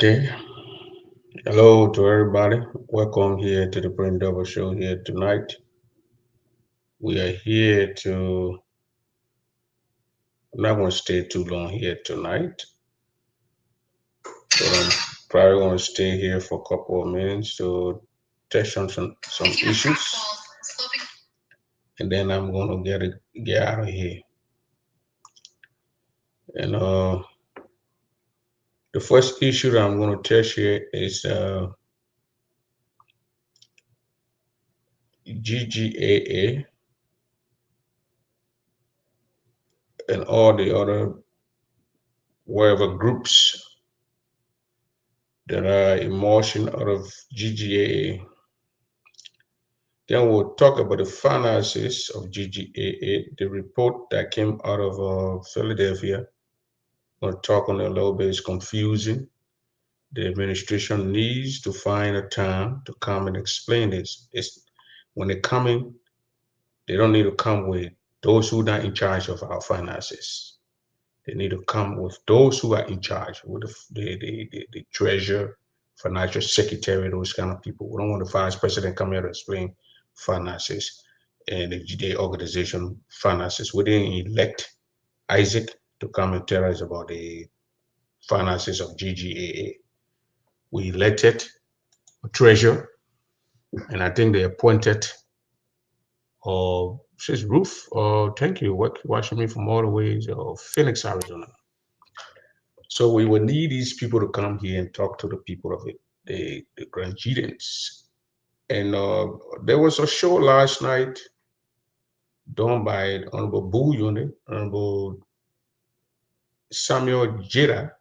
Okay. Hello to everybody. Welcome here to the Brain Double Show here tonight. We are here to, I'm not going to stay too long here tonight, but I'm probably going to stay here for a couple of minutes to touch on some issues, and then I'm going to get out of here. And the first issue that I'm going to touch here is GGAA and all the other whatever groups that are emotion out of GGAA. Then we'll talk about the finances of GGAA, the report that came out of Philadelphia. We'll talk on it a little bit. It's confusing. The administration needs to find a time to come and explain this. It's when they come in, they don't need to come with those who are not in charge of our finances. They need to come with those who are in charge, with the treasurer, financial secretary, those kind of people. We don't want the vice president come here to explain finances and the organization finances. We didn't elect Isaac to come and tell us about the finances of GGAA. We elected a treasurer, and I think they appointed, says Ruth, thank you, watching me from all the ways of Phoenix, Arizona. So we will need these people to come here and talk to the people of it, the Grangians. And there was a show last night done by Honorable Boo Unit, Honorable Samuel Jira,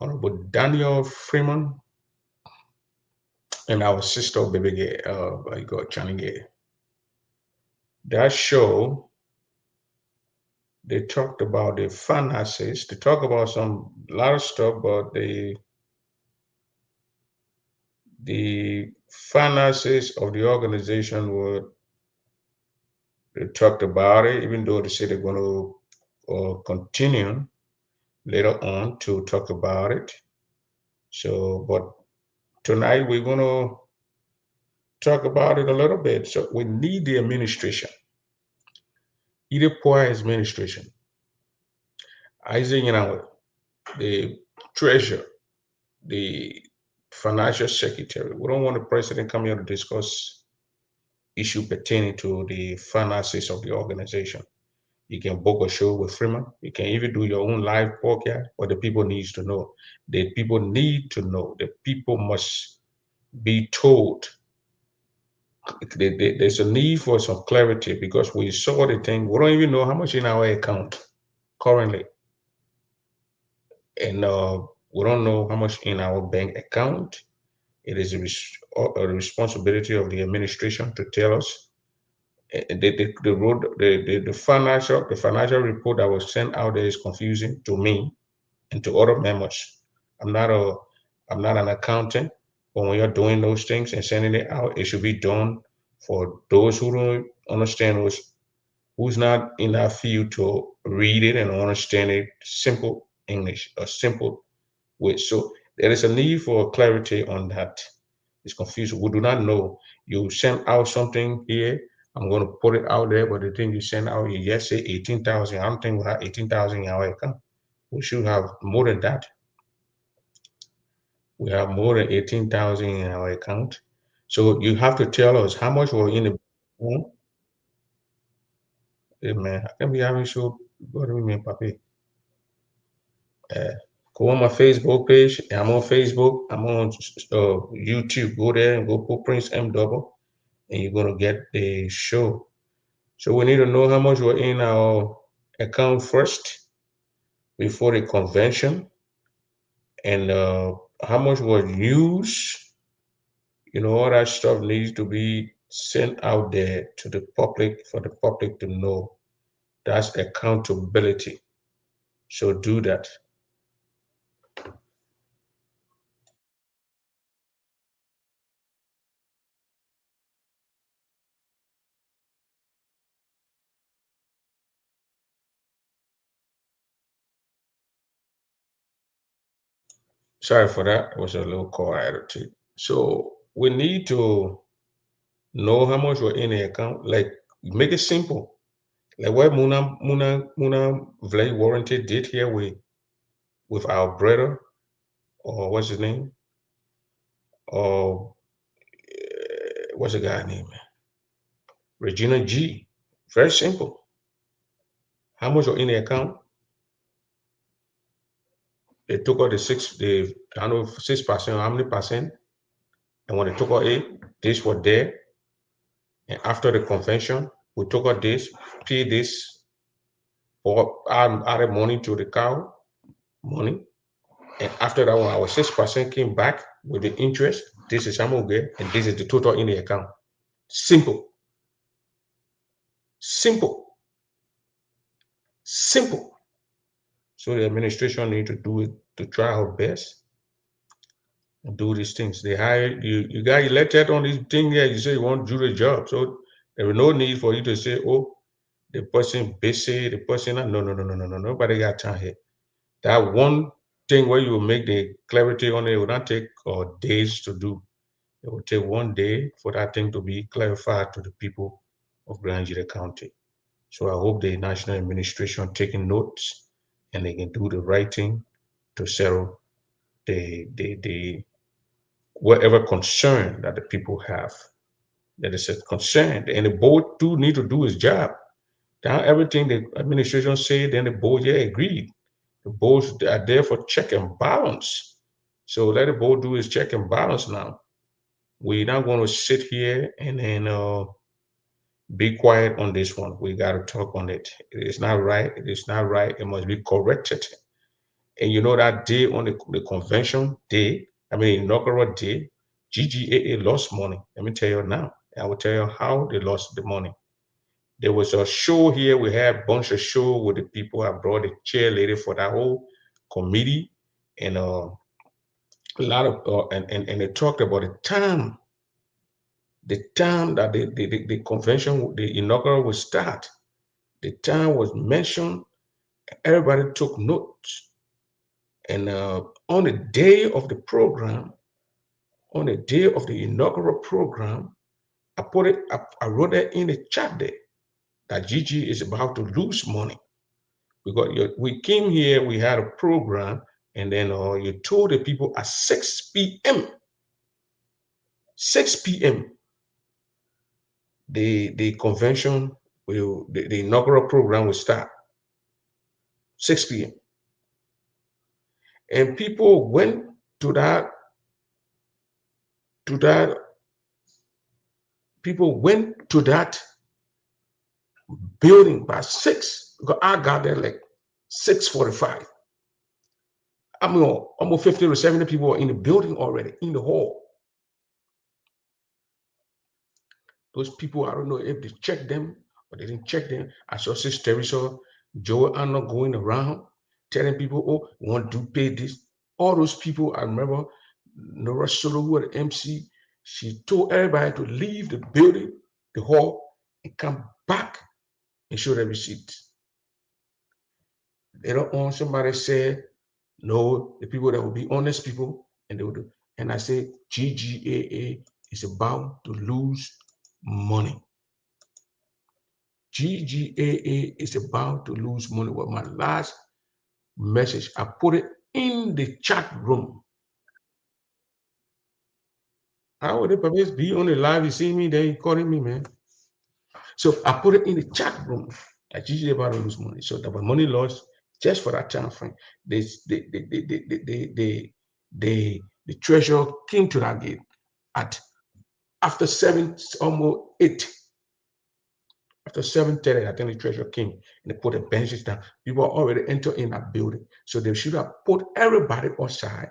Honorable Daniel Freeman, and our sister Baby Gay, I got Channing Gay. That show, they talked about the finances. They talk about some lot of stuff, but the finances of the organization were, they talked about it, even though they said they're going to continue later on to talk about it. So, but tonight we're going to talk about it a little bit. So we need the administration, either poor administration, Isaac, the treasurer, the financial secretary. We don't want the president come here to discuss issue pertaining to the finances of the organization. You can book a show with Freeman. You can even do your own live podcast, but the people needs to know. The people need to know. The people must be told. There's a need for some clarity because we saw the thing. We don't even know how much in our account currently, and we don't know how much in our bank account. It is a responsibility of the administration to tell us. The financial report that was sent out there is confusing to me and to other members. I'm not a I'm not an accountant, but when you're doing those things and sending it out, it should be done for those who don't understand who's not in that field to read it and understand it simple English, a simple way. So there is a need for clarity on that. It's confusing. We do not know. You send out something here. I'm going to put it out there, but the thing you send out, you just say 18,000. I don't think we have 18,000 in our account. We should have more than that. We have more than 18,000 in our account. So you have to tell us how much we're in the hmm? Hey, man. I can be having show. What do you mean, papi? Uh, Go on my Facebook page. I'm on Facebook. I'm on YouTube. Go there and go put Prince M Double, and you're gonna get the show. So we need to know how much we're in our account first before the convention, and how much was used. All that stuff needs to be sent out there to the public for the public to know. That's accountability. So do that. Sorry for that. It was a little call I had to take. So we need to know how much we're in the account. Like make it simple. Like what Muna Vlay warranty did here with our brother, or what's his name? Or what's the guy name? Regina G. Very simple. How much are in the account? They took out the I don't know 6%, how many percent? And when they took out it, this was there. And after the convention, we took out this, pay this, or added money to the cow, money. And after that one, our 6% came back with the interest. This is how much we get, and this is the total in the account. Simple, simple, simple. So the administration need to do it to try our best and do these things. They hire you, you got elected on this thing here, you say you want to do the job. So there is no need for you to say, oh, the person busy, the person, no, no, no, no, no, no, nobody got time here. That one thing where you make the clarity on it will not take days to do. It will take one day for that thing to be clarified to the people of Grand Gedeh County. So I hope the national administration taking notes and they can do the right thing to settle the whatever concern that the people have. That is a concern, and the board too need to do his job. Now everything the administration said, then the board yeah agreed. The boards are there for check and balance. So let the board do his check and balance now. We're not going to sit here and then be quiet on this one. We got to talk on it. It is not right. It is not right. It must be corrected. And you know that day on the convention day, I mean inaugural day, GGAA lost money. Let me tell you now. I will tell you how they lost the money. There was a show here. We had a bunch of show with the people. I brought a cheerleader for that whole committee, and a lot of and they talked about the time that the convention, the inaugural will start. The time was mentioned. Everybody took notes, and on the day of the program, on the day of the inaugural program, I put it. I wrote it in the chat there that Gigi is about to lose money because we came here, we had a program, and then you told the people at 6 p.m. 6 p.m. the convention will the inaugural program will start 6 p.m. And people went to that to that people went to that building by 6 because I got there like 6:45. I mean almost 50 to 70 people were in the building already in the hall. Those people, I don't know if they checked them or they didn't check them. I saw Sister Teresa, Joe Anna going around telling people, oh, we want to pay this. All those people, I remember Nora Solo, who was the MC, she told everybody to leave the building, the hall, and come back and show the receipt. Later on, somebody said, no, the people that will be honest people, and they will do. And I say, GGAA is about to lose money. GGAA is about to lose money. With my last message, I put it in the chat room. How would the public be on the live? You see me, then you calling me, man. So I put it in the chat room that GGAA about to lose money. So there was money lost just for that time frame. The treasurer came to that gate at after 7, almost 8. After 7:30, I think the treasurer came and they put the benches down. People already entered in that building. So they should have put everybody outside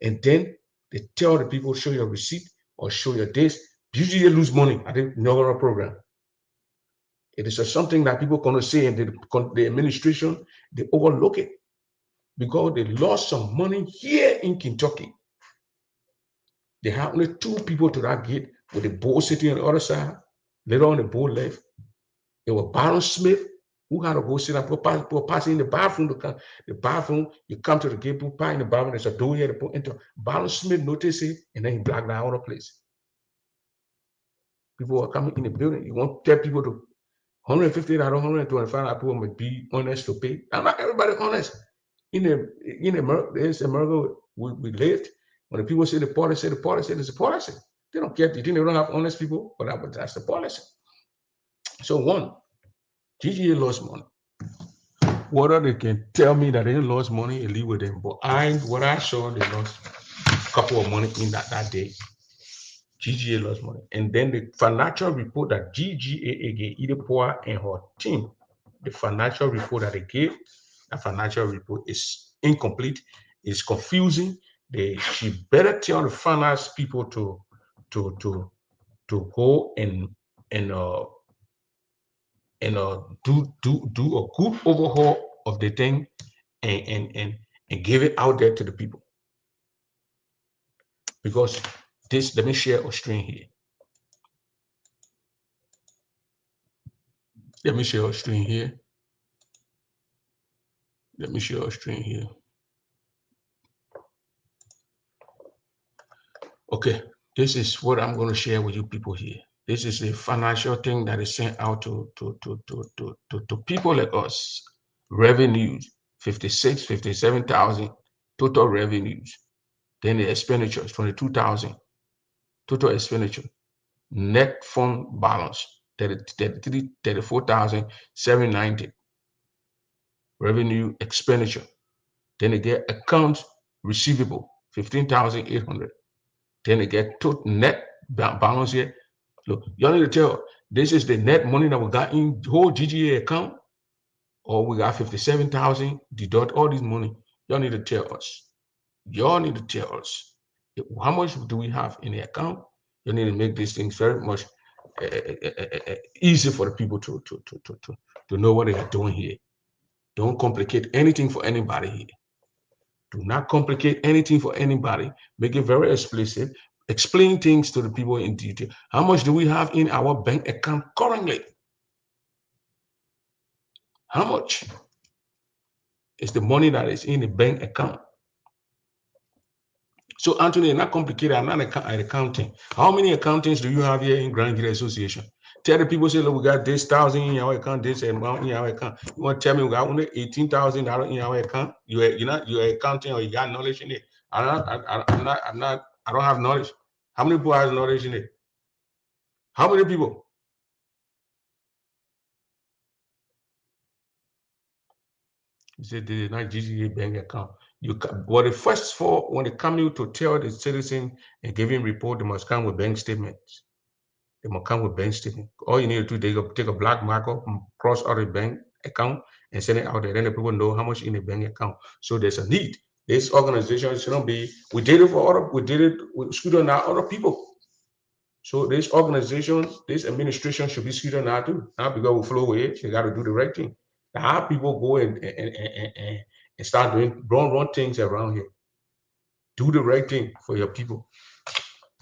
and then they tell the people, show your receipt or show your this. Usually they lose money at the inaugural program. It is something that people cannot say and the administration, they overlook it because they lost some money here in Kentucky. They had only 2 people to that gate with the bull sitting on the other side. Later on, the bull left. It was Baron Smith Who had to go sit down, put pass in the bathroom to come. The bathroom, you come to the gate, put in the bathroom, there's a door here to put into. Ballon Smith notice it, and then he blacked out the place. People are coming in the building. You want to tell people to $150, $125 people must be honest to pay. Now, not everybody honest. In America we lived. When the people say the policy, it's a policy. They don't care. You think they don't have honest people? But that's the policy. So one, GGA lost money. Whether they can tell me that they didn't lost money, and leave with them. But what I saw, they lost a couple of money in that day. GGA lost money. And then the financial report that GGA gave Idepoa and her team, the financial report that they gave, that financial report is incomplete, is confusing. She better tell the finance people to go and do a good overhaul of the thing and give it out there to the people. Because this, let me share a screen here. Let me share a screen here. Let me share a screen here. Okay, this is what I'm going to share with you people here. This is a financial thing that is sent out to people like us. Revenues, 56, 57,000 total revenues. Then the expenditures, 22,000 total expenditure. Net fund balance, 34,790. Revenue expenditure. Then they get accounts receivable, 15,800. Then they get total net balance here. Look, y'all need to tell, this is the net money that we got in the whole GGA account, or we got 57,000, deduct all this money. Y'all need to tell us. Y'all need to tell us how much do we have in the account. You need to make these things very much easy for the people to know what they are doing here. Don't complicate anything for anybody here. Do not complicate anything for anybody. Make it very explicit. Explain things to the people in detail. How much do we have in our bank account currently? How much is the money that is in the bank account? So, Anthony, not complicated. I'm not an accounting. How many accountants do you have here in Grand Gedeh Association? Tell the people, say, look, we got this 1,000 in our account, this amount in our account. You want to tell me we got only $18,000 in our account? You're accounting, or you got knowledge in it? I don't have knowledge. How many people have knowledge in it? How many people? You said they did not GGA bank account. The first for when they come in to tell the citizen and give him report, they must come with bank statements. They must come with bank statement. All you need to do, they take a black marker, cross out the bank account, and send it out there. Then the people know how much in the bank account. So there's a need. This organization shouldn't be. We did it for other. We did it with scrutinize other people. So this organization, this administration should be scrutinized too. Not because we flow away. They got to do the right thing. How people go and start doing wrong things around here. Do the right thing for your people.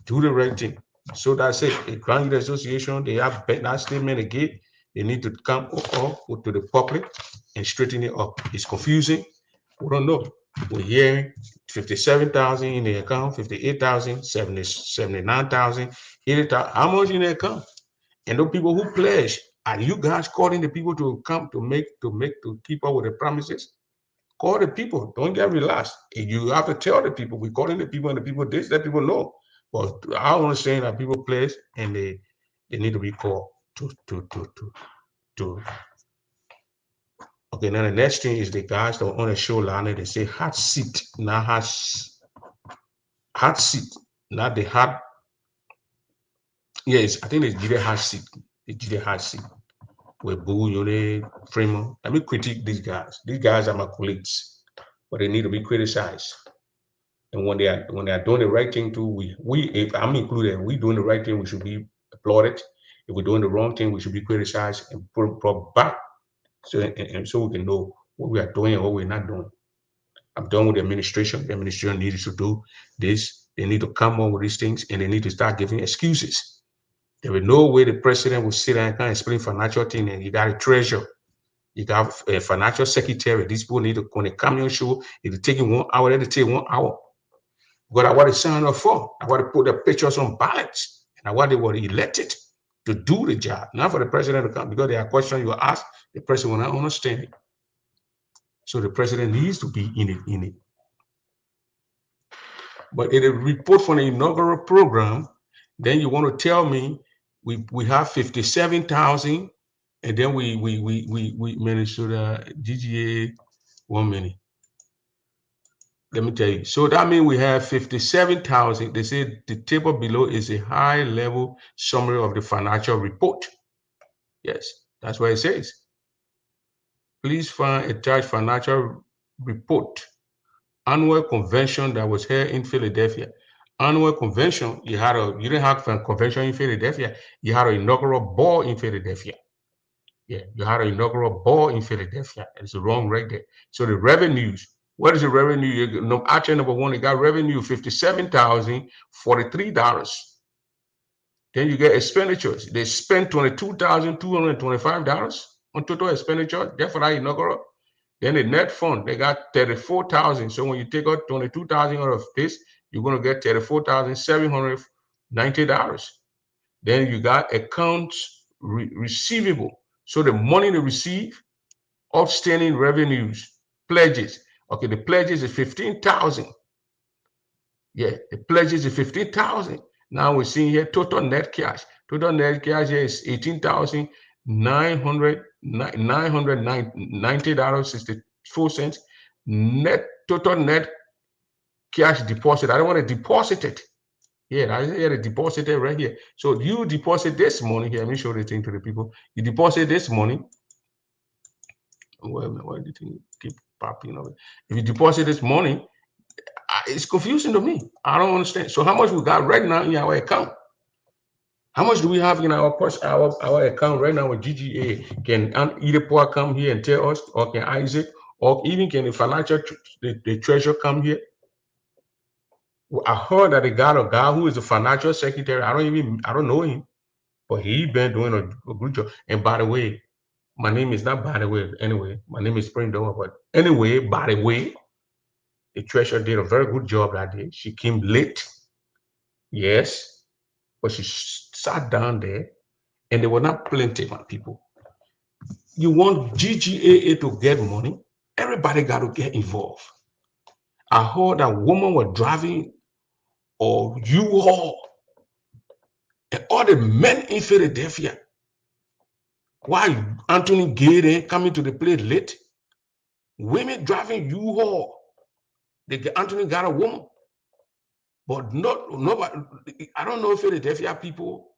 Do the right thing. So that's it. A Grand Gedeh Association, they have that statement again. They need to come up to the public and straighten it up. It's confusing. We don't know. We're hearing 57,000 in the account, 58,000, 79,000, 80,000. How much in the account? And those people who pledge, are you guys calling the people to come to keep up with the promises? Call the people. Don't get relaxed. You have to tell the people. We're calling the people, and the people this, let people know. But I understand that people pledge, and they need to be called to. Okay, now the next thing is the guys that are on the show line. They say Hotseat, not Hotseat, not the hot. Yes, I think it's Gedeh Hotseat. The Gedeh Hotseat with Boo, Yone, Framer. Let me critique these guys. These guys are my colleagues, but they need to be criticized. And when they are doing the right thing too, if I'm included, we doing the right thing, we should be applauded. If we're doing the wrong thing, we should be criticized and brought back, so we can know what we are doing and what we're not doing. I'm done with the administration. The administration needs to do this. They need to come on with these things, and they need to start giving excuses. There is no way the president will sit there and explain financial thing, and you got a treasure. You got a financial secretary. These people need to, when they come on show, it'll take you 1 hour, it'll take 1 hour. But I want to sign up for. I want to put the pictures on ballots. And I want they were elected to do the job, not for the president to come, because there are questions you ask, the president will not understand it. So the president needs to be in it. But in a report from the inaugural program, then you want to tell me we have 57,000, and then we Minnesota GGA 1 minute. Let me tell you. So that means we have 57,000. They say the table below is a high level summary of the financial report. Yes, that's what it says. Please find attached financial report. Annual convention that was held in Philadelphia. Annual convention, you didn't have a convention in Philadelphia. You had an inaugural ball in Philadelphia. Yeah, you had an inaugural ball in Philadelphia. It's wrong right there. So the revenues, what is the revenue? No, actually, number one, it got revenue $57,043. Then you get expenditures. They spent $22,225 on total expenditure just for that inaugural. Then the net fund, they got 34,000. So when you take out 22,000 out of this, you're going to get $34,790. Then you got accounts receivable. So the money they receive, outstanding revenues, pledges. Okay, the pledges is 15,000. Yeah, the pledges is 15,000. Now we're seeing here total net cash. Total net cash here is $18,990.64. Total net cash deposit. I don't want to deposit it. Yeah, I had to deposit it right here. So you deposit this money here. Let me show the thing to the people. You deposit this money. Why do you think keep popping up? If you deposit this money, it's confusing to me. I don't understand. So how much we got right now in our account? How much do we have in our account right now with GGA? Can either Paul come here and tell us, or can Isaac, or even can the financial the treasurer come here? I heard that a guy who is the financial secretary. I don't know him, but he been doing a good job. And by the way, my name is not by the way. Anyway, my name is Spring Door. But anyway, by the way, the treasurer did a very good job that day. She came late, yes, but she sat down there, and there were not plenty of people. You want GGAA to get money? Everybody got to get involved. I heard that woman was driving a U-Haul, and all the men in Philadelphia. Why Anthony Gedeh coming to the place late? Women driving U-Haul. Anthony got a woman, but nobody. I don't know if Philadelphia people.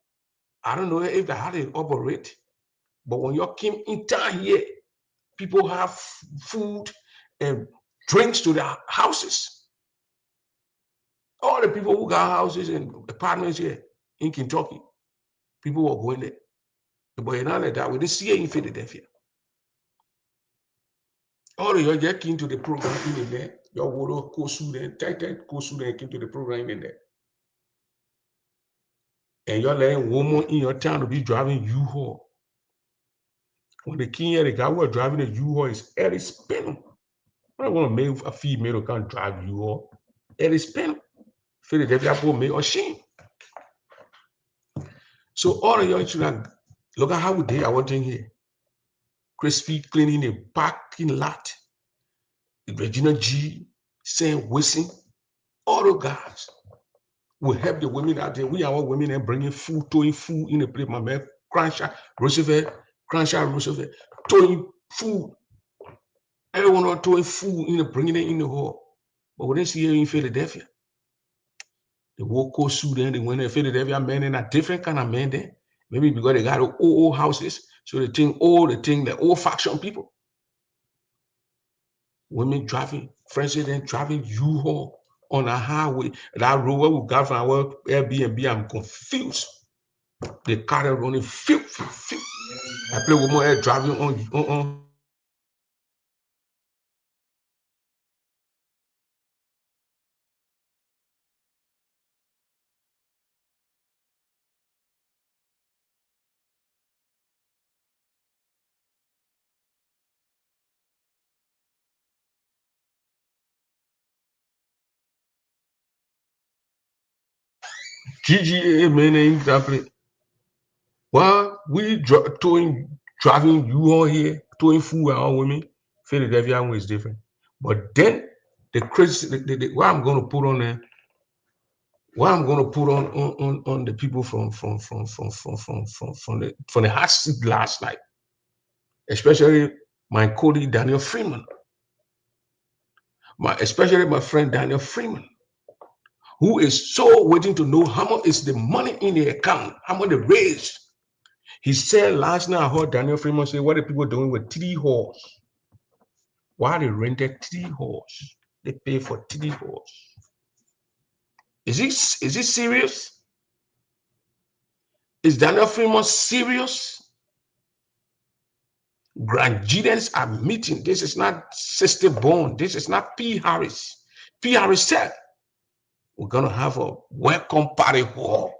I don't know if they how they operate. But when you came in town here, people have food and drinks to their houses. All the people who got houses and apartments here in Kentucky, people were going there. But it's not like that. We didn't see it in Philadelphia. All of you get into the program in there. Your water Kosu then, tight Kosu then came to the program in there. And you're letting women in your town to be driving U-Haul. When the king here, the guy who was driving a U-Haul is Eddie Spinner. I don't want to make a female who can't drive U-Haul. Eddie Spinner. Philadelphia people make a shame. So all of y'all should look at how we did our thing here. Crispy cleaning the parking lot. Regina G, Sam Wilson, all those guys will help the women out there. We are all women and bringing food, throwing food in the place. My man, Crenshaw Roosevelt, throwing food. Everyone are throwing food in the bringing it in the hall. But we didn't see it in Philadelphia. The Woko Sudan, they went to Philadelphia men and a different kind of men there. Maybe because they got old houses. So the old faction people. Women driving, French then driving U-Haul on a highway. That road where we got from our Airbnb, I'm confused. The car running, phew. I play with my driving on GGA meaning exactly. Well, we driving you all here, towing food and all women. Philadelphia one is different. But then the crazy, what I'm going to put on there, what I'm going to put on the people from the hot seat last night, especially my colleague Daniel Freeman, especially my friend Daniel Freeman, who is so waiting to know how much is the money in the account, how much they raised. He said last night, I heard Daniel Freeman say, what are people doing with three halls? Why they rented three halls? They pay for three halls. Is it serious? Is Daniel Freeman serious? Grand Gedehs are meeting. This is not Sister Bone. This is not P. Harris. P. Harris said, we're going to have a welcome party hall.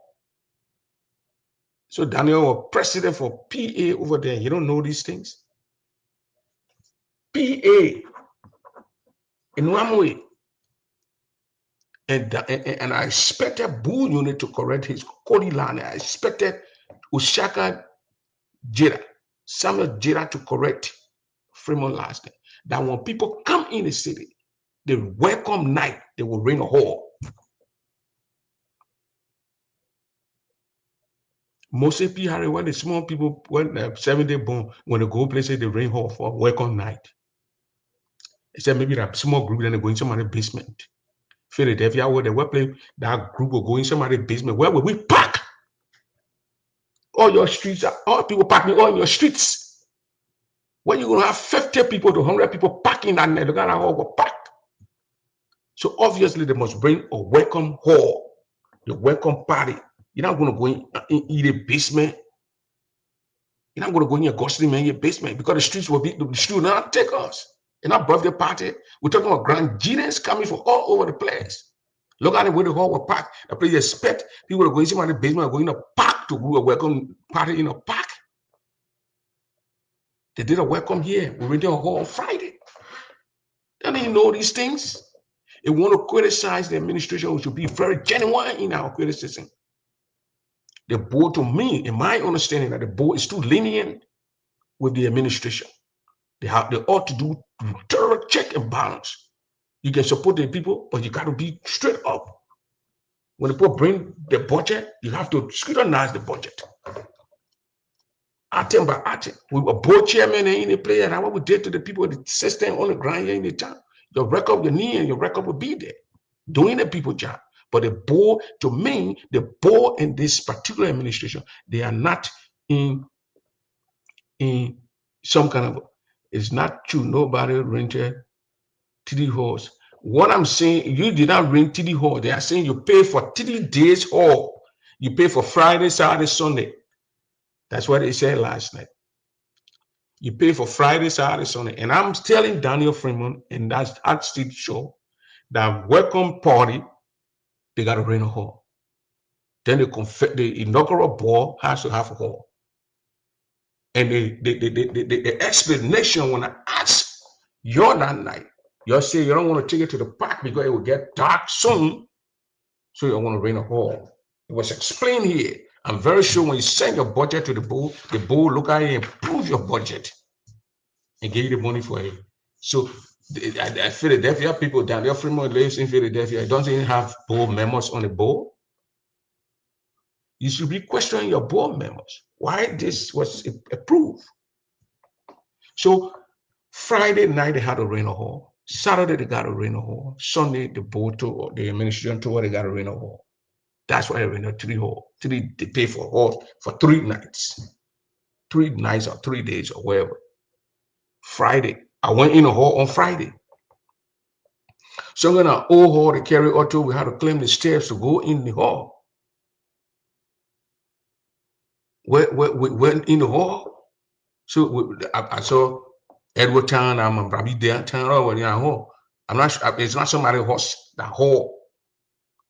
So Daniel was president for PA over there. You don't know these things? PA in one way. And I expected Bull Unit to correct his Cody line. I expected Ushaka Gedeh, Samuel Gedeh to correct Fremont last name. That when people come in the city, the welcome night, they will ring a hall. Mostly P. Harry, when the small people, when 7-day born, when they go places, they ring hall for welcome night. Except maybe that small group, then they go in somebody's basement. Philadelphia, where the workplace, that group will go in somebody's basement. Where will we park? All your streets, all people parking all in your streets. When you're going to have 50 people to 100 people parking that night, they're going to all go park. So obviously, they must bring a welcome hall, the welcome party. You're not going to go in eat a basement. You're not going to go in your ghostly man, your basement, because the streets will not take us. In our birthday party, we're talking about Grand Gedehs coming from all over the place. Look at the way the hall will pack. The place you expect people to go into the basement, going to park to do a welcome party in a park. They did a welcome here. We rented a hall on Friday. They didn't know these things. If we want to criticize the administration, we should be very genuine in our criticism. The board, to me, in my understanding, that the board is too lenient with the administration. They ought to do thorough check and balance. You can support the people, but you got to be straight up. When the people bring the budget, you have to scrutinize the budget. Item by item. We were board chairman in the player, and what we did to the people, the system on the ground here in the town. Your record, your knee, and your record will be there, doing the people job. But the board, to me, the board in this particular administration, they are not in some kind of, it's not true. Nobody rented TD halls. What I'm saying, you did not rent TD hall. They are saying you pay for 3 days hall. You pay for Friday, Saturday, Sunday. That's what they said last night. You pay for Friday, Saturday, Sunday. And I'm telling Daniel Freeman and that's Hotseat show that welcome party, they got to rent a hall. Then the inaugural ball has to have a hall. And the explanation when I asked you that night, you say you don't want to take it to the park because it will get dark soon. So you want to rent a hall. It was explained here. I'm very sure when you send your budget to the board look at it and approve your budget and give you the money for it. So Philadelphia people, Daniel Fremont lives in Philadelphia. It doesn't even have board members on the board. You should be questioning your board members. Why this was approved? So Friday night they had a rent a hall. Saturday they got a rent a hall. Sunday the board told the administration told they got a rent a hall. That's why they rented 3 hall. They pay for hall for 3 nights. 3 nights or 3 days or whatever. Friday. I went in a hall on Friday. So in an old hall to carry auto, we had to climb the stairs to go in the hall. We went in the hall. So I saw Edward Town, I'm probably downtown or in a hall. I'm not sure, it's not somebody horse, that hall.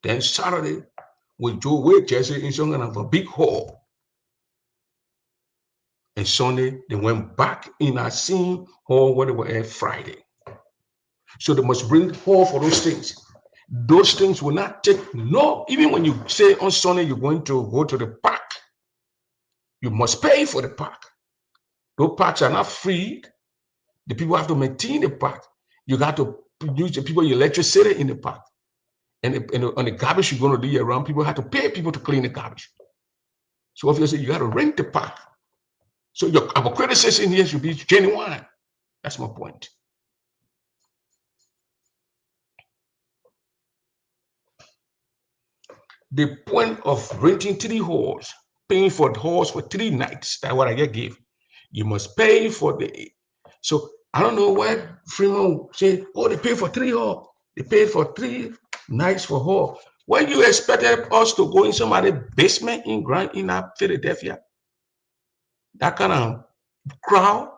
Then Saturday, we drove with Jesse in some kind of a big hall. And Sunday, they went back in that same hall where they were at Friday. So they must bring hall for those things. Those things will not take no. Even when you say on Sunday you're going to go to the park, you must pay for the park. Those parks are not free. The people have to maintain the park. You got to use the people electricity in the park. And on the garbage you're going to do around, people have to pay people to clean the garbage. So obviously you got to rent the park. So our criticism here should be genuine. That's my point. The point of renting 3 halls, paying for the halls for 3 nights, that's what I just gave. You must pay for the. So I don't know why Fremont say, oh, they pay for 3 halls. They paid for 3 nights for hall. When you expected us to go in somebody's basement in Philadelphia, that kind of crowd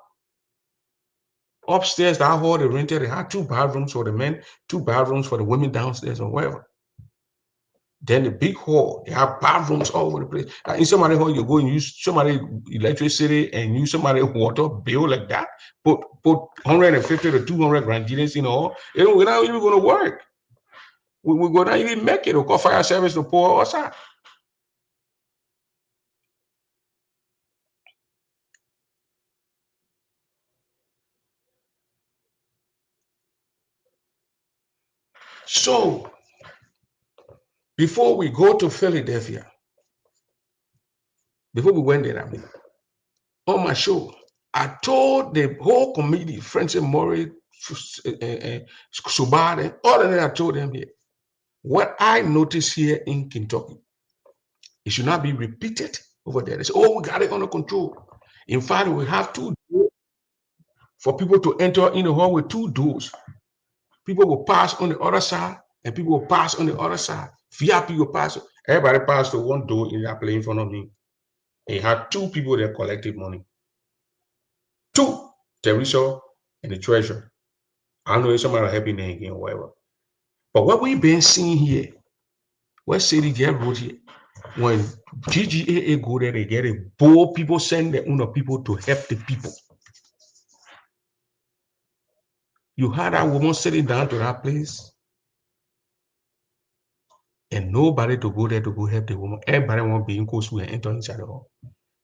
upstairs, that hall they rented, they had 2 bathrooms for the men, 2 bathrooms for the women downstairs or whatever. Then the big hall, they have bathrooms all over the place. In somebody hall, you go and use somebody electricity and use somebody water bill like that. Put 150 to 200 grandkids in the hall. We're not even going to work. We're going to even make it. We'll call fire service to pour us out. So before we go to Philadelphia, before we went there, I mean, on my show, I told the whole committee, Francis Murray, Subade, all of them, I told them here, what I noticed here in Kentucky, it should not be repeated over there. They say, oh, we got it under control. In fact, we have 2 doors for people to enter in the hall with 2 doors. People will pass on the other side, and people will pass on the other side. VIP will pass. Everybody passed to one door in that place in front of me. And you had 2 people that collected money. 2, Teresa and the treasurer. I don't know if somebody helping them again or whatever. But what we've been seeing here, what city get wrote here, when GGAA go there, they get a bold people send their own people to help the people. You had that woman sitting down to that place, and nobody to go there to go help the woman. Everybody want to be in course and enter inside the hall.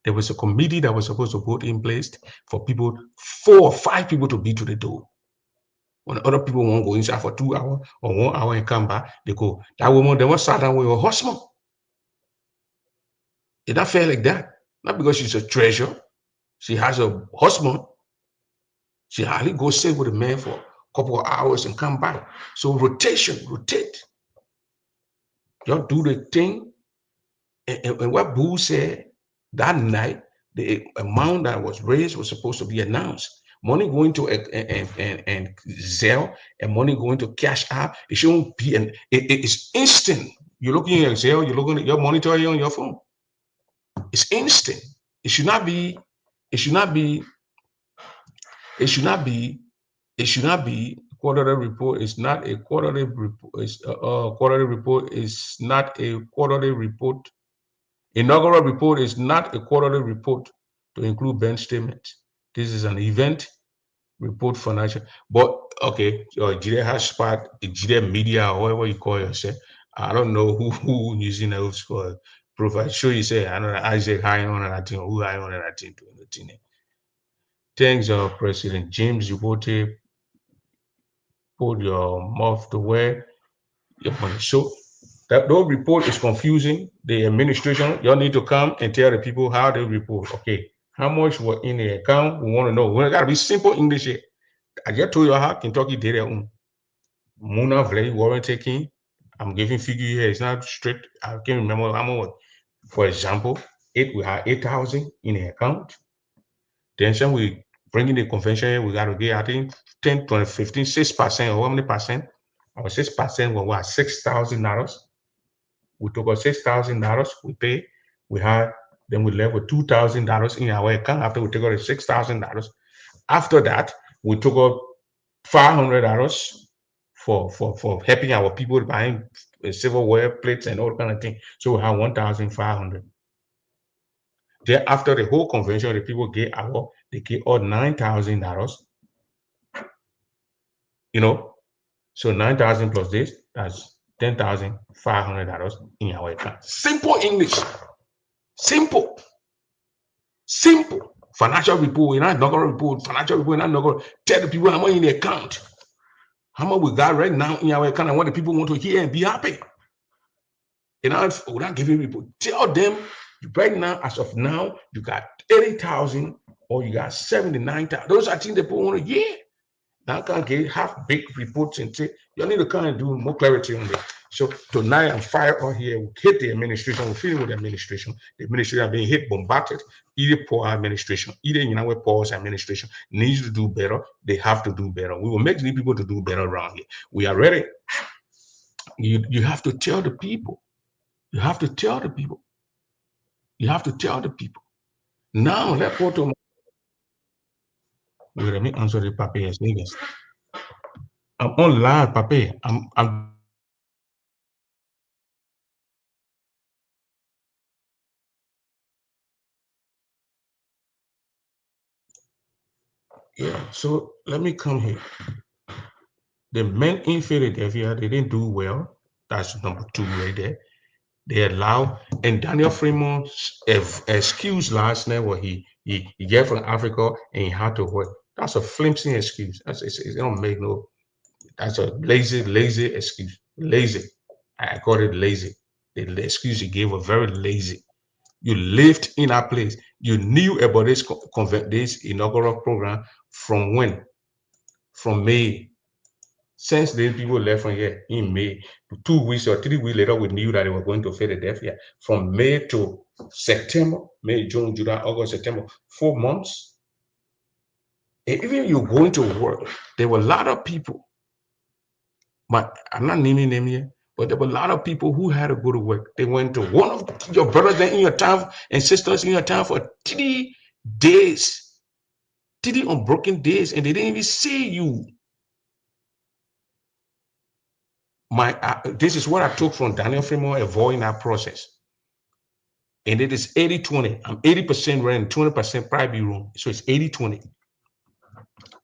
There was a committee that was supposed to put in place for people, 4 or 5 people to be to the door. When other people won't go inside for 2 hours or 1 hour and come back, they go. That woman, they was sat down with her husband. It not fair like that. Not because she's a treasure. She has a husband. She hardly goes stay with a man for a couple of hours and come back. So rotate. Y'all do the thing. And what Boo said that night, the amount that was raised was supposed to be announced. Money going to and Zelle and money going to Cash App. It shouldn't be it's instant. You're looking at Zelle, you're looking at your monitor on your phone. It's instant. It should not be. It should not be. It should not be. It should not be. Quarterly report is not a quarterly report. Quarterly report is not a quarterly report. Inaugural report is not a quarterly report to include bank statements. This is an event report financial. But okay, Gedeh has spot, Gedeh media, or whatever you call yourself. I don't know who using those for profile. Sure, you say I don't know Isaac high on that thing, who high on that thing to anything. Thanks, President James Yubote. Put your mouth to where your money. So that report is confusing. The administration, y'all need to come and tell the people how they report. Okay, how much were in the account? We want to know. We gotta be simple English here. I just told you how Kentucky did their own. Muna Vlay warrant taking. I'm giving figure here. It's not strict. I can't remember how much. For example, we have 8,000 in the account. Then some we bring in the convention here, we got to get, I think, 10, 20, 15, 6% or how many percent? Our 6% was what, $6,000. We took out $6,000, we pay. Then we left with $2,000 in our account after we took out the $6,000. After that, we took out $500 for helping our people buying silverware, plates, and all kind of thing. So we have 1,500. Then after the whole convention, the people they gave all $9,000. So 9,000 plus this, that's $10,500 in our account. Simple English. Simple. Simple. Financial report, we're not going to report. Financial report, we're not going to tell the people how much in the account. How much we got right now in our account and what the people want to hear and be happy. You know, without giving people, tell them right now, as of now, you got 80,000 or you got 79,000. Those are things that people want to hear. Now can get have big reports and say you need to kind of do more clarity on that. So tonight I'm fired on here. We hit the administration. We're feeling with the administration. The administration are being hit, bombarded. Either poor administration, either poor administration needs to do better. They have to do better. We will make the people to do better around here. We are ready. You have to tell the people. You have to tell the people. You have to tell the people. Now let's go to. Wait, let me answer the papiers, niggas. I'm on live, papi. I'm Yeah, so let me come here. The men in Philadelphia, they didn't do well. That's number 2 right there. They allow, and Daniel Freeman's excuse last night where he get from Africa and he had to work. That's a flimsy excuse. It don't make no. That's a lazy excuse. Lazy. I call it lazy. The excuse he gave was very lazy. You lived in that place. You knew about this inaugural program from when? From May. Since then, people left from here in May. 2 weeks or 3 weeks later, we knew that they were going to Philadelphia. From May to September, May, June, July, August, September, 4 months. And even you're going to work, there were a lot of people, but I'm not naming them here, but there were a lot of people who had to go to work. They went to one of your brothers in your town and sisters in your town for 3 days, 3 unbroken days, and they didn't even see you. This is what I took from Daniel Freeman avoiding that process. And it is 80-20. I'm 80% rent, 20% private room. So it's 80-20.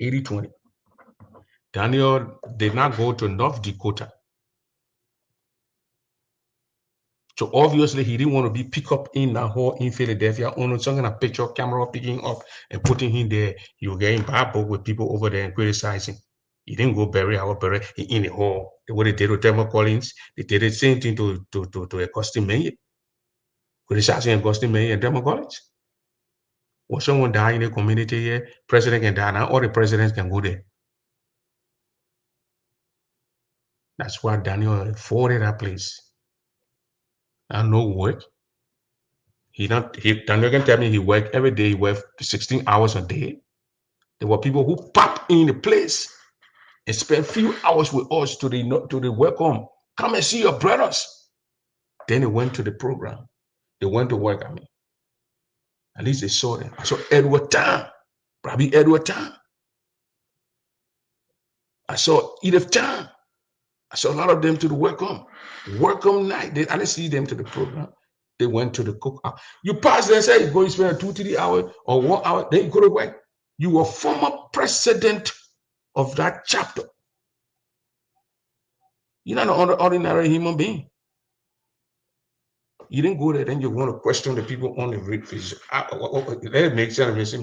80-20. Daniel did not go to North Dakota. So obviously he didn't want to be picked up in that hall in Philadelphia on some kind of picture camera picking up and putting him there. You were getting bad book with people over there and criticizing. He didn't go bury our bury in the hall. What they did to Thelma Collins, they did the same thing to Augustine Mayer. Criticizing Augustine Mayer and Thelma Collins. When someone die in a community here, president can die now, all the presidents can go there. That's why Daniel afforded that place. And no work. Daniel can tell me he worked every day, he worked 16 hours a day. There were people who popped in the place and spent a few hours with us to the welcome. Come and see your brothers. Then they went to the program. They went to work. At least they saw them. I saw Edward Tan, probably Edward Tan. I saw Edith Tan. I saw a lot of them to the welcome night. I didn't see them to the program. They went to the cookout. You pass there, say you go spend 2-3 hours or 1 hour, then you go to work. You were former president of that chapter. You're not an ordinary human being. You didn't go there, then you want to question the people on the refish. That makes sense.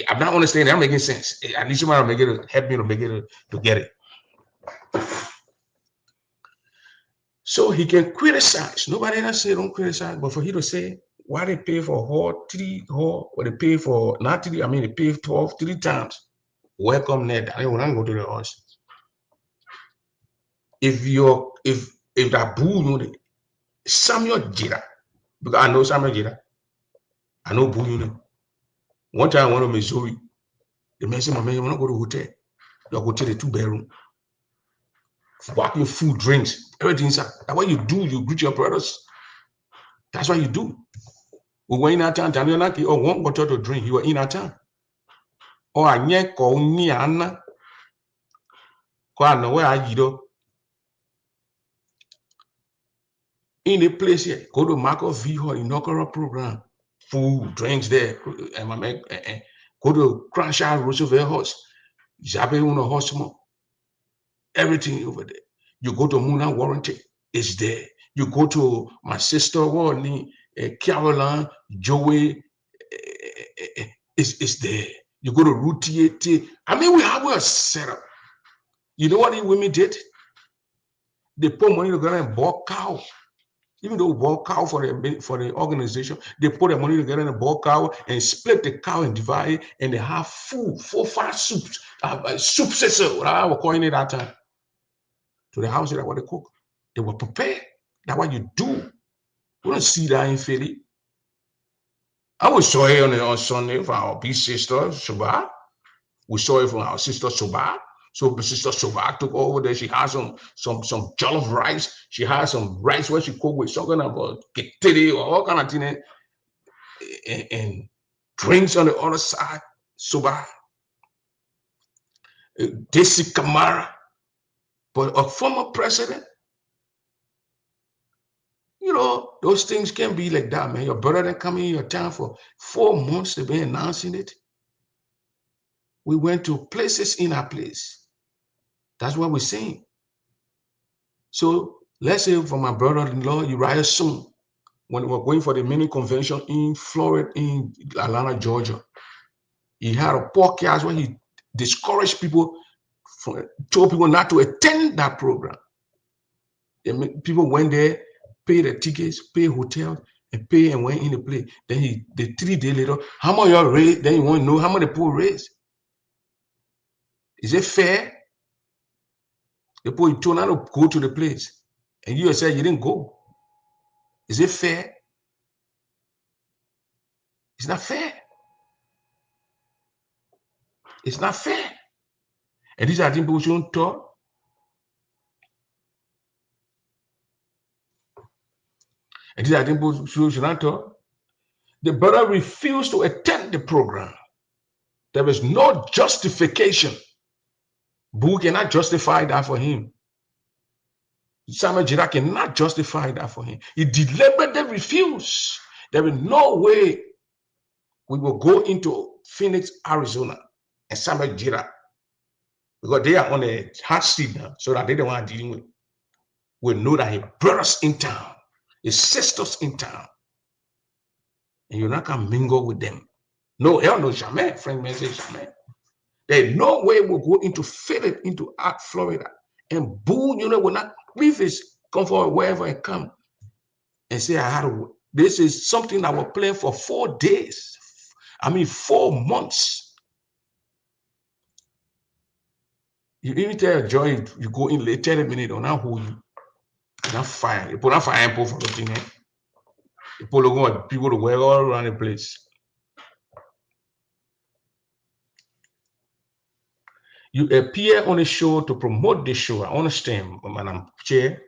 I'm not understanding. That making sense. I need somebody to help me to get it. So he can criticize. Nobody else say don't criticize, but for him to say why they pay for hall 3 hall, or they pay for not 3, I mean they pay 12 3 times. Welcome net. I will not go to the house. If that boo know Samuel Jira, because I know Samuel Jira, I know boo you know. One time I went to Missouri, the man said, my man, you want to go to the hotel? You go to the 2-bedroom. Walking food, drinks, everything inside. That's what you do. You greet your brothers. That's what you do. We were in our town, Daniel Naki, or one water to drink. You were in our town. Or I can't call me Anna. Where are you? In the place here, go to Marco V Hall inaugural program. Food, drinks there. And my man, go to Crenshaw Roosevelt House. Jabe Uno Hospital. everything over there. You go to Muna Warranty, it's there. You go to my sister, Caroline, Joey, it's there. You go to Routier. I mean, we have a setup. You know what the women did? They put money together and bought cow. Even though we bought cow for the organization, they put the money together and bought cow and split the cow and divide it, and they have food, 4-5 soups, soup sister, what I was calling it that time. To the house, that's what they cook. They were prepared. That's what you do. We don't see that in Philly. I was saw it on Sunday for our big sister, Shabbat. We saw it from our sister Shabbat. So Sister Shabbat took over there. She had some jollof rice. She had some rice where she cooked with something about Gedeh or all kind of thing. And drinks on the other side. Shabbat. Desi Kamara. But a former president, you know, those things can be like that, man. Your brother that come in your town for 4 months, they've been announcing it. We went to places in our place. That's what we're saying. So let's say for my brother-in-law, Uriah Soon, when we were going for the mini convention in Florida, in Atlanta, Georgia, he had a podcast where he discouraged people, told people not to attend that program. People went there, paid the tickets, paid hotels, and pay and went in the play. Then the 3 days later, how much y'all raised? Then you want to know how much the poor raised. Is it fair? The poor you told not to go to the place, and you said you didn't go. Is it fair? It's not fair. It's not fair. And these are things people shouldn't talk. And these are things people should not talk. The brother refused to attend the program. There is no justification. Boo cannot justify that for him. Samuel Jira cannot justify that for him. He deliberately refused. There is no way we will go into Phoenix, Arizona, and Samuel Jira, because they are on a hot seat now, so that they don't want to deal with. We know that his brothers in town, his sisters in town, and you're not gonna mingle with them. No, hell no, jamais. Frank man says jamais. There's no way we'll go into Philip, into Florida, and boo, will not leave his comfort wherever and come and say, I had a, this is something that was playing for 4 days. I mean, 4 months. You even tell Joy, you go in late 30 minutes, or not hold you. Not fire. You put not fire and for the thing. You put people to work all around the place. You appear on a show to promote the show. I understand, Madam Chair.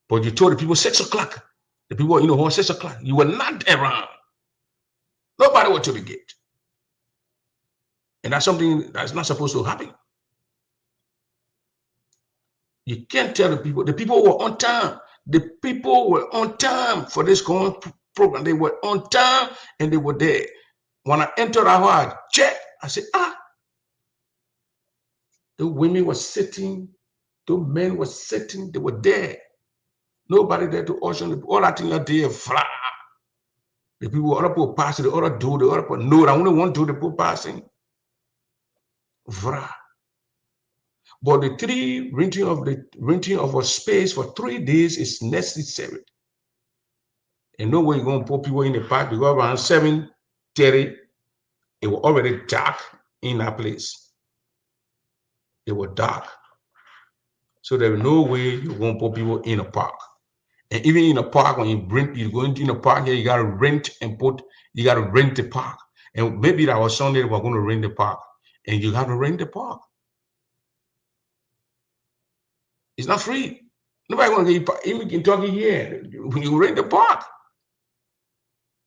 But you told the people 6 o'clock. The people, who 6 o'clock. You were not around. Nobody went to the gate. And that's something that's not supposed to happen. You can't tell the people were on time. The people were on time for this program. They were on time and they were there. When I entered our house, check, I said, the women were sitting, the men were sitting, they were there. Nobody there to usher. All I think are there, fly. The people, other people passing, the other do, the other people, no, I only want to do the people passing. Vra. But the renting of a space for 3 days is necessary. And no way you're going to put people in the park, because around 7:30, it was already dark in that place. It was dark. So there was no way you're going to put people in a park. And even in a park, when you go into a park here, you got to rent the park. And maybe that was Sunday, we're going to rent the park. And you have to rent the park. It's not free. Nobody going to get you, even in Kentucky here, when you rent the park,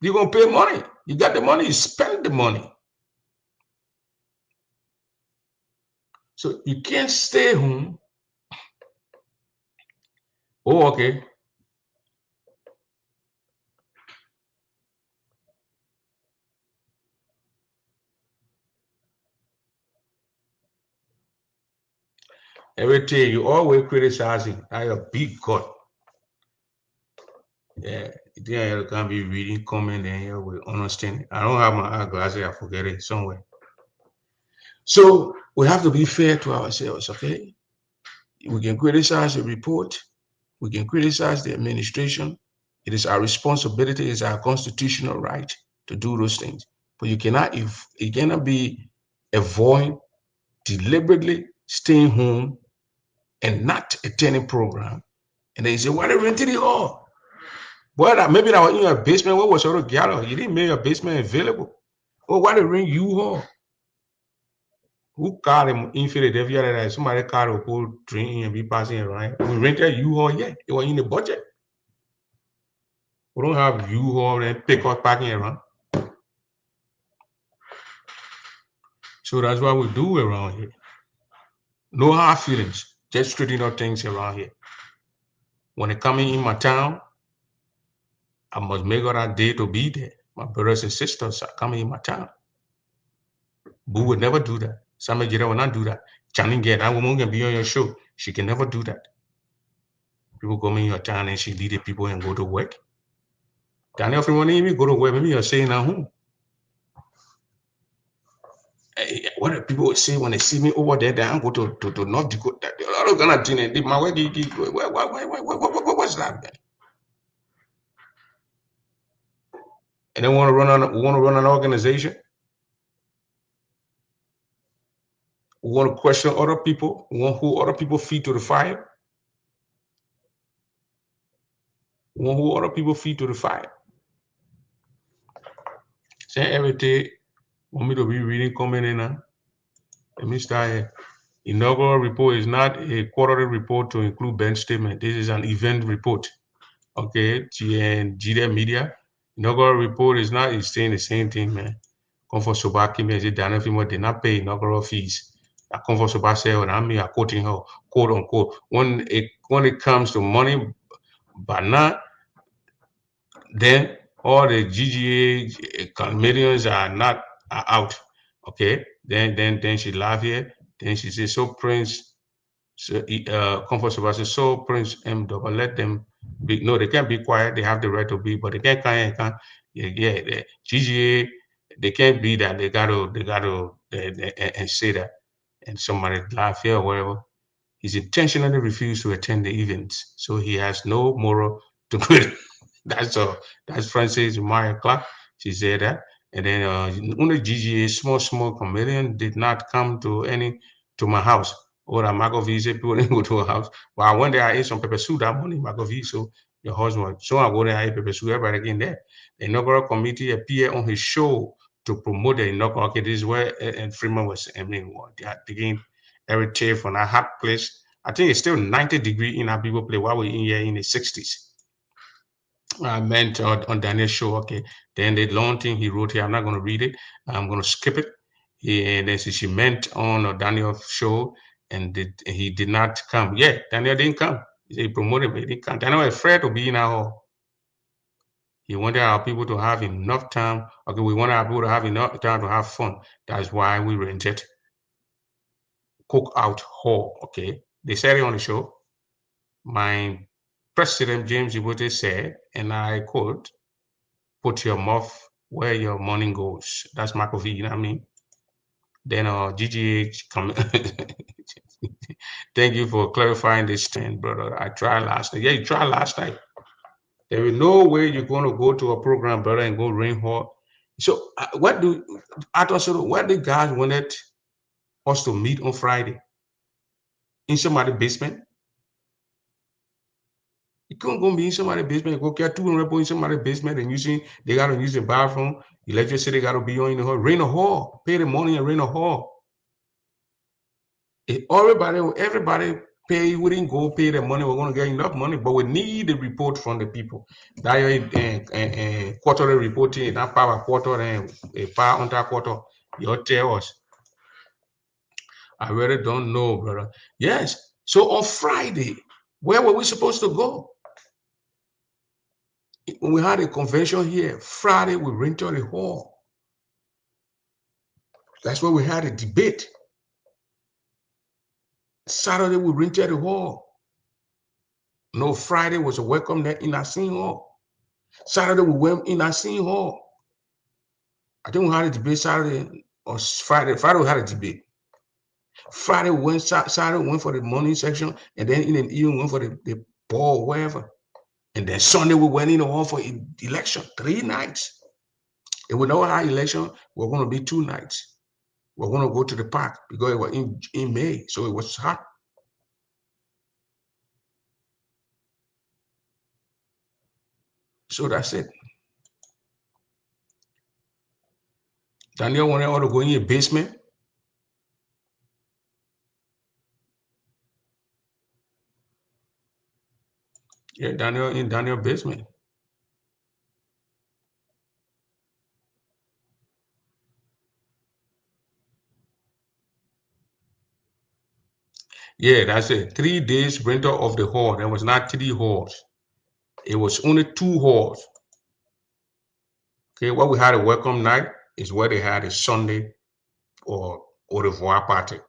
you're going to pay money. You got the money, you spend the money. So you can't stay home. Oh, okay. Everything you always criticizing. I a big God. Yeah, then you can be reading, comment, and you will understand. I don't have my eyeglasses. I forget it somewhere. So we have to be fair to ourselves. Okay, we can criticize the report. We can criticize the administration. It is our responsibility. It's our constitutional right to do those things. But you cannot be avoid deliberately staying home and not attending program. And they say, "Why they rented it all?" Well, maybe that was in your basement. What was your gallery? You didn't make your basement available. Well, why they rent you home? Who called him in Philadelphia that somebody called a whole train and be passing around? We rented U-Haul, yeah. It was in the budget. We don't have U-Haul and pick up parking around. So that's what we do around here. No hard feelings. Just straighten out things around here. When they coming in my town, I must make out that day to be there. My brothers and sisters are coming in my town. Boo would never do that. Sama Jira will not do that. Channing get that woman can be on your show. She can never do that. People come in your town and she lead the people and go to work. Daniel, if you want to even go to work, maybe you're saying at home. What do people say when they see me over there? That I'm going to North Dakota. A lot of Ghana thing. My work, what's that? Man? And they want to run an organization. We want to question other people. We want who other people feed to the fire. We want who other people feed to the fire. Say everything. Want me to be reading, commenting now? Let me start here. Inaugural report is not a quarterly report to include bench statement. This is an event report. Okay, Gedeh Media. Inaugural report is not, it's saying the same thing, man. Comfort Sobaki, me, Dana Fimo did not pay inaugural fees. I Comfort Sobaki said, and I'm here quoting her, quote unquote. When it comes to money, but not, then all the GGA millions are not are out. Okay, then she laugh here. Then she says, so Prince, so Comfort Supervisor, so Prince M double, let them be. No, they can't be quiet. They have the right to be, but they can't. Yeah, the GGA, they can't be that. They gotta say that. And somebody laugh here or whatever. He's intentionally refused to attend the events, so he has no moral to quit. That's all. That's Francis Maya Clark. She said that. And then only GGA, small chameleon, did not come to my house. Or McAfee said people didn't go to her house. But I went there, I ate some pepper soup that morning, McAfee. So your husband. So I go there, I ate pepper soup, everybody again there. The inaugural committee appeared on his show to promote the inaugural. Okay, this is where and Freeman was, I mean, they had taken everything from a hot place. I think it's still 90-degree in our people play while we're in here in the 60s. I meant on Daniel's show. Okay. Then the long thing he wrote here, I'm not going to read it. I'm going to skip it. And then she meant on Daniel's show, and he did not come. Yeah, Daniel didn't come. He promoted me. He didn't come. Daniel was afraid to be in our hall. He wanted our people to have enough time. Okay, we wanted our people to have enough time to have fun. That's why we rented Cookout Hall. Okay. They said it on the show. My President James Ibote said, and I quote, put your mouth where your money goes. That's McAfee, you know what I mean? Then GGH thank you for clarifying this thing, brother. I tried last night. Yeah, you tried last night. There is no way you're going to go to a program, brother, and go rain hard. So what the guys wanted us to meet on Friday? In somebody's basement? You can't go be in somebody's basement, go get 200 people in somebody's basement and they gotta use the bathroom. Electricity gotta be on in the hall. Rent a hall. Pay the money and rent a hall. If everybody pay, we didn't go pay the money, we're gonna get enough money, but we need the report from the people. That quarterly reporting, that power quarter and a power under quarter, you tell us. I really don't know, brother. Yes. So on Friday, where were we supposed to go? When we had a convention here, Friday we rented a hall. That's where we had a debate. Saturday we rented the hall. No, Friday was a welcome night in our scene hall. Saturday we went in our scene hall. I think we had a debate Saturday or Friday. Friday we had a debate. Friday we went, Saturday we went for the morning section, and then in the evening we went for the ball, wherever. And then Sunday we went in the hall for election, 3 nights. If we know our election, we're going to be 2 nights. We're going to go to the park because it was in May, so it was hot. So that's it. Daniel wanted all to go in your basement. Yeah, Daniel in Daniel basement. Yeah, that's it. 3 days rental of the hall. There was not 3 halls. It was only 2 halls. Okay, what we had a welcome night is where they had a Sunday or au revoir party.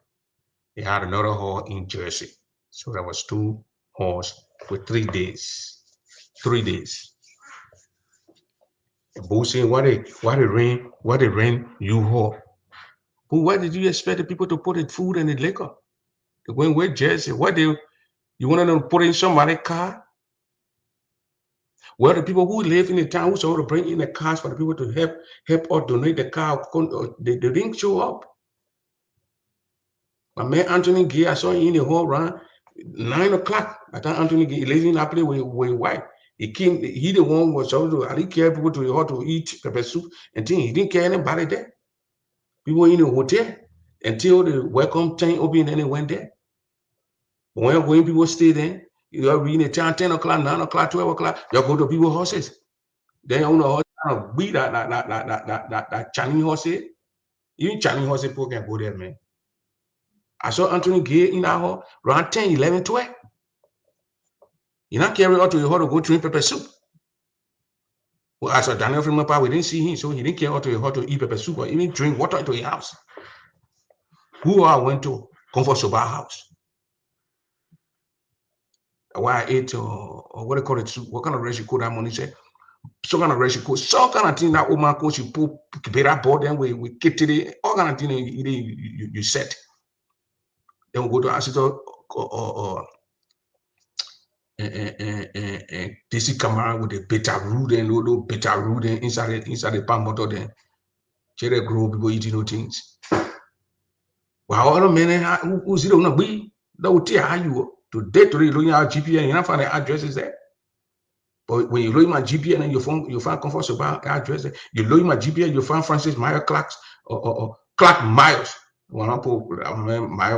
They had another hall in Jersey. So there was 2 halls with 3 days. 3 days. Boo saying, why they rain you hall? But why did you expect the people to put the food and the liquor? They went with Jersey. What you wanted them to put in somebody's car? Well, the people who live in the town who supposed to bring in the cars for the people to help or donate the car, they didn't show up. My man Anthony Gay, I saw him in the hall around 9 o'clock. I thought Anthony Gay living in that place with white. He came, he the one was supposed to, I didn't care people to how to eat pepper soup and things. He didn't care anybody there. People in the hotel until the welcome time opened and they went there. When people stay there, you are reading the town 10 o'clock, 9 o'clock, 12 o'clock, you go to people's houses. Then on the horse, beat that Chinese horse. Even Chinese horse people can go there, man. I saw Anthony Gay in that hall around 10, 11, 12. You not carry out to your hall to go drink pepper soup. Well, as a Daniel from Mapa, we didn't see him, so he didn't care out to your hall to eat pepper soup or even drink water into your house. Who I went to Comfort Soba house. Why I ate or what they call it soup, what kind of rice you call that money say? Some kind of rice you call, some kind of thing that woman coach you put better board then we get to the all kind of thing you set. Then we go to hospital or DC Camara with the beta root and little beta root inside the palm bottle then. Cherry grow people eating those things. Well, all the men who see them we that will tell how you today to look at GPA, you not find the addresses there. But when you look at my GPA and you find Comfort Soba address, you look at my GPA, you find Francis Meyer Clark's or Clark Myers. One up my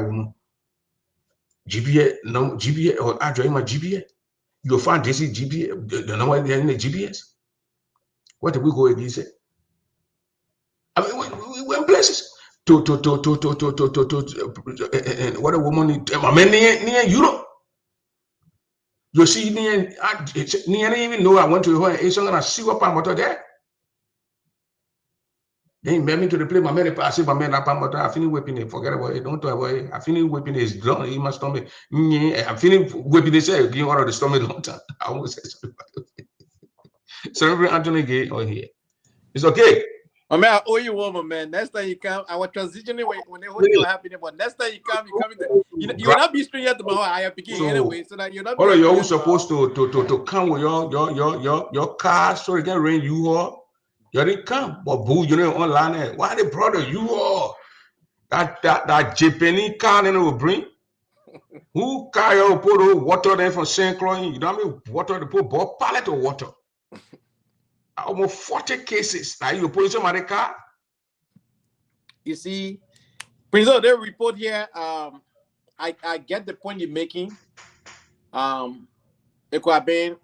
GPA, no GPA or address my GPA. You'll find this GPA, the number in the GPS. What did we go against it? I mean, we went places to what a woman I mean near Europe. You see, near I didn't even know I went to her. It's gonna see what I'm there. Then met me to the place. My man, I see my man up on I finish whipping it. Forget about it. Don't talk about it. I finish whipping it. It's done. He must stomach. I finish whipping it. Say, give out of the stomach long time. I won't say something. So every Anthony Gay on here. It's okay. I mean, I owe you one, man. Next time you come, I was transitioning when the hotel happening. But next time you come you will not be stranger to my heart. I am picking anyway, so that you're not. All of you supposed to come with your car so they can rent you all. You didn't come, but boo, you know online. Why they brought you all? That Japanese car then will bring. Who car you put water then from Saint Croix? You know what I mean? Water to put ball pallet of water. Almost 40 cases. Now you put somebody car. You see, Prince, they report here. I get the point you're making. It could have been,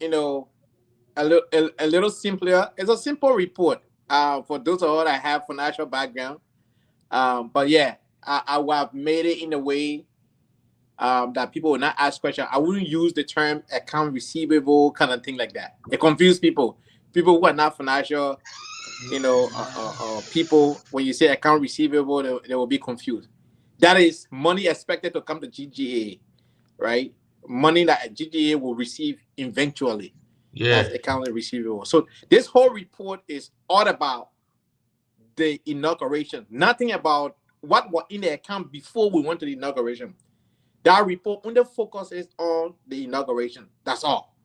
a little simpler. It's a simple report. For those of us that have financial background. But yeah, I would have made it in a way that people will not ask questions. I wouldn't use the term account receivable kind of thing like that. It confuses people. People who are not financial, people, when you say account receivable, they will be confused. That is money expected to come to GGA, right? Money that GGA will receive eventually Yeah. as accounts receivable. So this whole report is all about the inauguration, nothing about what was in the account before we went to the inauguration. That report only focuses on the inauguration. That's all.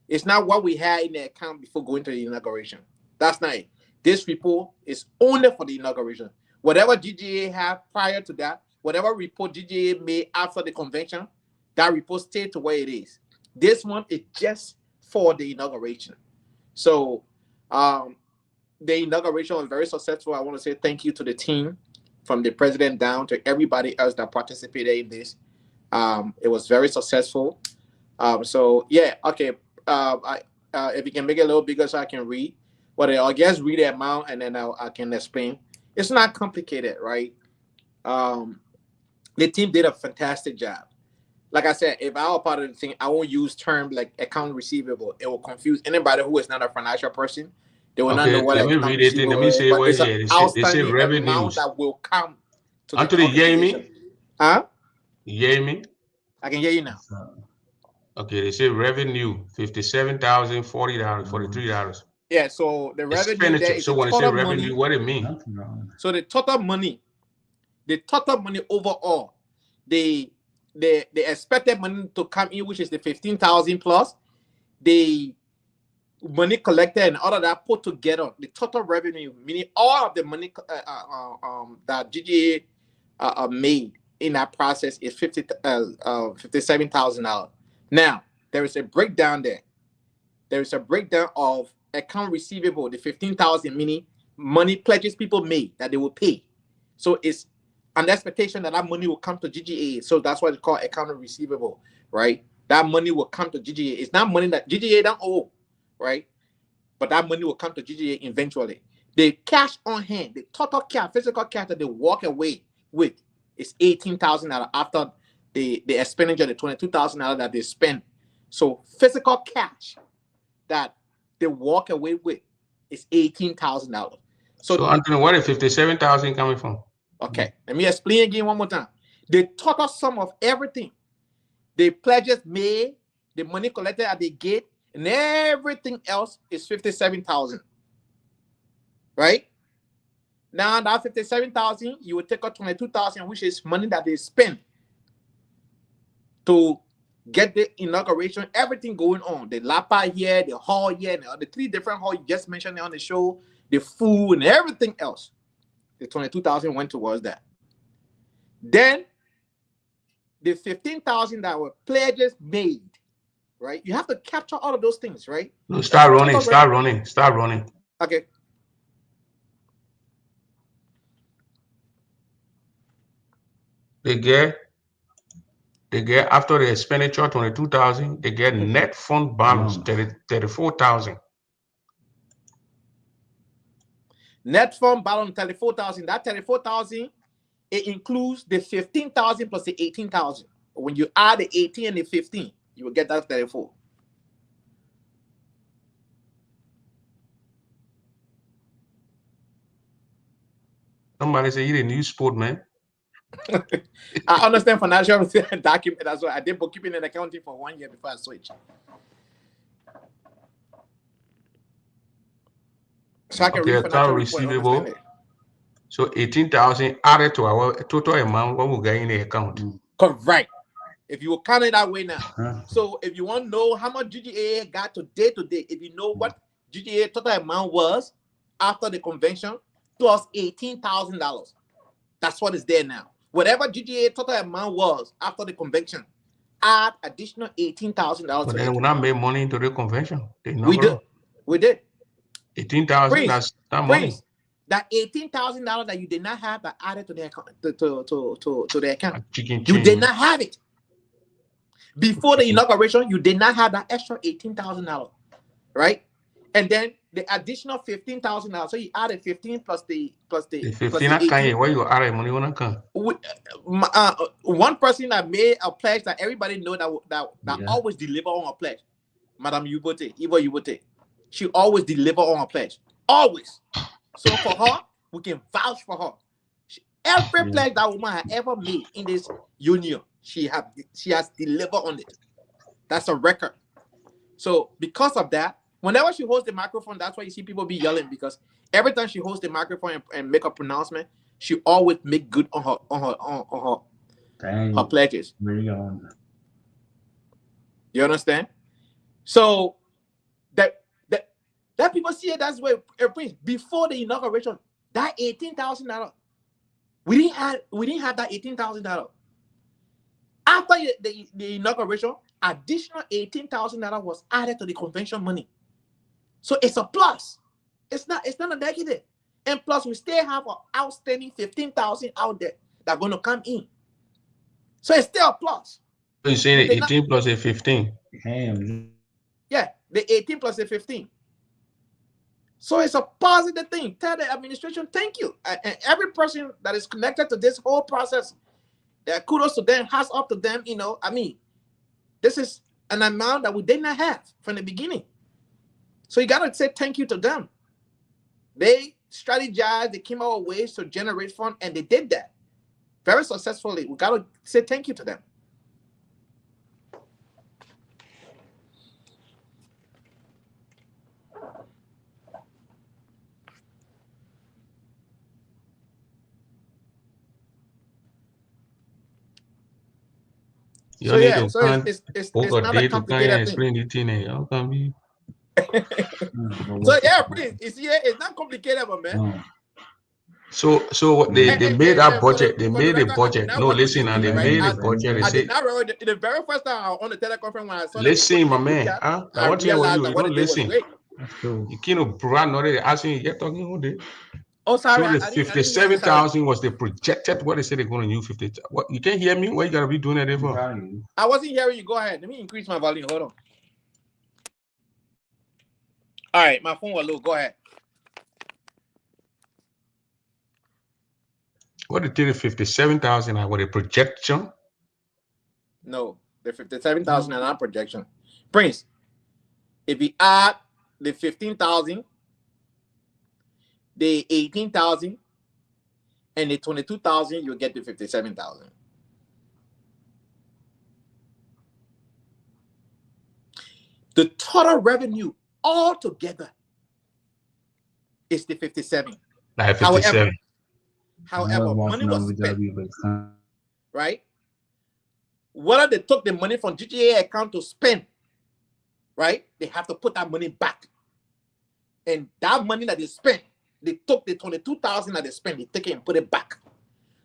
It's not what we had in the account before going to the inauguration. That's not it. This report is only for the inauguration. Whatever GGA had prior to that, whatever report GGA made after the convention, that report stayed to where it is. This one is just for the inauguration. So the inauguration was very successful. I want to say thank you to the team, from the president down to everybody else that participated in this. It was very successful. So yeah, okay. If you can make it a little bigger so I can read, but I guess read the amount and then I can explain. It's not complicated, right? Um, the team did a fantastic job. Like I said, if I were part of the thing, I won't use terms like account receivable. It will confuse anybody who is not a financial person. They will not know Okay, what let me account read it. Let receivable me is, say but what it's an here. They say outstanding amount revenues. that will come to the Anthony, you hear organization. me? Huh? You hear me? I can hear you now. Okay, they say revenue $57,040, $43. Yeah, so the revenue there Expenditure. is So the when they say total revenue, money. what it mean? So the total money overall, the expected money to come in, which is the 15,000 plus, the money collected and all of that put together, the total revenue, meaning all of the money that GGA made in that process is $57,000. Now there is a breakdown there. There is a breakdown of account receivable, the 15,000, meaning money pledges people made that they will pay. So it's an expectation that money will come to GGA. So that's why it's called account receivable, right? That money will come to GGA. It's not money that GGA don't owe, right? But that money will come to GGA eventually. The cash on hand, the total cash, physical cash that they walk away with is $18,000 after the expenditure, the $22,000 that they spend. So physical cash that they walk away with is $18,000. So Anthony, where is 57,000 coming from? Okay, let me explain again one more time. The total sum of everything, the pledges made, the money collected at the gate, and everything else is 57,000. Right? Now that 57,000, you will take out 22,000, which is money that they spend to get the inauguration, everything going on. The lapa here, the hall here, and the 3 different halls you just mentioned on the show, the food and everything else. The 22,000 went towards that. Then the 15,000 that were pledges made, right? You have to capture all of those things, right? No, start running. Okay. They get after the expenditure 22,000, they get net fund balance 34,000. Net fund balance 34,000. That 34,000, it includes the 15,000 plus the 18,000. When you add the 18 and the 15, you will get that 34. Somebody say you're a new sport, man. I understand financial document. That's why I did bookkeeping and accounting for 1 year before I switched. So I can read financial report and understand it. So 18,000 added to our total amount what we get in the account. Correct. If you will count it that way now. So if you want to know how much GGA got to day, if you know what GGA total amount was after the convention, plus $18,000. That's what is there now. Whatever GGA total amount was after the convention, add additional $18,000. But then when I made money into the convention, we did. 18,000. That's not money. That $18,000 that you did not have that added to the account to the account. You did not have it. Before the inauguration, you did not have that extra $18,000, right? And then the additional $15,000. So you added 15 plus the 15. Why you add money when I come? One person that made a pledge that everybody know that always deliver on a pledge, Madam Yubote. She always deliver on a pledge, always. So for her, we can vouch for her. Every pledge that woman had ever made in this union, she has delivered on it. That's a record. So because of that, whenever she holds the microphone, that's why you see people be yelling, because every time she holds the microphone and make a pronouncement, she always make good on her pledges. Where you going? You understand? So that people see it, that's where it brings. Before the inauguration, that $18,000, we didn't have that $18,000. After the inauguration, additional $18,000 was added to the convention money. So it's a plus. It's not a negative. And plus, we still have an outstanding $15,000 out there that are going to come in. So it's still a plus. So you're saying 18 plus a 15? Yeah, the 18 plus the 15. So it's a positive thing. Tell the administration thank you. And every person that is connected to this whole process, kudos to them, hats off to them. I mean, this is an amount that we did not have from the beginning. So you got to say thank you to them. They strategized, they came out with ways to generate funds, and they did that very successfully. We got to say thank you to them. So yeah, so it's not a complicated thing. So yeah, please, it's not complicated, man. So they made that budget. They made a budget. No, listen, and they made a budget. I did not remember the very first time I was on the teleconference when I saw. Listen, my man. I want to hear what you don't listen. You can't brand already asking. You're talking all day. Oh, sorry. So the 57,000 was the projected. What they said they're going to use 50. What, you can't hear me? What you gotta be doing that for? I wasn't hearing you. Go ahead. Let me increase my volume. Hold on. All right, my phone was low. Go ahead. What did the 57,000 are? What a projection? No, the 57,000 are not projection. Prince, if you add the 15,000, the 18,000, and the 22,000, you get the 57,000. The total revenue altogether is the 57. Like 57. However, money was spent, right? Whether they took the money from GGA account to spend, right? They have to put that money back. And that money that they spent, they took the 22,000 that they spent, they take it and put it back.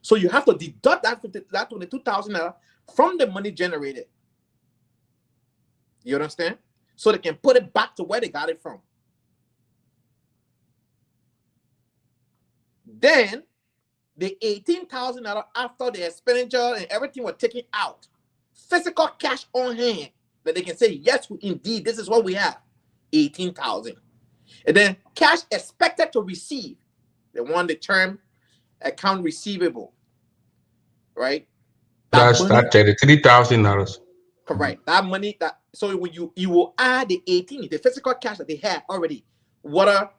So you have to deduct that 22,000 from the money generated. You understand? So they can put it back to where they got it from. Then the $18,000 after the expenditure and everything was taken out, physical cash on hand that they can say, yes, indeed, this is what we have, 18,000. And then cash expected to receive, they want the term account receivable, right? That's $33,000. Correct. That money, so when you will add the 18, the physical cash that they have already, whether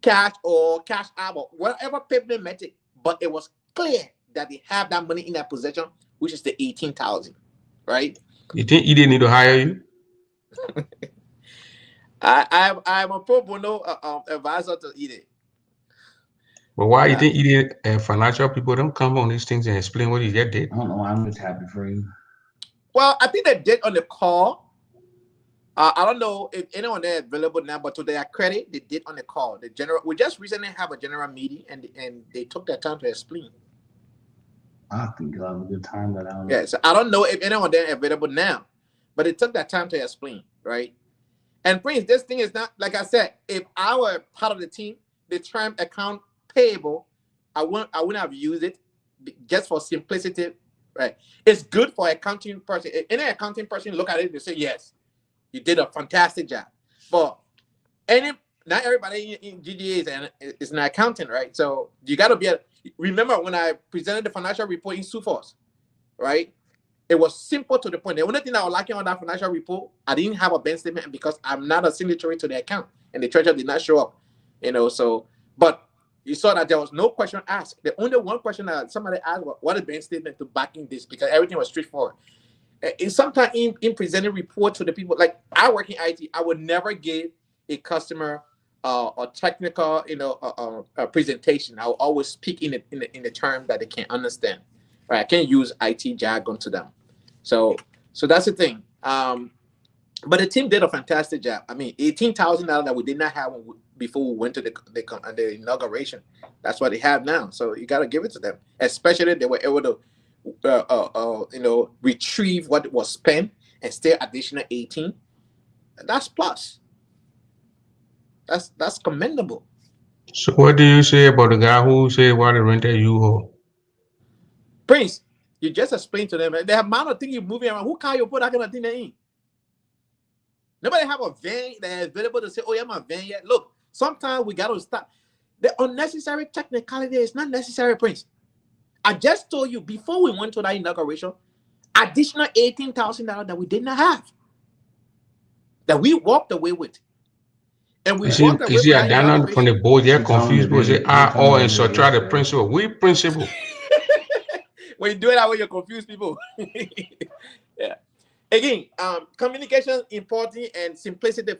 cash or cash out or whatever payment method, but it was clear that they have that money in their possession, which is the 18,000, right? You think he didn't need to hire you? I'm a pro bono advisor to Gedeh. But why you think Gedeh and financial people don't come on these things and explain what you did? I don't know. I'm just happy for you. Well, I think they did on the call. I don't know if anyone there is available now, but to their credit, they did on the call. We just recently have a general meeting, and they took their time to explain. I think you'll have a good time that out. Yeah, so I don't know if anyone there is available now, but it took that time to explain, right? And Prince, this thing is not, like I said, if I were part of the team, the term account payable, I wouldn't have used it just for simplicity, right? It's good for accounting person. If any accounting person look at it, they say, yes, you did a fantastic job. But not everybody in GGA is an accountant, right? So you got to be remember when I presented the financial report in Sufos, right? It was simple to the point. The only thing I was lacking on that financial report, I didn't have a bank statement because I'm not a signatory to the account, and the treasurer did not show up. So, but You saw that there was no question asked. The only one question that somebody asked was, what is bank statement to backing this? Because everything was straightforward. And sometimes in presenting report to the people, like I work in IT, I would never give a customer a technical, presentation. I will always speak in the term that they can understand. Right? I can't use IT jargon to them. So that's the thing. But the team did a fantastic job. I mean, $18,000 that we did not have before we went to the inauguration. That's what they have now. So you got to give it to them. Especially they were able to, retrieve what was spent and still additional 18. That's plus. That's commendable. So what do you say about the guy who said why they rented U-Haul? Prince, you just explained to them the amount of things you're moving around. Who can you put that kind of thing in? Nobody have a van that is available to say, oh, yeah, my van yet. Look, sometimes we got to stop. The unnecessary technicality is not necessary, Prince. I just told you before we went to that inauguration, additional $18,000 that we did not have, that we walked away with. And we walked away You see, with I that down from the inauguration. board, they're confused. People say, and so try the principal. We principal. When you do it that way, you confuse people. Yeah. Again, communication important and simplicity.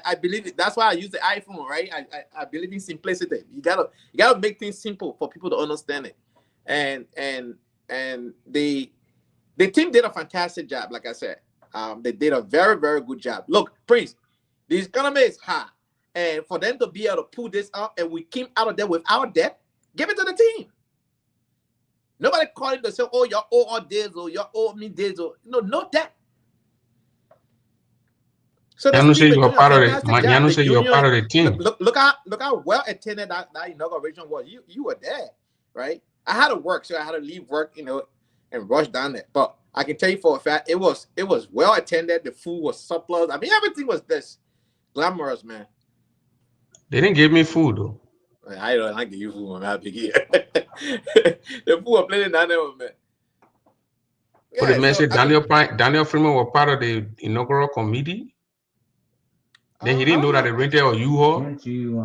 I believe it. That's why I use the iPhone, right? I believe in simplicity. You gotta make things simple for people to understand it. And the team did a fantastic job. Like I said, they did a very, very good job. Look, Prince, the economy is high, and for them to be able to pull this up, and we came out of there without debt, give it to the team. Nobody calling to say, "Oh, you owe all this, or you owe me this," or no debt. So I this don't say team is you're doing a part of fantastic it. I job. don't The say you're part of union, the team. look how well attended that inauguration was. You were there, right? I had to work, so I had to leave work, and rush down there. But I can tell you for a fact, it was well attended. The food was surplus. I mean, everything was this glamorous, man. They didn't give me food though. I don't like you food, man. The food was plenty down there, man. But the Yeah, man so said I mean, Daniel Freeman was part of the inaugural committee. Then he I didn't know don't that know. they rented a U-Haul. Can't you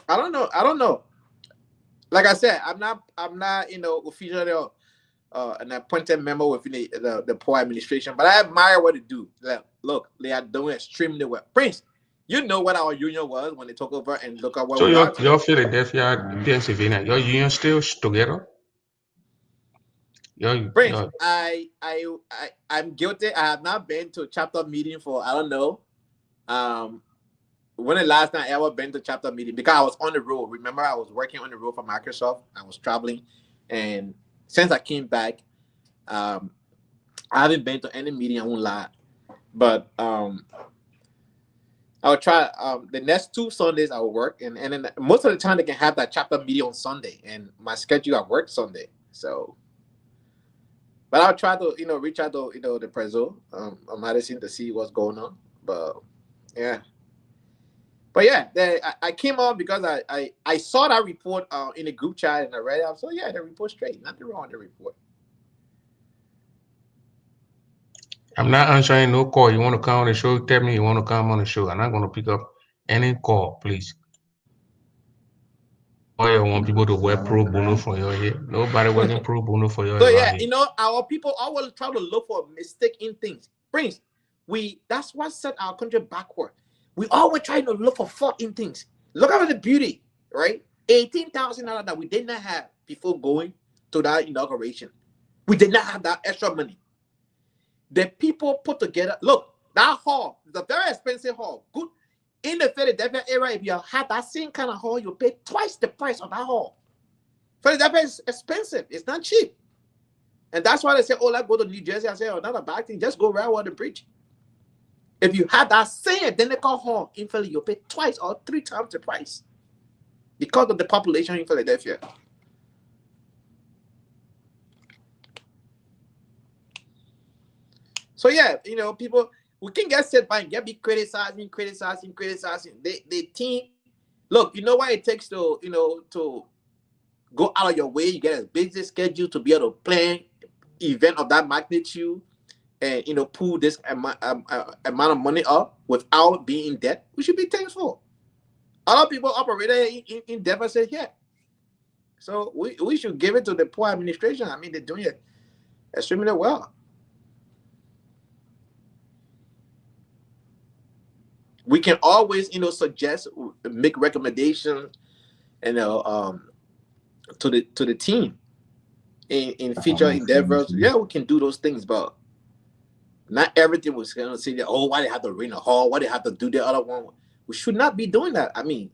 I don't know. Like I said, I'm not officially an appointed member within the poor administration, but I admire what they do. Like, look, they are doing extremely well. Prince, you know what our union was when they took over, and look at where So we are your today. Philadelphia, Pennsylvania, your union still together? Prince, Your I'm guilty. I have not been to a chapter meeting for I don't know. When the last time I ever been to chapter meeting, because I was on the road. Remember, I was working on the road for Microsoft. I was traveling, and since I came back, I haven't been to any meeting. I won't lie, but I will try. The next 2 Sundays I will work, and then most of the time they can have that chapter meeting on Sunday, and my schedule at work Sunday. So, but I'll try to reach out to the preso on Madison to see what's going on. But yeah. But yeah, I came on because I saw that report in the group chat and I read it. So yeah, the report straight. Nothing wrong with the report. I'm not answering no call. You want to come on the show? Tell me you want to come on the show. I'm not going to pick up any call, please. Or you want people to work pro bono for you here? Nobody working pro bono for you So around yeah, here. our people always try to look for mistake in things. Prince, that's what set our country backward. We always try to look for fault in things. Look at the beauty, right? $18,000 that we did not have before going to that inauguration. We did not have that extra money. The people put together. Look, that hall is a very expensive hall. Good in the Philadelphia area. If you had that same kind of hall, you pay twice the price of that hall. Philadelphia is expensive. It's not cheap. And that's why they say, oh, let's go to New Jersey. I say, oh, not a bad thing. Just go right over the bridge. If you had that same identical hall in Philly, you pay twice or 3 times the price because of the population in Philadelphia. So yeah, people, we can get set by and get be criticizing. The team, look, you know what it takes to to go out of your way. You get a busy schedule to be able to plan event of that magnitude and pull this amount of money up without being in debt. We should be thankful. A lot of people operated in deficit here. So we should give it to the poor administration. I mean, they're doing it extremely well. We can always, suggest, make recommendations, you know, um, to the team in future endeavors. Yeah, we can do those things, but not everything was going to say that. Oh, why they have to rent a hall? Why they have to do the other one? We should not be doing that. I mean,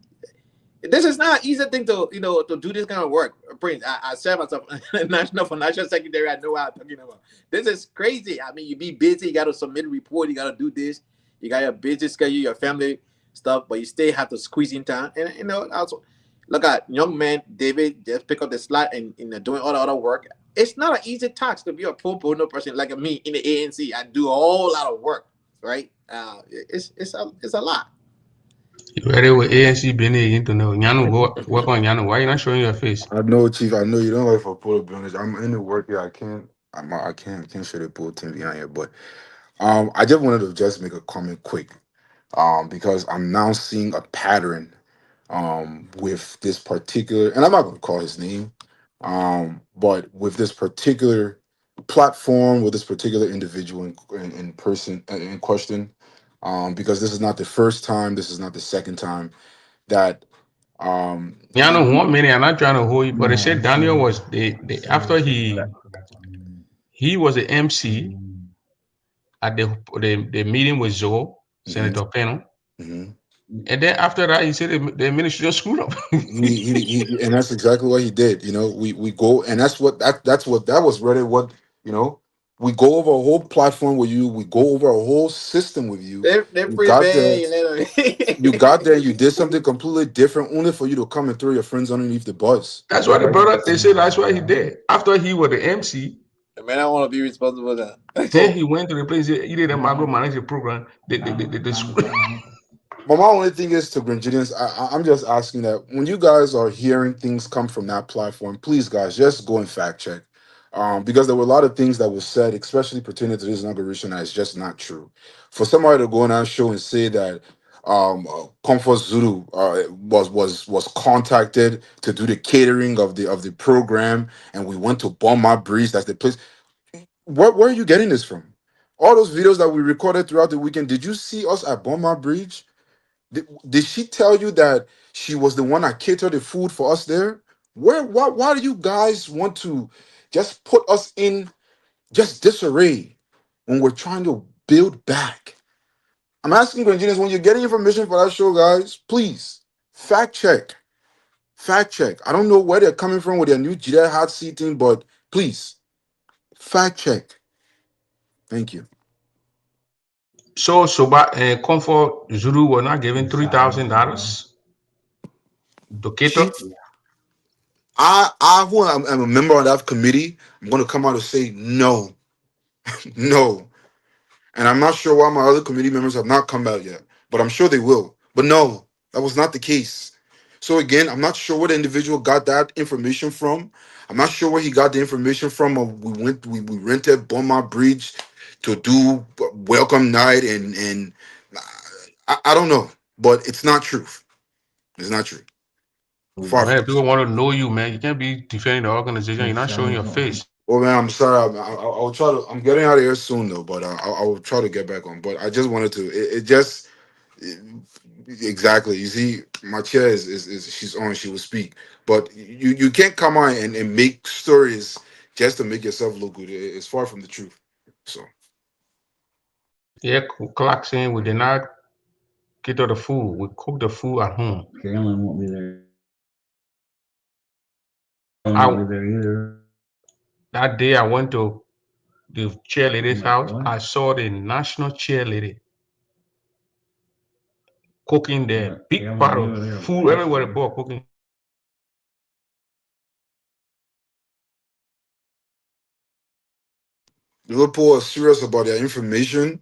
this is not an easy thing to to do this kind of work. Prince, I said myself, national financial secretary. I know what I'm talking about. This is crazy. I mean, you be busy. You got to submit a report. You got to do this. You got your busy schedule, your family stuff, but you still have to squeeze in time. And also look at young man David just pick up the slack and doing all the other work. It's not an easy task to be a pro bono person like me in the ANC. I do a whole lot of work, right? It's a lot. You ready with ANC being again to know? Nyanu, work on Nyanu. Why you not showing your face? I know, Chief. I know you don't like for Polo, to be honest. I'm in the work here. I can't show the pool team behind here. But I just wanted to just make a comment quick. Because I'm now seeing a pattern with this particular, and I'm not going to call his name, but with this particular platform, with this particular individual in person in question, because this is not the first time, this is not the second time that Nyanu, 1 minute. I'm not trying to hold you, but they said Daniel was after he was the MC at the meeting with Zoe, Mhm, Senator Peno. mhm. And then after that, he said the administration screwed up. And that's exactly what he did. We go, and that's what that was really what you know. We go over a whole platform with you. We go over a whole system with you. They You free got there. bay, You got there. You did something completely different, only for you to come and throw your friends underneath the bus. That's what the brother, they said that's what he did. After he was the MC, The man, I want to be responsible for then that. he went to the place, he did a micromanage the program. But my only thing is to Grenadians, I'm just asking that when you guys are hearing things come from that platform, please, guys, just go and fact check. Because there were a lot of things that was said, especially pertaining to this inauguration, that is just not true. For somebody to go on our show and say that Comfort Zulu was contacted to do the catering of the program, and we went to Bomb Breeze, that's the place. Where are you getting this from? All those videos that we recorded throughout the weekend, did you see us at Bomb Bridge? Did she tell you that she was the one that catered the food for us there? Why do you guys want to just put us in just disarray when we're trying to build back? I'm asking Nigerians, when you're getting information for that show, guys, please fact check. Fact check. I don't know where they're coming from with their new Gedeh hot seating, but please fact check. Thank you. Comfort Zulu were not given $3,000 to cater. Chief, I'm a member of that committee. I'm going to come out and say no, no. And I'm not sure why my other committee members have not come out yet, but I'm sure they will. But no, that was not the case. So again, I'm not sure where the individual got that information from. I'm not sure where he got the information from. We rented Beaumont Bridge to do welcome night and I don't know, but it's not true. It's not true. Far Man, from if it. people want to know you, man, you can't be defending the organization. You're not showing your face. Well, man, I'm sorry. I'll try to. I'm getting out of here soon, though. But I will try to get back on. But I just wanted to. It just exactly. You see, my chair is she's on. She will speak. But you can't come on and make stories just to make yourself look good. It's far from the truth. So Yeah, clock saying we did not cater the food. We cook the food at home. Carolyn won't be there. I, Won't be there either. that day I went to the cheerleader's house. What? I saw the national cheerleader cooking the big pot of food. Everywhere they bought cooking. Liverpool are serious about their information.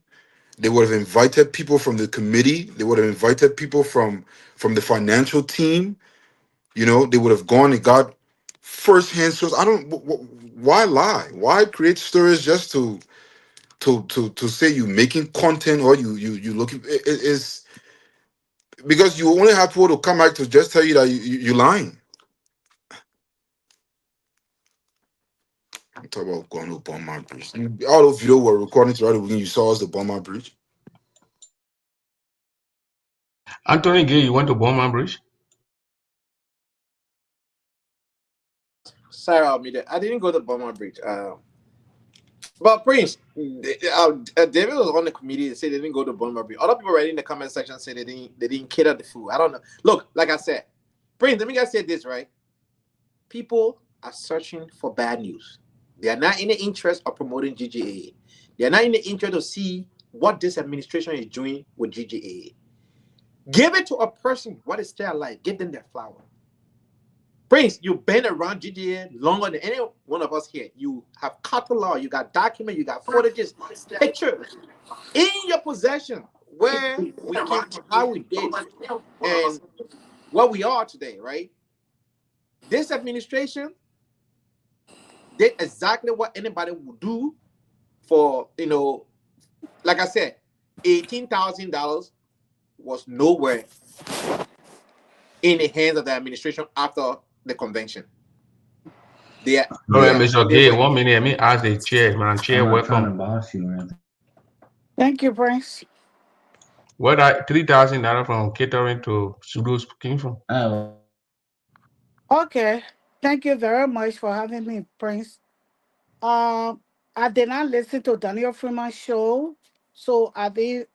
They would have invited people from the committee. They would have invited people from the financial team. They would have gone and got first-hand source. I don't. Why lie? Why create stories just to say you making content or you looking? It is because you only have people to come back to just tell you that you lying. Talk about going to Beaumont Bridge. All those video were recording throughout the weekend. You saw us the Beaumont Bridge. Anthony Gay, you went to Bowman Bridge? Sorry, I didn't go to Burma Bridge. But Prince, David was on the committee and said they didn't go to Burma Bridge. Other people writing in the comment section say they didn't cater the food. I don't know. Look, like I said, Prince, let me just say this, right? People are searching for bad news. They are not in the interest of promoting GGA. They are not in the interest to see what this administration is doing with GGA. Give it to a person what is still alive. Give them their flower. Prince, you've been around GGA longer than any one of us here. You have catalog, you got documents, you got footages, pictures in your possession where we came from, how we did, and what we are today, right? This administration did exactly what anybody would do for, like I said, $18,000 was nowhere in the hands of the administration after the convention. They are, All they right, are, Mr. they Gay, were. 1 minute. Let me ask the chair, man. Chair, I'm not trying to welcome. boss you or anything. Thank you, Prince. Where that $3,000 from catering to Sudos came from? Oh, Okay. Thank you very much for having me, Prince. Um, I did not listen to Daniel Freeman's show, so I didn't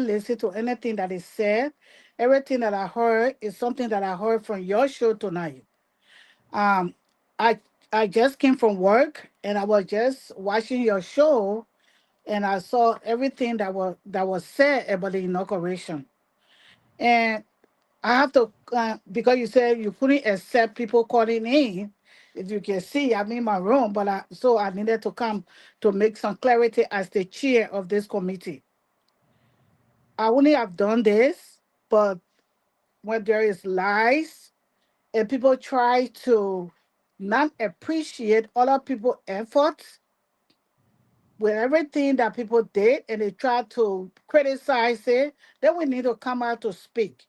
listen to anything that is said. Everything that I heard is something that I heard from your show tonight. Um, I I just came from work and I was just watching your show and I saw everything that was said about the inauguration. And I have to because you said you couldn't accept people calling in. If you can see, I'm in my room, but I needed to come to make some clarity as the chair of this committee. I wouldn't have done this, but when there is lies and people try to not appreciate other people's efforts with everything that people did and they try to criticize it, then we need to come out to speak.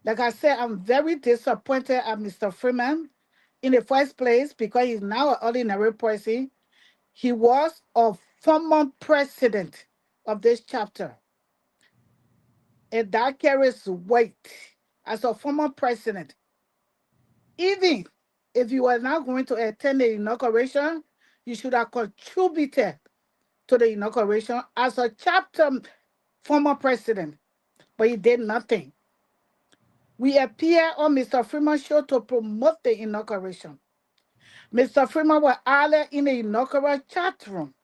Like I said, I'm very disappointed at Mr. Freeman in the first place because he's now an ordinary person. He was a former president of this chapter, and that carries weight as a former president. Even if you were not going to attend the inauguration, you should have contributed to the inauguration as a chapter former president, but he did nothing. We appear on Mr. Freeman's show to promote the inauguration. Mr. Freeman was earlier in the inaugural chat room.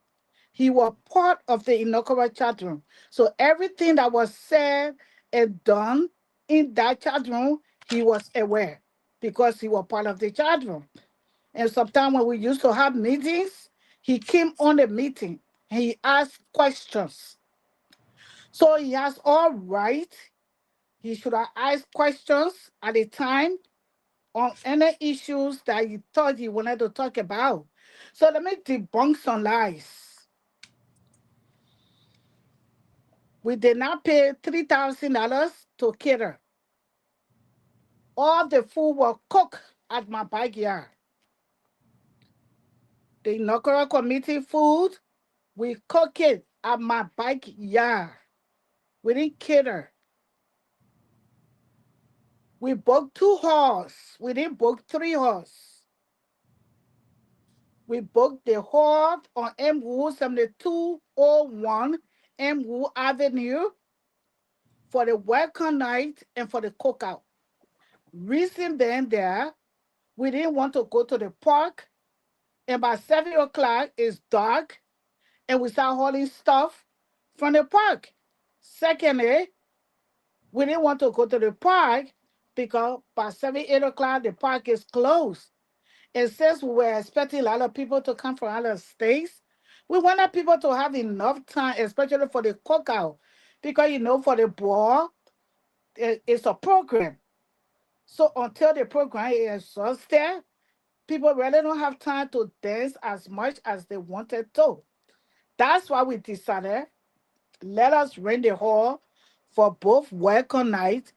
He was part of the inaugural chat room. So everything that was said and done in that chat room, he was aware because he was part of the chat room. And sometimes when we used to have meetings, he came on the meeting and he asked questions. So he has all right. He should have asked questions at the time on any issues that you thought you wanted to talk about. So let me debunk some lies. We did not pay $3,000 to cater. All the food was cooked at my backyard. The inaugural committee food, we cook it at my backyard. We didn't cater. We booked 2 halls. We didn't book 3 halls. We booked the hall on M. Wu 7201 M. Wu Avenue for the welcome night and for the cookout. Reason being there, we didn't want to go to the park, and by 7 o'clock it's dark, and we start hauling stuff from the park. Secondly, we didn't want to go to the park because by 7, 8 o'clock the park is closed. And since we were expecting a lot of people to come from other states, we wanted people to have enough time, especially for the cookout, because for the ball, it's a program. So until the program is exhausted, people really don't have time to dance as much as they wanted to. That's why we decided let us rent the hall for both welcome night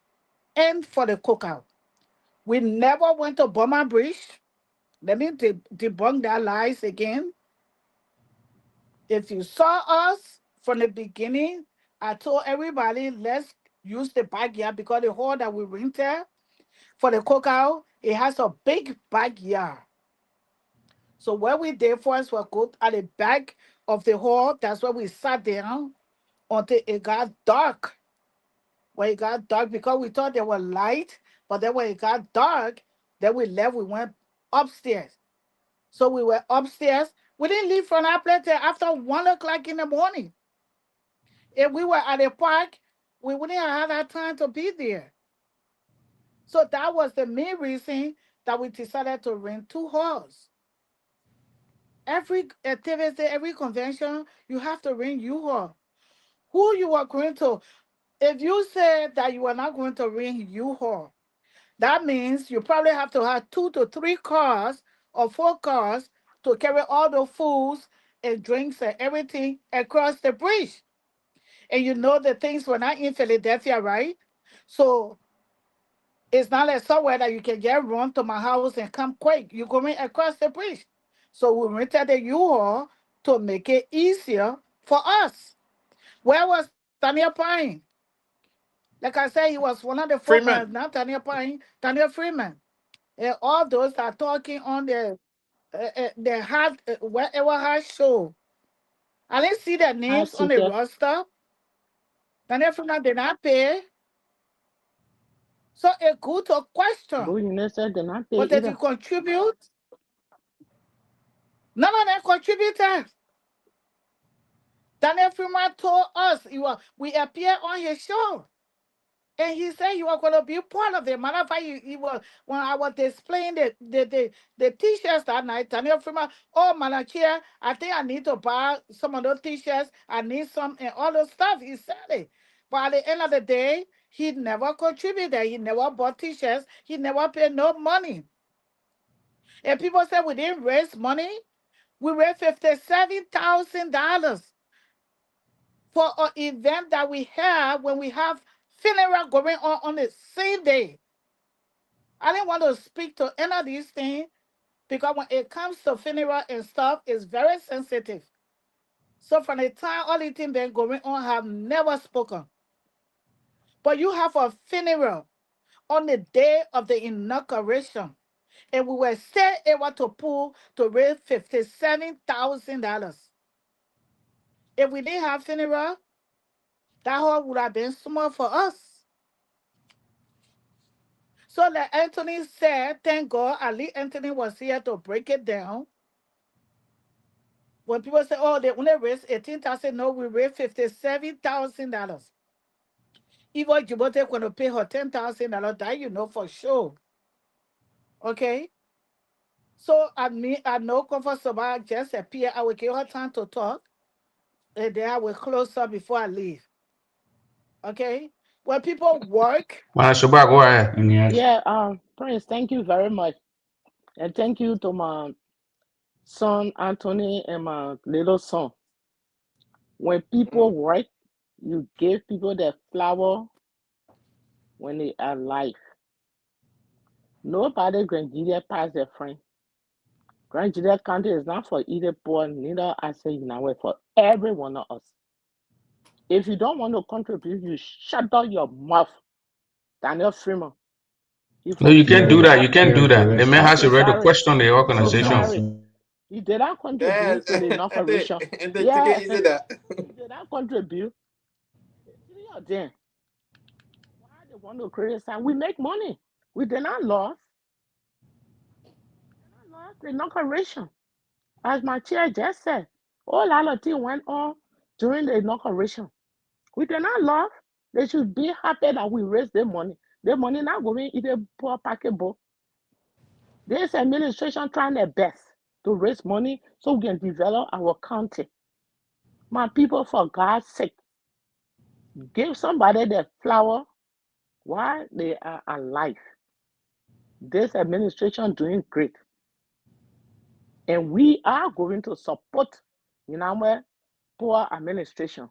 and for the cookout. We never went to Burma Bridge. Let me debunk that lies again. If you saw us from the beginning, I told everybody, let's use the backyard because the hall that we rented for the cookout, it has a big backyard. So what we did first was go at the back of the hall. That's where we sat down until it got dark. When it got dark, because we thought there was light, but then when it got dark, then we left, we went upstairs. So we were upstairs. We didn't leave from our place till after 1 o'clock in the morning. If we were at the park, we wouldn't have had that time to be there. So that was the main reason that we decided to rent two halls. Every activity, every convention, you have to rent U-Haul. Who you are going to, if you say that you are not going to rent U-Haul, that means you probably have to have 2 to 3 cars or 4 cars to carry all the foods and drinks and everything across the bridge. And you know the things were not in Philadelphia, right? So it's not like somewhere that you can get run to my house and come quick. You're going across the bridge. So we rented the U-Haul to make it easier for us. Where was Tanya Pine? Like I said, he was one of the foremen, Freeman. not Tanya Pine, Tanya Freeman. And all those are talking on the hard, whatever hard show. I didn't see their Hi, names on the Tika. roster. Tanya Freeman did not pay. So it good to question. Good, you know, said did not pay But if you either. contribute, none of them contributed. Daniel Freeman told us we appear on his show. And he said you are going to be part of it. Matter of fact, he was when I was displaying the t-shirts that night. Daniel Freeman, oh Malachia, I think I need to buy some of those t-shirts. I need some and all those stuff. He said it. But at the end of the day, he never contributed. He never bought t-shirts. He never paid no money. And people said we didn't raise money. We raised $57,000 for an event that we have when we have funeral going on the same day. I didn't want to speak to any of these things because when it comes to funeral and stuff, it's very sensitive. So from the time all the things been going on, I have never spoken. But you have a funeral on the day of the inauguration, and we were still able to pull to raise $57,000. If we didn't have funeral, that hall would have been small for us. So like Anthony said, thank God Ali Anthony was here to break it down. When people say, oh, they only raised 18,000, no, we raised $57,000. Even Djibouti going to pay her $10,000, that you know for sure. Okay? So I know Comfort Sabah just appear. I will give her time to talk. And then I will close up before I leave. Okay? When people work, Manashoba, go ahead. And yes, Yeah, Prince, thank you very much. And thank you to my son Anthony and my little son. When people work, you give people their flower when they are alive. Nobody Grenadier pass their friend. Grenadier County is not for either poor, neither I say you know for every one of us. If you don't want to contribute, you shut down your mouth. Daniel Freeman. He No, you can't do he yes, that. You have can't yes, do that. The yes. man has okay, a right to sorry. question the Oh, organization. sorry. So He did not Yes. contribute to the and they inauguration. and they take it Yeah, easy that. he did not contribute. Three of them. Why they want to criticize? We make money. We did not lose. We did not lose the inauguration. As my chair just said, all lot of things went on during the inauguration. We did not lose. They should be happy that we raised their money. Their money not going in the poor pocketbook. This administration trying their best to raise money so we can develop our county. My people, for God's sake, give somebody their flower while they are alive. This administration doing great, and we are going to support, you know, poor administration.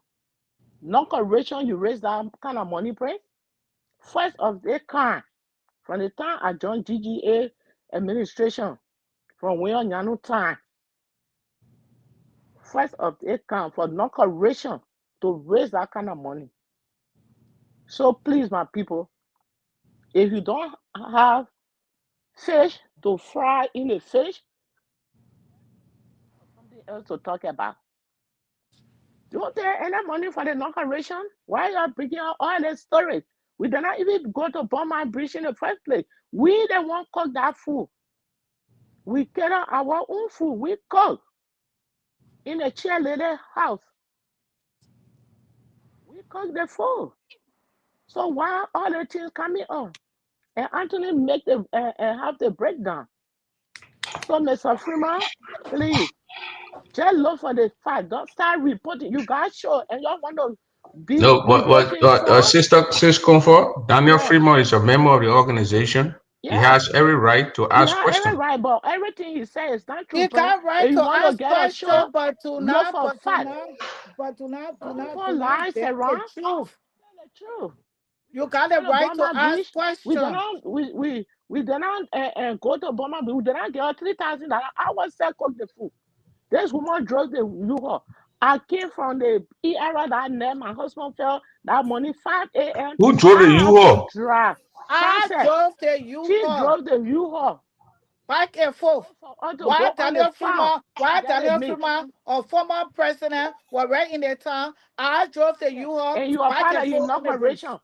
non-corporation, you raise that kind of money, Prince. First of their kind. From the time I joined GGA administration, from when Yanu time, first of their kind for non-corporation to raise that kind of money. So please, my people, if you don't have fish to fry in the fish, something else to talk about. Don't there any money for the non-corporation? Why are you bringing out all this story? We did not even go to Burma Bridge in the first place. We the one cook that food. We cater our own food. We cook in a cheerleader house. We cook the food. So why all the things coming on? And Anthony make the have the breakdown. So Mr. Freeman, please just look for the fact. Don't start reporting. You guys show and y'all want to No, be making sure. Sister Comfort, Daniel Yeah, Fremont is a member of the organization. He yeah. has every right to He ask have every questions. right, but everything he says is not true, You Prince. got right If you to want to ask get a show, questions, but to look not, for facts. do People not lies get the around. truth. Tell the truth. You We got go the to right to Burma ask Beach. We did questions. not we did not go to Burma Beach. We did not get her $3,000. I was there cook the food. This woman drove the U-Haul. I came from the era that night. My husband fell that morning 5 a.m. Who drove the I have to U-Haul? drive. I Frances, drove the she U-Haul drove the U-Haul back and forth. for us to Why go on the Daniel farm Freeman, to why get the Daniel meat. Freeman, a former president, was right in the town. I drove the Yeah. U-Haul And you are back part and of the forth on the bridge. inauguration.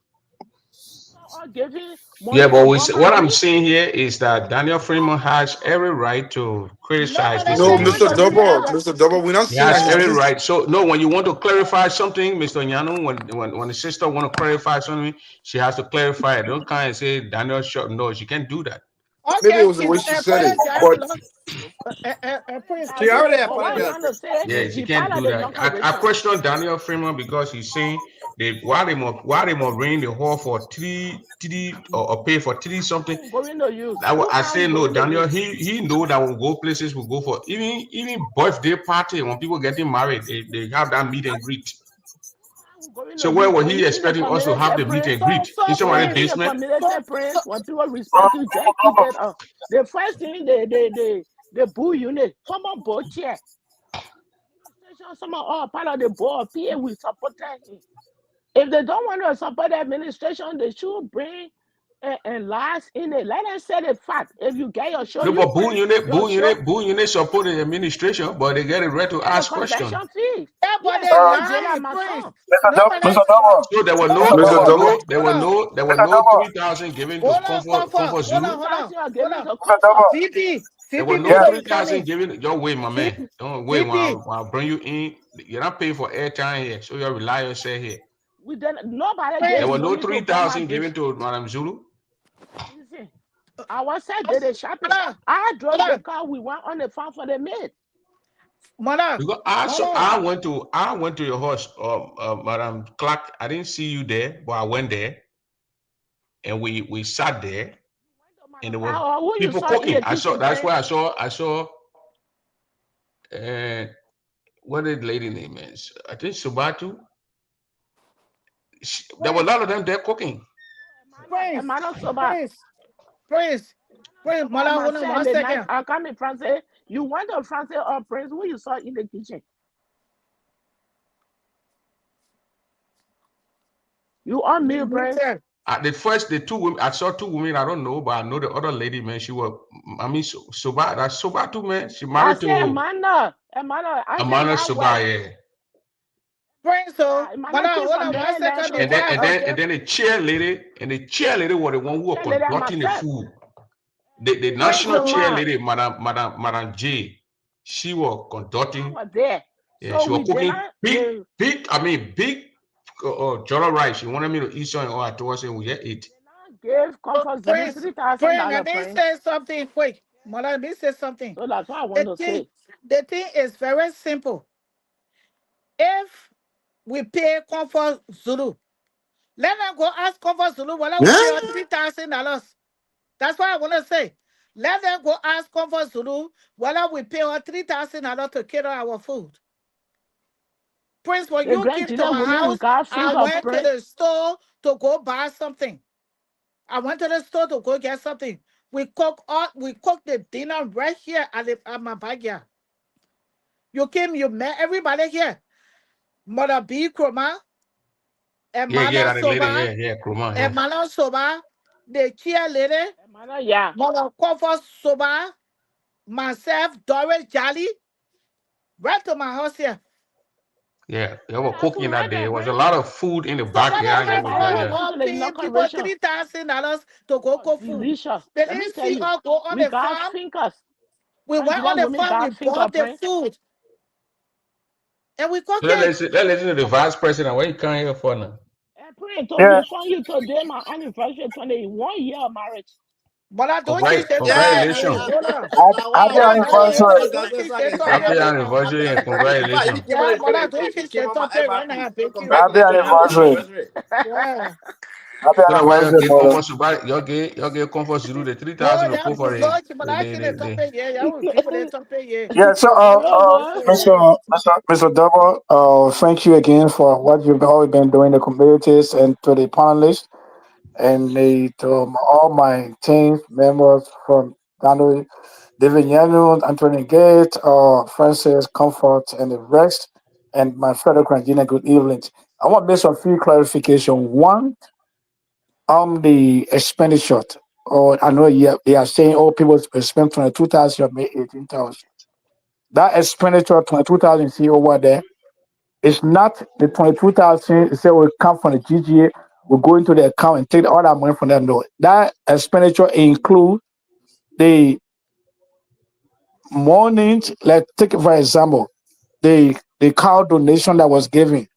So are giving Yeah, money but to Burma what I'm Beach. saying here is that Daniel Freeman has every right to criticize Nobody this No, say you Mr. should administration. be Double, ever. Mr. Double, we're not He saying that has he's every just. right. So no, when you want to clarify something, Mr. Nyanu, when the sister want to clarify something, she has to clarify it. Don't kind of say Daniel shot. No, she can't do that. Maybe it Okay, was the she way she said it, apologized, but Lord. Prince, She she already But what I'm apologized. trying to say, Yeah, she he part can't of do the that. I inauguration. question Daniel Freeman because he's saying why they more bring the hall for three or pay for three something. Who going to use? I Car we say no, going to Daniel. use? He know that we'll go places. We'll go for even birthday party when people getting married. They have that meet and greet. Car we going to So where use? was Are he you in the expecting us to community, have the meet Prince? and greet in somebody's Are you in Prince, the basement? community, so, Prince? so, When people respect you, just keep it up. The first thing the boo unit, former board chair, administration, some of all part of the board, PA, we supported him. If they don't want to support the administration, they should bring and lies in it. Let us say the fact. If you get your show, No, you but Prince, your show, Boo Unit support the administration, but they get a right to get the ask questions. concession fee. yeah, but Yes, they same way Jada, lie, my Prince. son. Nobody, So Mr. Double, there were no 3,000 given to hold on, Comfort hold Zulu. on, hold on, 3,000 are hold given on. to comfort. There were CP, no before you 3,000 finish. given. Don't wait, my man. CP, Don't wait CP, while I bring you in. You're not paying for airtime here, so you rely yourself here. We didn't, nobody There gave Prince. were no money to Burma 3,000 Bridge. given to Madam Zulu. Listen, I was said did the Hold shopping. on, I hold drove the on, car. We went on the farm for the meat. mother, Because hold on. I went to your house, Madam Clark. I didn't see you there, but I went there and we sat there Went to and Madam there were Power. Who you people saw in cooking. the I saw kitchen, that's Prince? why I saw uh, what the lady name is. I think Subatu. There were a Prince, lot of them there cooking. Prince, Emmanuel Soba. Prince, Prince, Prince, Soba mother, hold on myself one the night second. I come in France. You went to France or Prince? Who you saw in the kitchen? You on me, Prince? Listen, At the first, the two women, I saw two women. I don't know, but I know the other lady, man. She was, I mean, Soba. That's Soba too, man. She I married say to Emmanuel. I say Amana that Soba, well. yeah. Prince, so, Yeah, Emmanuel mother, came hold from on one Maryland. second She before work. I And forget. then the chair lady was the one who was Chair lady and conducting the myself. food. The Prince, national so, chair Mama, lady, Madam J, she was I conducting. was there. Yeah, So she was we did cooking not. We big jollof rice. She wanted me to eat something, or I told her, we just eat. did not give Comfort Zulu Prince, three thousand Prince, dollar let me Prince. say something quick. Mother, let me say something. So that's what I want The to thing, say. the thing is very simple. If we pay Comfort Zulu, let them go ask Comfort Zulu whether we pay her yeah. $3,000. That's what I want to say. Let them go ask Comfort Zulu whether we pay her $3,000 to cater our food. Prince, when The you came to grandchildren my women, we house, got I went to fingerprint. the store to go buy something. I went to the store to go get something. We cooked the dinner right here at my backyard. You came, you met everybody here. Mother B. Kroma, Yeah, Emana that lady, Soba, yeah, Kruma, yeah. Emana Soba, the chair lady, Man, yeah. Mother Comfort Soba, myself, Doris Jolly, right to my house here. Yeah, they Hey, were I could cooking that rent day. a There was a rent. lot of food in the So what I backyard. Rent Yeah, have a we got, house all, and yeah. go to all the paying people inauguration. $3,000 to go Oh, cook food. delicious. They Let me didn't tell see you, us go on we the got farm. fingers. We went on Grandchildren the women farm, we got bought the fingerprint. food, and we So cook it. let's listen to the vice president. What you come here for now? And Prince told me Yeah, to phone you today, my anniversary, 21 year of marriage. But I don't change the topic Yeah, yet. Congratulations. Hold on. happy wow. Yeah, anniversary. don't That's change like the a day. Happy topic. anniversary and In fact, even congratulations. came on Yeah, but I it, don't it, change it came the on my topic right FYP. now. I So bet you. Happy congratulations on your anniversary. anniversary. Yeah. Happy Somebody anniversary, get mother. comfort, somebody y'all get comfort to do the No, 3,000 to yeah, put for but I change the the topic. Yeah, yeah, we keep the topic. Yeah. Yeah, so Yeah, boy. Mr. Double, thank you again for what you've always been doing the communities and to the panelists and to all my team members from Daniel, David Yanu, Anthony Gate, Francis Comfort, and the rest, and my fellow Grandiana, good evening. I want to make some few clarification. One, on the expenditure, or I know they are saying, oh, people spend 22,000 or maybe 18,000. That expenditure, 22,000, see over there, it's not the 22,000, it say will come from the GGA, will go into the account and take all that money from them. No, that expenditure include the morning, like take it for example, the cow donation that was given,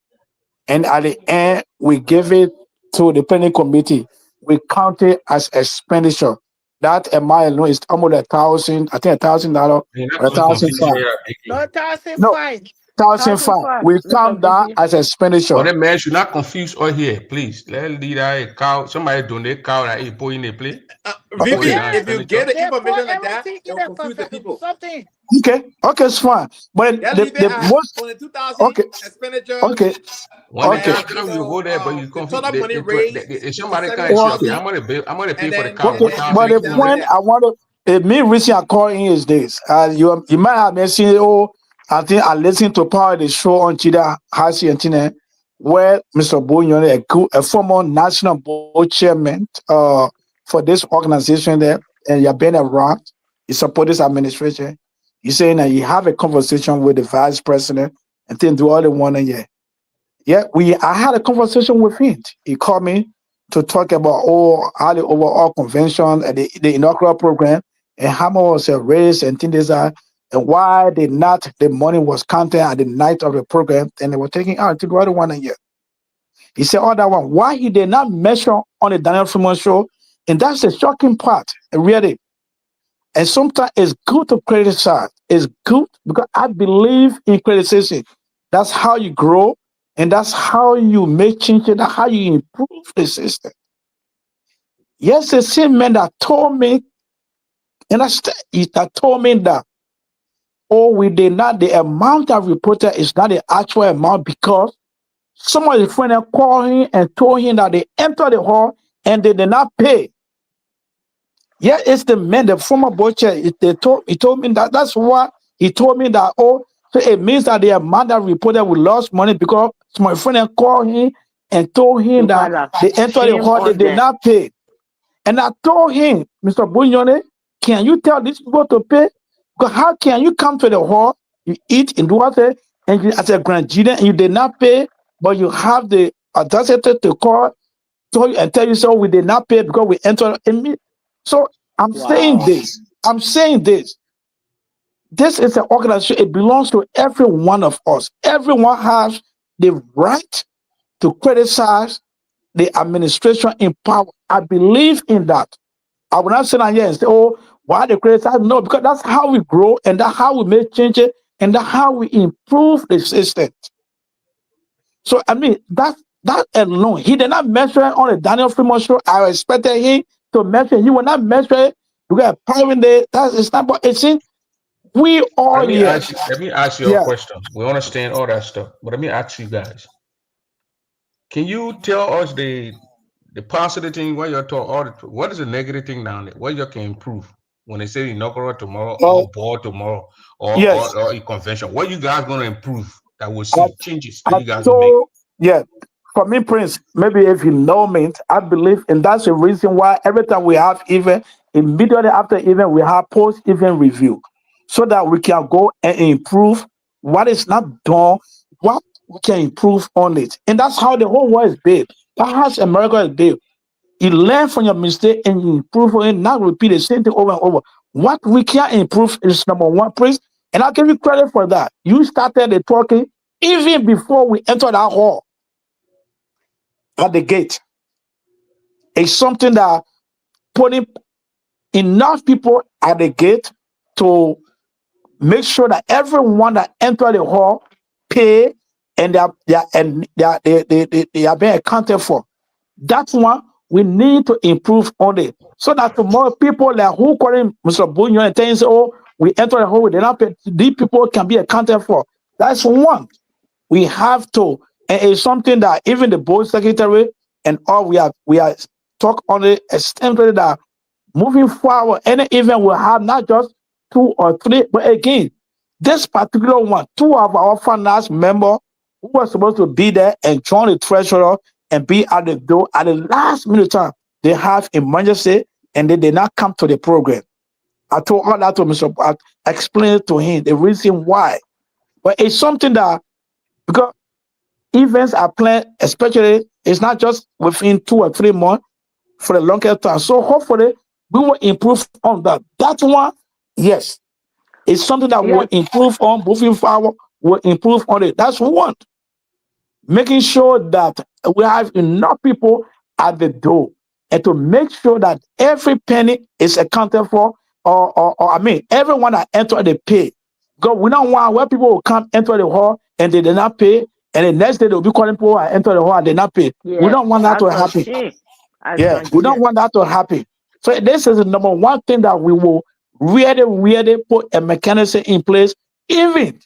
and at the end we give it to the planning committee. We count it as expenditure. That amount alone is almost 1,000, I think $1,000 You're not or a gonna thousand confuse five. you, No, Biggie. thousand No, five. 1,005. 1005. We Mr. count that Biggie. as expenditure. But that man should not confuse us here, please. Let's leave that a cow. Somebody donate cow that he put in the plate. We put it Okay, down Yeah, If you expenditure. get the they put information like that, everything it in will a confuse the people. something. okay, it's fine. But They the, leave it the at most 22,000 okay, expenditure, okay, When the and okay, then time comes, you go there, but you the confuse total money raised if is somebody come and say, okay, 70,000, I'm gonna pay for the cow, and okay. one then thousand But break the eight down like hundred. point that. I want to, the main reason I call in is this. You might have been seeing, oh, I think I listened to part of the show on Chida Hasi and Tina, where Mr. Bunyon, a former national board chairman for this organization there, and you've been around, you support this administration. You're saying that you have a conversation with the vice president and then do all the one year. Yeah, I had a conversation with him. He called me to talk about how the overall convention and the inaugural program and how much was raised and things like that, and why the money was counted at the night of the program and they were taking out to the other one a year. He said, oh, that one, why he did not mention on the Daniel Freeman show, and that's the shocking part, really. And sometimes it's good to criticize. It's good because I believe in criticism. That's how you grow, and that's how you make changes. That's how you improve the system. Yes, the same man that told me, and that told me that, oh, we did not, the amount I reported is not the actual amount because some of his friends called him and told him that they entered the hall and they did not pay. Yeah, it's the man, the former butcher. He told me that. That's why he told me that. Oh, so it means that the amount that reported we lost money because my friend called him and told him You that got a they entered the shame hall, they on did them. not pay. And I told him, Mr. Bunyone, can you tell these people to pay? Because how can you come to the hall, you eat and do what, and you, as a grandchildren, and you did not pay, but you have the audacity to call and tell you so we did not pay because we entered in me. So I'm saying Wow. this. I'm saying this. This is an organization. It belongs to every one of us. Everyone has the right to criticize the administration in power. I believe in that. I will not sit down here and say, oh, why the criticize? No, because that's how we grow and that's how we make changes and that's how we improve the system. So I mean that alone, he did not mention it on the Daniel Freeman show. I expected him to mention. He will not mention it because apparently that is not. But it's in We all here. Let me ask you a Yeah. question. We understand all that stuff, but let me ask you guys. Can you tell us the positive thing what you're talking all what is the negative thing down there? What you can improve when they say inaugural tomorrow Uh, or board tomorrow yes. or a convention? What you guys gonna improve that will I, see changes that I you guys will make? told, yeah. For me, Prince, maybe if you know me, I believe, and that's the reason why every time we have event, immediately after event, we have post-event review, so that we can go and improve what is not done, what we can improve on it, and that's how the whole world is built. That's how America is built. You learn from your mistake and you improve on it, not repeat the same thing over and over. What we can improve is number one, Prince, and I'll give you credit for that. You started the talking even before we enter that hall at the gate. It's something that putting enough people at the gate to make sure that everyone that enter the hall pay and they are being accounted for. That's one we need to improve on it. So that tomorrow people like who calling Mr. Bunyo and saying, oh, we enter the hall, they not pay, these people can be accounted for. That's one. We have to, and it's something that even the board secretary and all we are talk on it extensively that moving forward, any event will have not just two or three, but again, this particular one, two of our finance members who were supposed to be there and join the treasurer and be at the door at the last minute time, they have emergency and they did not come to the program. I told all that to Mr. I explained to him the reason why. But it's something that because events are planned, especially it's not just within 2 or 3 months for the longer time. So hopefully we will improve on that. That one, yes, it's something that we will Yeah, improve on moving forward. We'll improve on it. That's one. Making sure that we have enough people at the door and to make sure that every penny is accounted for, or I mean, everyone that enter the pay. Because we don't want where people will come enter the hall and they did not pay, and the next day they'll be calling people and enter the hall and they not pay. We yeah. don't want that to That's a happen. shame as Yeah, we don't Grandidian. want that to happen. So this is the number one thing that we will really put a mechanism in place. Even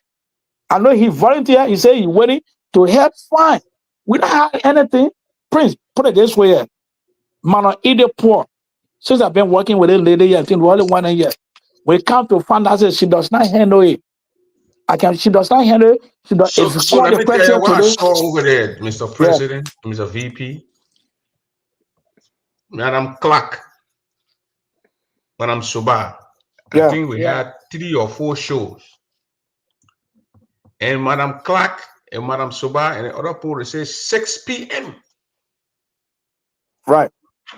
I know he volunteered, he said he waiting to help. Fine. We don't have anything. Prince, put it this way. Man, on either poor. Since I've been working with a lady, I think we only 1 year. We come to find out that she does not handle it. She does not handle it. If you So call let the me tell you president what I today, saw over there, Mr. yeah, President, Mr. VP, Madam Clark, Madam Suba. I yeah, think we Yeah, had 3 or 4 shows. And Madam Clark and Madam Suba and the other people they say 6 p.m. right.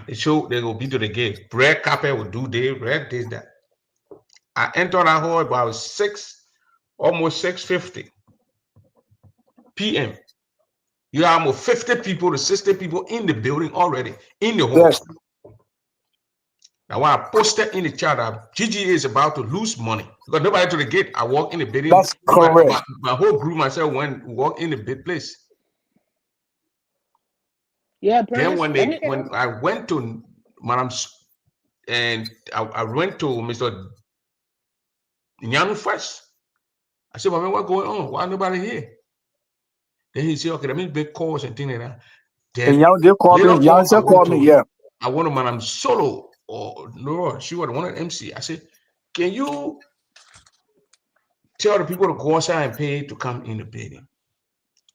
The show they will be to the gate. Red carpet will do this, red this, that. I entered that hall about 6, almost 6:50 p.m. You have almost 50 people to 60 people in the building already, in the hall. Yes, Now, when I posted in the chat that GGA is about to lose money because nobody to the gate. I walk in the building. that's correct. My whole group myself went walk in the big place. yeah, Then Prince. Let me when I went to Madam and I went to Mr. Nyanu first. I said, "Man, what going on? Why nobody here?" Then he said, "Okay, that means big calls and things like that." And Then y'all they call later me. Y'all on, still call me. Yeah. I went to Madam Solo or no, she was one of the MC. I said, "Can you tell the people to go outside and pay to come in the building?"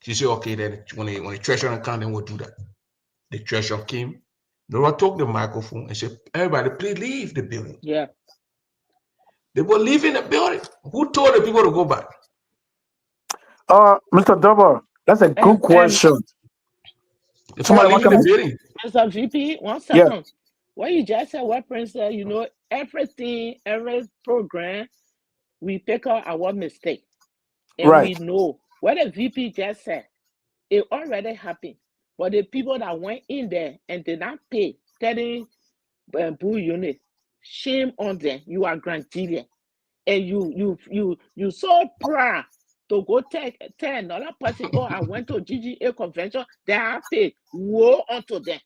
She said, "Okay, then when the treasurer come, then we'll do that." The treasurer came. Nora took the microphone and said, "Everybody, please leave the building." yeah. They were leaving the building. Who told the people to go back? Mr. Double, that's a good And question. The people are Somebody want leaving to the come in? building. Mr. VP, one Yeah, second. What you just said, what Prince said, everything, every program, we pick out our mistake. And we right. know what the VP just said. It already happened. But the people that went in there and did not pay, telling Boo Unit, shame on them. You are Grandidian. And you so proud to go tell another person, oh, I went to GGA convention, they have paid. Woe unto them.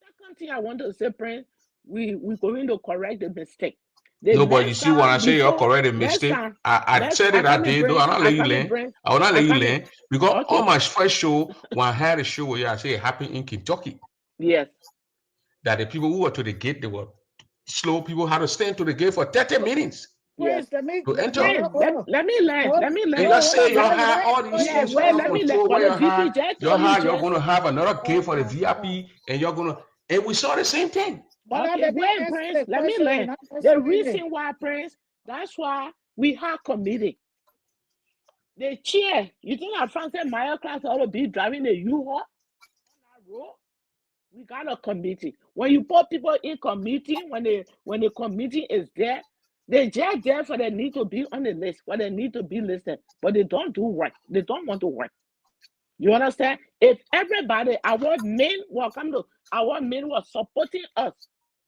Second thing I want to say, Prince, we going to correct the mistake. No, but you next see, when I time say you're before correct a next mistake, time I next said I it I come in did, though. Prince. I'll not I let you come in learn. Prince. I will not I let you come in. learn because Okay. on my first show, when I had a show where I say it happened in Kentucky, Yes. that the people who were to the gate, they were slow people had to stand to the gate for 30 minutes Yes. Prince, let me to enter. hold Prince, on, hold on. let me learn. Hold, Let me And learn. you hold say on, you Yeah, let have me all these yeah. explain. things Wait, under let me let control for where the you have VP just your told you have you're just gonna have another gate Oh for the my God. VIP and you're gonna and we saw the same thing. But okay. let me Wait, answer Prince, the let me question. You're learn. not The answering it. reason why, Prince, that's why we have committee. The chair. You think our Francis Meyer class ought to be driving the U-Haul on that road? We got a committee. When you put people in committee, when the committee is there, they just there for the need to be on the list, for the need to be listed, but they don't do work. They don't want to work. You understand? If everybody, our men were coming to, our men were supporting us,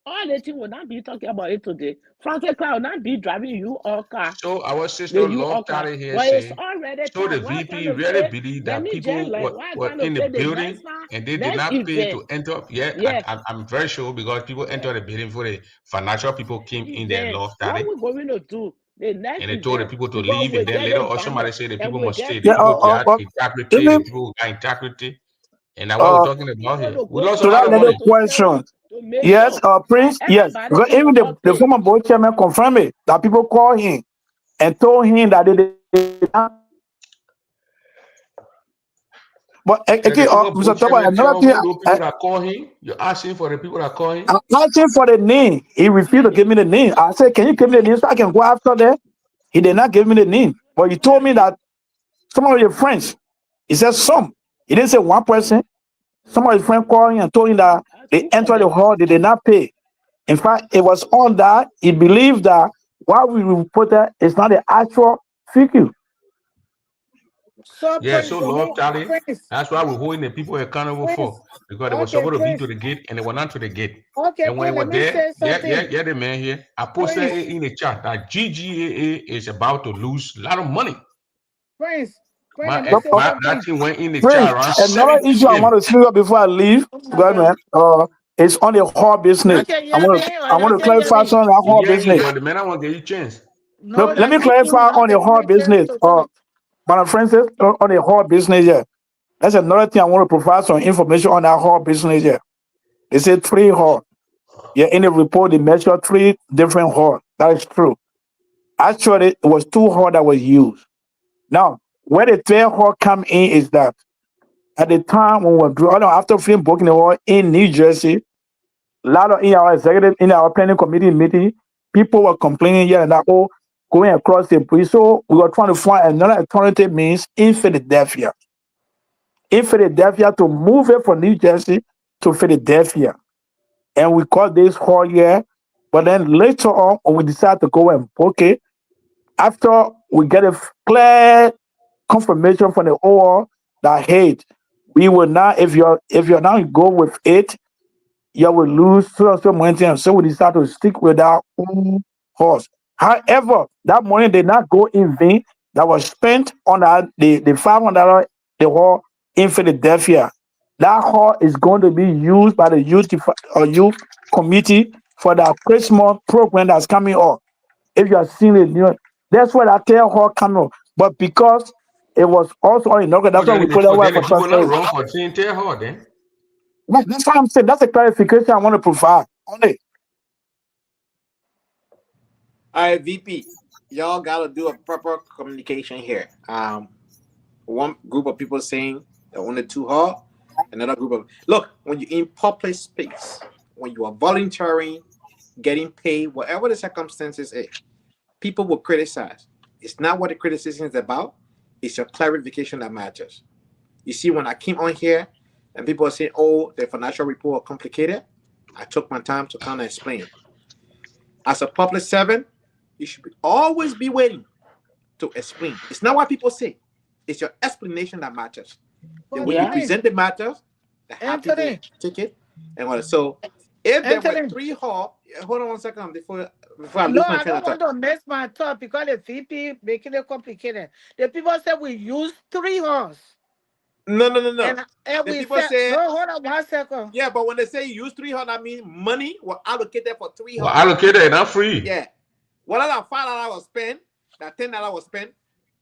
all the thing will not be talking about it today. Francis Clark will not be driving you all car, So our the sister you Love all car. started here But it's saying, already so the time. What I'm trying VP to really say, believe let that me just people like what I'm were trying to in the say the building next time, and they did next not pay event. to enter. Yeah, Yeah. I'm very sure because people Yeah. entered the building for the financial people came in there, Event. Love What started, we're going to do the next and they told the event people to because leave. we And then get later the on, banner somebody said the and people we must stay. get The Yeah, people people. got integrity. The even people got integrity. And that's what we're uh, talking about People here. to We go lost to a to lot that of little money. Washington State question. to make Yes, sure that Prince, yes. everybody Because on the even up the pay. former board chairman confirmed it that people called him and told him that they did not. But And the again, former Mr. board Toba, chairman another tell thing, who those people that call him. You're asking for the people that call him. I'm asking for the name. He refused to give me the name. I said, "Can you give me the name so I can go after that?" He did not give me the name, but he told me Apparently, that some of your friends. He said some. He didn't say one person. Some of his friends called him and told him that that's they two of entered the them. hall, they did not pay. In fact, it was on that he believed that what we reported is not the actual figure. So Yeah, so Prince, Love me, Tally. Prince, That's why we're holding the people accountable for Prince. because they were Okay, supposed to be to Prince. the gate and they were not to the gate. Okay, And when Prince, they let were me there, say yeah, something. the man here. I posted Prince, it in the chat that GGAA is about to lose a lot of money. Prince, Prince, My let me ex, say that something. thing went in the Prince, chat around another 7 issue I p.m. want to speak up before I leave, Oh my because God. man, it's on the whole Y'all business. can hear me or I y'all want to can hear clarify me? some of that We whole hear you, business. but the man I want to give you a chance. No, Look, let that me VP clarify will not on the give whole me chance business. to talk. My friends, on the whole business, yeah. That's another thing I want to provide some information on that whole business, yeah. They say three hall. Yeah, in the report they mentioned three different hall. That is true. Actually, it was two hall that was used. Now, where the third hall come in is that at the time when we were after film booking the hall in New Jersey, a lot of in our executive, in our planning committee meeting, people were complaining here and that, oh, going across the bridge. So we were trying to find another alternative means in Philadelphia. In Philadelphia to move it from New Jersey to Philadelphia. And we called this hall here. But then later on, when we decided to go and book it, after we get a clear confirmation from the OR that hey, we will not if you're not go with it, you will lose so money. And so we decided to stick with our own horse. However, that money did not go in vain. That was spent on the $500 the hall in Philadelphia. That hall is going to be used by the youth committee for the Christmas program that's coming up. If you are seeing it, that's where that tail hall coming up. But because it was also in August, that's But why we put that way then the for people not transfer. wrong for saying tell her then. That's what I'm saying. That's a clarification I want to provide on it. All right, VP, y'all gotta do a proper communication here. One group of people saying they wanted too hard, another group of look when you're in public space, when you are volunteering, getting paid, whatever the circumstances is, people will criticize. It's not what the criticism is about. It's your clarification that matters. You see, when I came on here and people are saying, "Oh, the financial report are complicated," I took my time to kind of explain. As a public servant, you should always be waiting to explain. It's not what people say. It's your explanation that matters. The But way you Yeah. Prince, present the matters, that how people Anthony, take it, and what. So, if there were Anthony. three hall, hold on one second before I No, lose my I train don't of want thought. to miss my thought because the VP making it complicated. The people said we use three horse. No, no, no, no. And The we people said say, no, hold on 1 second. yeah, but when they say use 300, I mean money was allocated for Well, 300. allocated and not free. Yeah. Whatever that $5 was spent, that $10 was spent,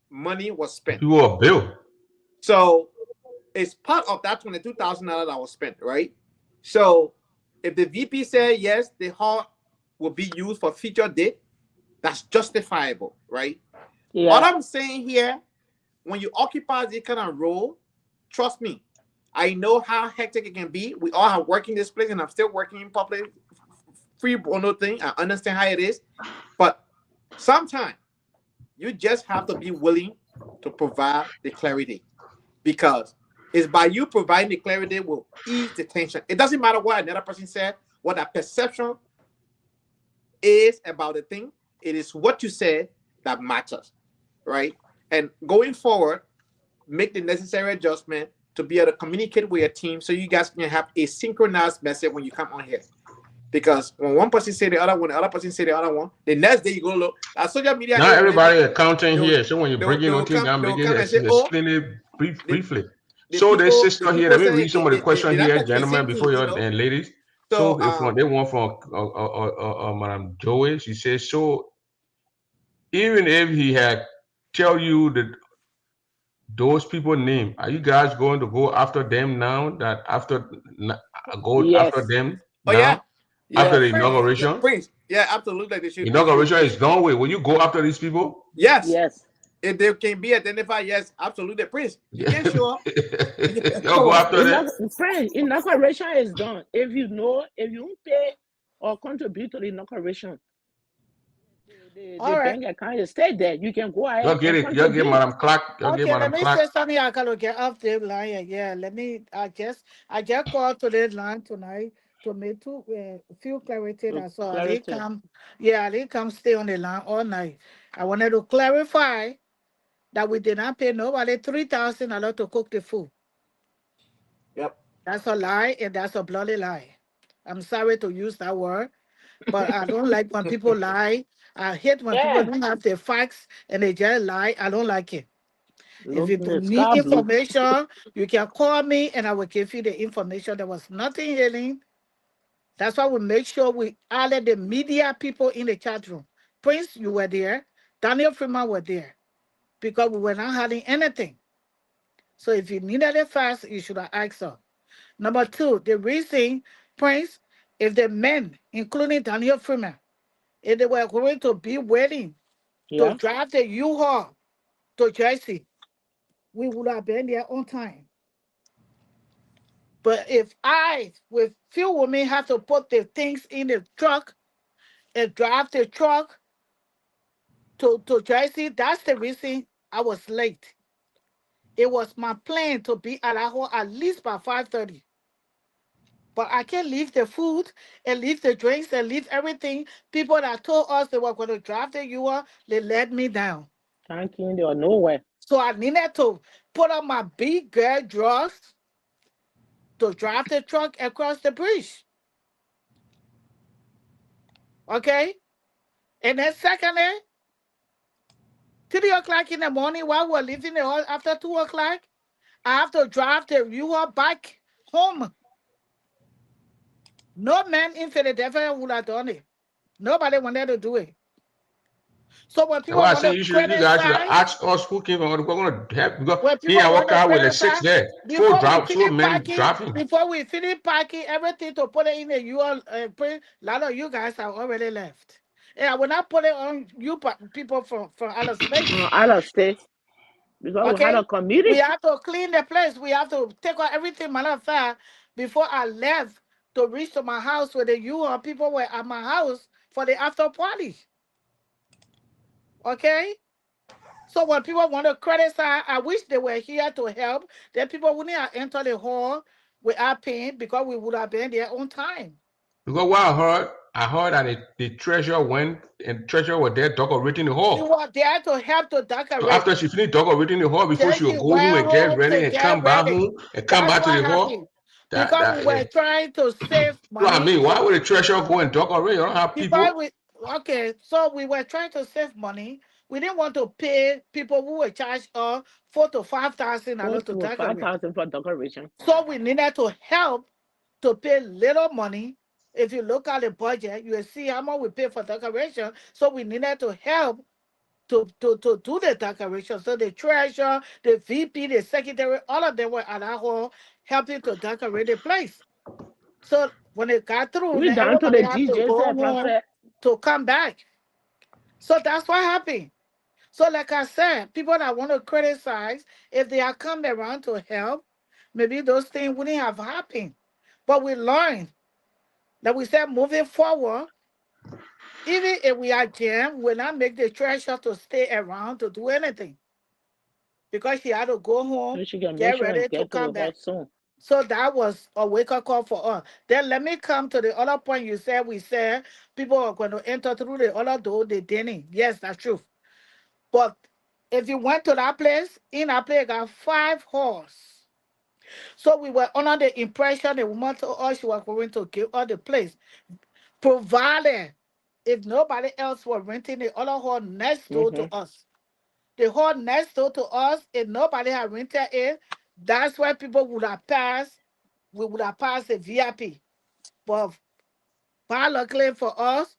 money was spent. You owe a bill. So it's part of that $22,000 that was spent, right? So if the VP said yes, the hall will be used for future date, that's justifiable, right? Yeah. All I'm saying here, when you occupy this kind of role, trust me, I know how hectic it can be. We all have worked in this place, and I'm still working in public free bono thing. I understand how it is, but sometimes you just have to be willing to provide the clarity, because it's by you providing the clarity will ease the tension. It doesn't matter what another person said, what that perception is about the thing. It is what you said that matters, right? And going forward, make the necessary adjustment to be able to communicate with your team so you guys can have a synchronized message when you come on here. Because when one person say the other one, the other person say the other one, the next day you go look. Social media Not is everybody accounting they here. So when you bring in on team, I'm will making come and say, oh, explain it the, briefly. the So this people sister here, let me say read some of the questions that here, person gentlemen, listen before to, you and ladies. So So if they want from Madam Joey, she says, so even if he had tell you that those people name, are you guys going to go after them now? That after go after Yes. them oh yeah, now after Yes. the yeah, inauguration? Prince, yeah, absolutely, they should. Inauguration is done with. Will you go after these people? Yes, Yes. if they can be identified, yes, absolutely, Prince, you can show up. Y'all Come go on. after them? Friend, inauguration is done. If you don't pay or contribute to the inauguration, the All right. bank account is stay there. You can go Y'all ahead get and it. Y'all get contribute. Madam Clark. Y'all get Okay, let Madam me Clark. say something. I gotta get off the line. Yeah, let me. I just called to the line tonight to make two few clarity. So That's all. I didn't clarity. come. Yeah, I didn't come stay on the line all night. I wanted to clarify that we did not pay nobody $3,000 to cook the food. Yep. That's a lie, and that's a bloody lie. I'm sorry to use that word, but I don't like when people lie. I hate when people Yeah. don't have the facts and they just lie. I don't like it. If Look, you the need sky blue. information, you can call me and I will give you the information. There was nothing hidden. That's why we make sure we added the media people in the chat room. Prince, you were there. Daniel Freeman were there because we were not hiding anything. So if you needed it fast, you should have asked her. Number two, the reason, Prince, if the men, including Daniel Freeman, if they were going to be willing to Yeah. drive the U-Haul to Jersey, we would have been there on time. But if I, with few women, have to put the things in the truck and drive the truck to Jersey, that's the reason I was late. It was my plan to be at home at least by 5:30. But I can't leave the food and leave the drinks and leave everything. People that told us they were going to drive the UR, they let me down. Thank you. They are nowhere. So I needed to put on my big girl dress to drive the truck across the bridge. Okay? And then secondly, 3 o'clock in the morning while we're leaving the house after 2 o'clock, I have to drive the viewer back home. No man in Philadelphia would have done it. Nobody wanted to do it. So when That's people why I want say to you guys should have criticize, asked us who came on. We're gonna help because when he people and want work to out with the six criticize, there. before we Four finish men packing, driving. everything to put it in the UL, a lot of you guys have already left. And I will not put it on you people from other states. Out of state. Because we had Okay? a We committee. have to clean the place. We have to take out everything. Matter of fact, before I left to reach to my house where the UL people were at my house for the after party. Okay? So when people want to criticize, I wish they were here to help. Then people wouldn't have entered the hall without paying because we would have been there on time. Because what I heard that the treasurer went and treasurer was there decorating the She hall. was there to help to So decorate. after she finished decorating the hall, before Then she she would go home went and get home ready to and get come back ready. home and come That's back to what the hall. happened. Because we were trying to save So I money. mean, why would the treasurer go and decorate? You don't have Because people. so we were trying to save money. We didn't want to pay people who were charged $4,000 to $5,000 to Put decorate. 5,000 for decoration. So we needed to help to pay little money If you look at the budget, you will see how much we pay for decoration. So we needed to help to do the decoration. So the treasurer, the VP, the secretary, all of them were at our hall helping to decorate the place. So when it got through, We then down to everybody the had to DJ go say home prophet. to come back. So that's what happened. So like I said, people that want to criticize, if they are come around to help, maybe those things wouldn't have happened. But we learned that we said moving forward, even if we are jammed, we'll not make the treasurer to stay around to do anything because she had to go home, So she can make get sure and ready to get to come the back. house soon. So that was a wake up call for us. Then let me come to the other point you said. We said people are going to enter through the other door. They didn't. Yes, that's true. But if you went to that place, in that place, got 5 halls. So we were under the impression the woman told us she was going to give us the place, provided if nobody else was renting the other hall next door to Mm-hmm. us. The hall next door to us, if nobody had rented it, that's where people would have passed. We would have passed the VIP. But by luckily for us,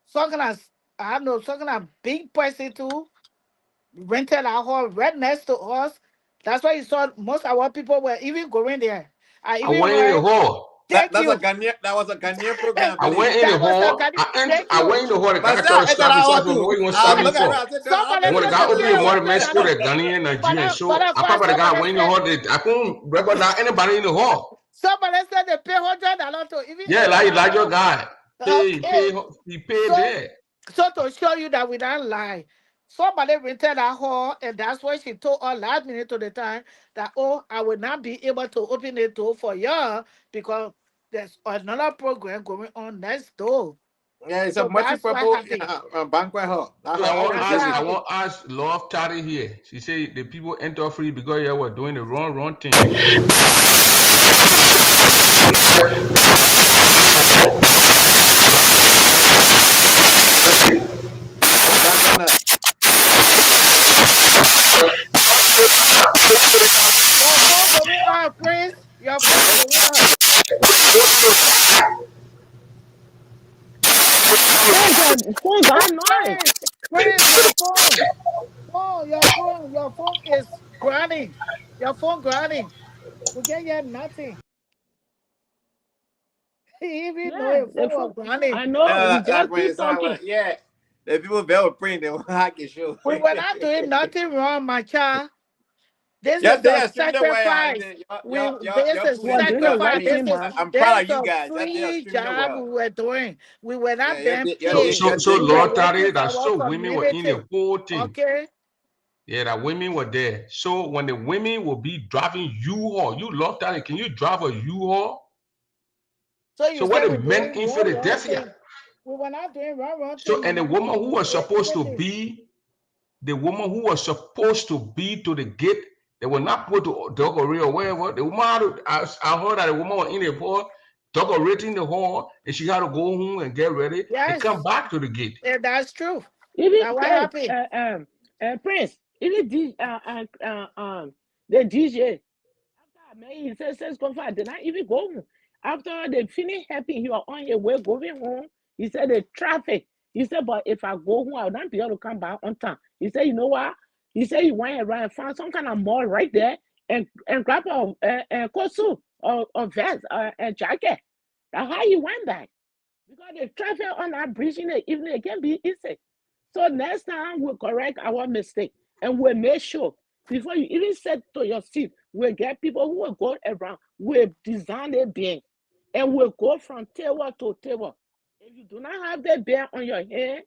something as I don't know, something a big person too rented our hall right next to us. That's why you saw most of our people were even going there. I I even went in the heard, hall. thank That's a you. Ghanaian. That was a Ghanaian program, I I believe. went in the That was a hall. Ghanaian. Thank I you. went in the hall. The guy Myself, tried to I said stop me. I So I ought said, "What to. are you going to stop I'm me looking at her. for?" I said, no, I Somebody And think when you the said guy the should opened pay the stay. mouth, $100. Mexico, the Ghanaian, Nigerian. So I But probably the guy somebody went in the said hall. I couldn't recognize anybody in the hall. they pay $100 to even Yeah, enter like that your hall. guy. Okay. He paid So there. so to show you that we don't lie, somebody rented that hall, and that's why she told us last minute to the time that, oh, I will not be able to open the door for you because there's another program going on next door. Yeah, it's a So that's what multi-purpose happened. banquet hall. That's So how I always That's what visit. I happened. want ask Love Toddy here. She said the people enter free because you were doing the wrong thing. It's background noise. Your phone going on, Prince. Your phone going on. Prince, your phone got noise. Prince, Prince, your phone. Your phone is grinding. Your phone grinding. We can't hear nothing. He even know Yeah, your the phone was phone. grinding. I know. He just When keep it's not talking. like, yeah. The people better print they will hack your show. We were not doing nothing wrong, my child. This Yeah, is they a extremely well. I sacrifice. mean, We this y'all is put You are in doing the effort. I right sacrifice. mean, thing, man. I'm proud There's of you a guys. Y'all did free extremely job we well. were doing. We were Yeah, not being So paid. y'all so did We were Lord good. working Toddy, for that our so women were in the community. whole thing. Okay. Yeah, that women were there. So when the women will be driving U-Haul, you Love Toddy, can you drive a U-Haul? So So you what said the we're men doing in wrong Philadelphia? thing. We were not doing wrong So thing, and the Mama. woman who was We're supposed doing to this. be the woman who was supposed to be to the gate, they were not put to decorate or wherever. The woman, I heard that the woman was in the hall, decorating the hall, and she had to go home and get ready and come Yes, back to the gate. that's true. Even Now what hey, happened? Prince. Even the DJ. After man, he says comfort. Did not even go home. After they finish helping, you are on your way going home. He said the traffic. He said, but if I go home, I will not be able to come back on time. He said, you know what? He said he went around and found some kind of mall right there and grab a coat suit or vest or a jacket. That's how he went back. Because the traffic on that bridge in the evening it can be easy. So next time we'll correct our mistake and we'll make sure before you even set to your seat, we'll get people who will go around, we'll design a bin and we'll go from table to table. If you do not have the bin on your hand,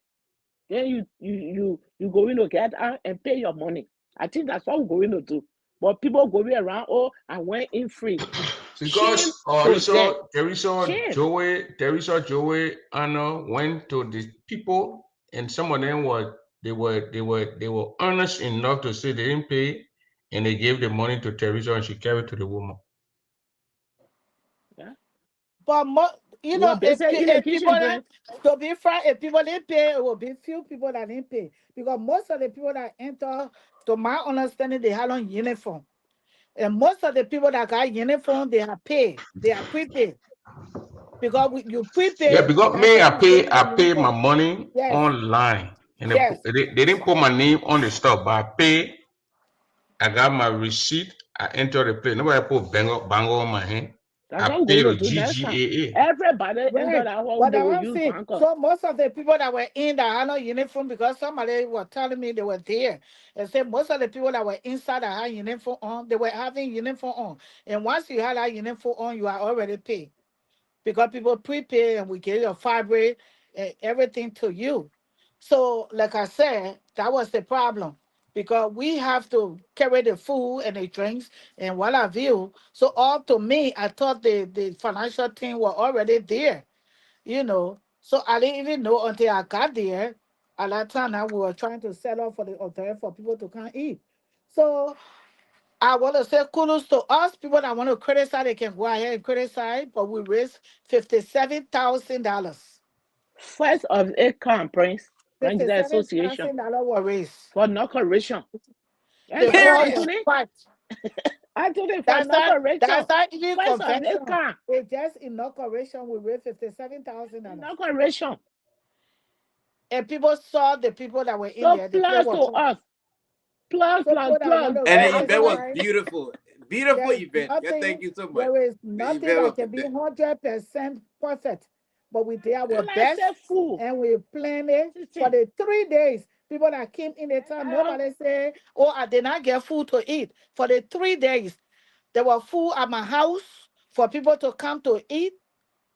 then you going to get out and pay your money. I think that's what we're going to do. But people going around, oh, I went in free. Shame Because to them. Shame. Joey, Anna went to the people, and some of them were they were honest enough to say they didn't pay, and they gave the money to Teresa, and she carried to the woman. Yeah. But You are busy in the if people kitchen, that, Prince. to be frank, if people didn't pay, it will be few people that didn't pay because most of the people that enter, to my understanding, they had on uniform, and most of the people that got uniform, they are paid, they are prepaid. because you Yeah, prepay. because That's me, why you give me I the pay my uniform. money Yes, online, and yes. they didn't put my name on the stuff, but I pay. I got my receipt. I enter the place. Nobody put bango on my hand. That's I what we're pay the going to do next time. GGAA. Everybody into Right. that hall, But they I will want to use see. banker. So most of the people that were in that had no uniform because somebody was telling me they were there. And said most of the people that were inside that had uniform on, they were having uniform on. And once you had that uniform on, you are already paid. Because people prepay and we give your fabric and everything to you. So, like I said, that was the problem because we have to carry the food and the drinks and what have you. So, all to me, I thought the financial team were already there, you know. So, I didn't even know until I got there. At that time, now we were trying to set up for the hotel for people to come eat. So, I want to say kudos to us. People that want to criticize, they can go ahead and criticize, but we raised $57,000. First of it come, Prince the Fifty-seven Association thousand dollars were raised. for inauguration. The Yes, hall Period. was Anthony. packed. Anthony for That's inauguration. not even First of it convention. come. It's just inauguration. We raised $57,000. Inauguration. And people saw the people that were in So there. The place plus to was packed. us. Plus, So plus, people that want plus. to And All the I event was say, criticize, beautiful. Beautiful there's event. Yeah, thank nothing, you so much. there is The nothing event that was can be 100% perfect. But we did our all I best say, fool. and we planned it for 16. the 3 days. People that came in the town, nobody say, oh, I did not get food to eat. For the 3 days, there was food at my house for people to come to eat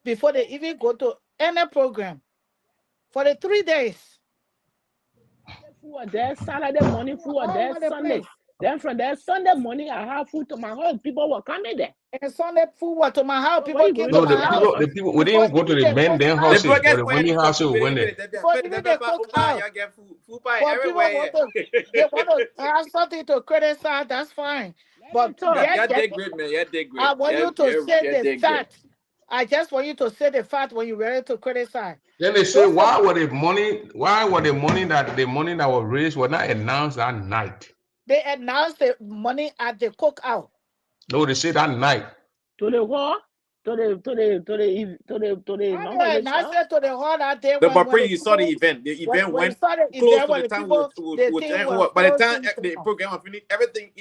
before they even go to any program. For the 3 days, Food was there, Saturday morning, food was all there, over the Sunday. place. Then from there, Sunday morning, I have food to my house. People were coming there. And Sunday food was to my house. So what People you came going to to No, my do now, house Prince? we before didn't go to even the they men cook then The out. houses, broadcast but the for women for houses food. went there. Before even they cook out. Y'all get food pie For people everywhere want here. to, they want to have something to criticize, that's fine. Let me But talk. Y'all get, did great, man. Y'all did I great. want you to say Yeah, the did great. fact. I just want you to say the fact when you're ready to criticize. Then they say, Those of, why were the money that was raised was not announced that night? they announced the money at the cookout. No, they say that night. To the war, to the How they inauguration. announced it to the whole that day The when Bapri, the you saw the people, event. The event when you went saw the close event to when the the time people, the thing was by the close time to the the program was finished, everything,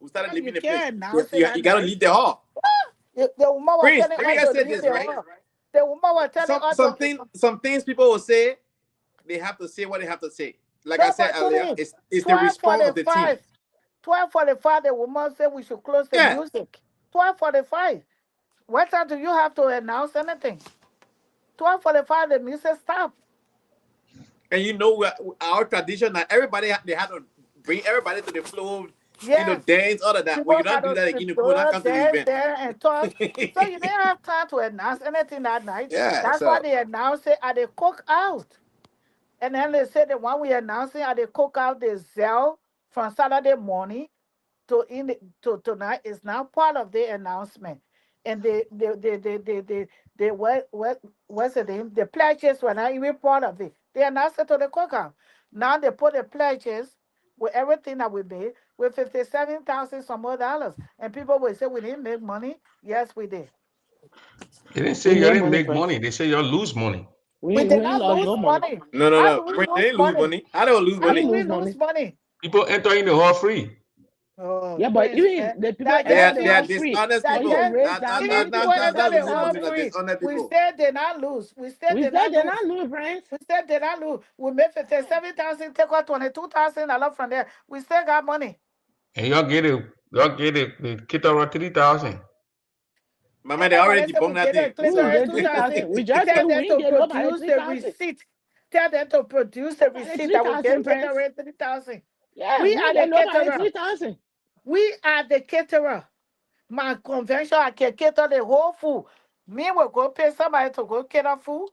we started yeah, you leaving the place. can't announce it You that gotta night. leave the hall. The woman was Prince, telling let me us just to say leave this, the right? hall. The woman was telling us to Some things people will say, they have to say what they have to say. Like I no, said but earlier, today, it's the response of the team. 12:45. 12:45, the woman said we should close the Yeah. music. 12:45. What time do you have to announce anything? 12:45, the music stopped. And our tradition that they had to bring everybody to the floor, Yes. dance, all of that. Well, People you had don't do to that again, you will not come to the dance event. there and talk. So you didn't have time to announce anything that night. Yeah, That's why so they announced it at the cookout. And then they said that when we announced it at the cookout, the Zell from Saturday morning to tonight is now part of the announcement. And the what's the name? The pledges were not even part of it. They announced it to the cookout. Now they put the pledges with everything that we made with 57,000 some more dollars. And people will say we didn't make money. Yes, we did. They didn't We say you made didn't money, make Prince. money. They say you lose money. We We did ain't not lost lose no money. money. no, no, How no. do we Prince, they lose didn't lose money? money. How they will lose How We do ain't money? we lose lose money. money? People enter in the hall free. Oh, Yeah, but Prince, even the people that enter just the They are hall the free. dishonest that For you to people. just raise that even money, people people enter Not got to the losing come. hall money, like free. dishonest We people. said they not lose. We said We they said not they lose. not lose, Prince. We said they not lose. We made 57,000, take out 22,000 from there. We still got money. And the kit over 3,000. My man, And they nobody already said we debunked that get a thing. We will clitoris So get 2,000. 3,000. We just Tell said we them ain't to get nobody produce the 3,000. receipt. Tell them to produce the Nobody receipt that we 3,000, get Prince. clitoris 3,000. Yeah, We we are ain't the get nobody caterer. 3,000. We are the caterer. My convention, I can cater the whole food. Me will go pay somebody to go cater food.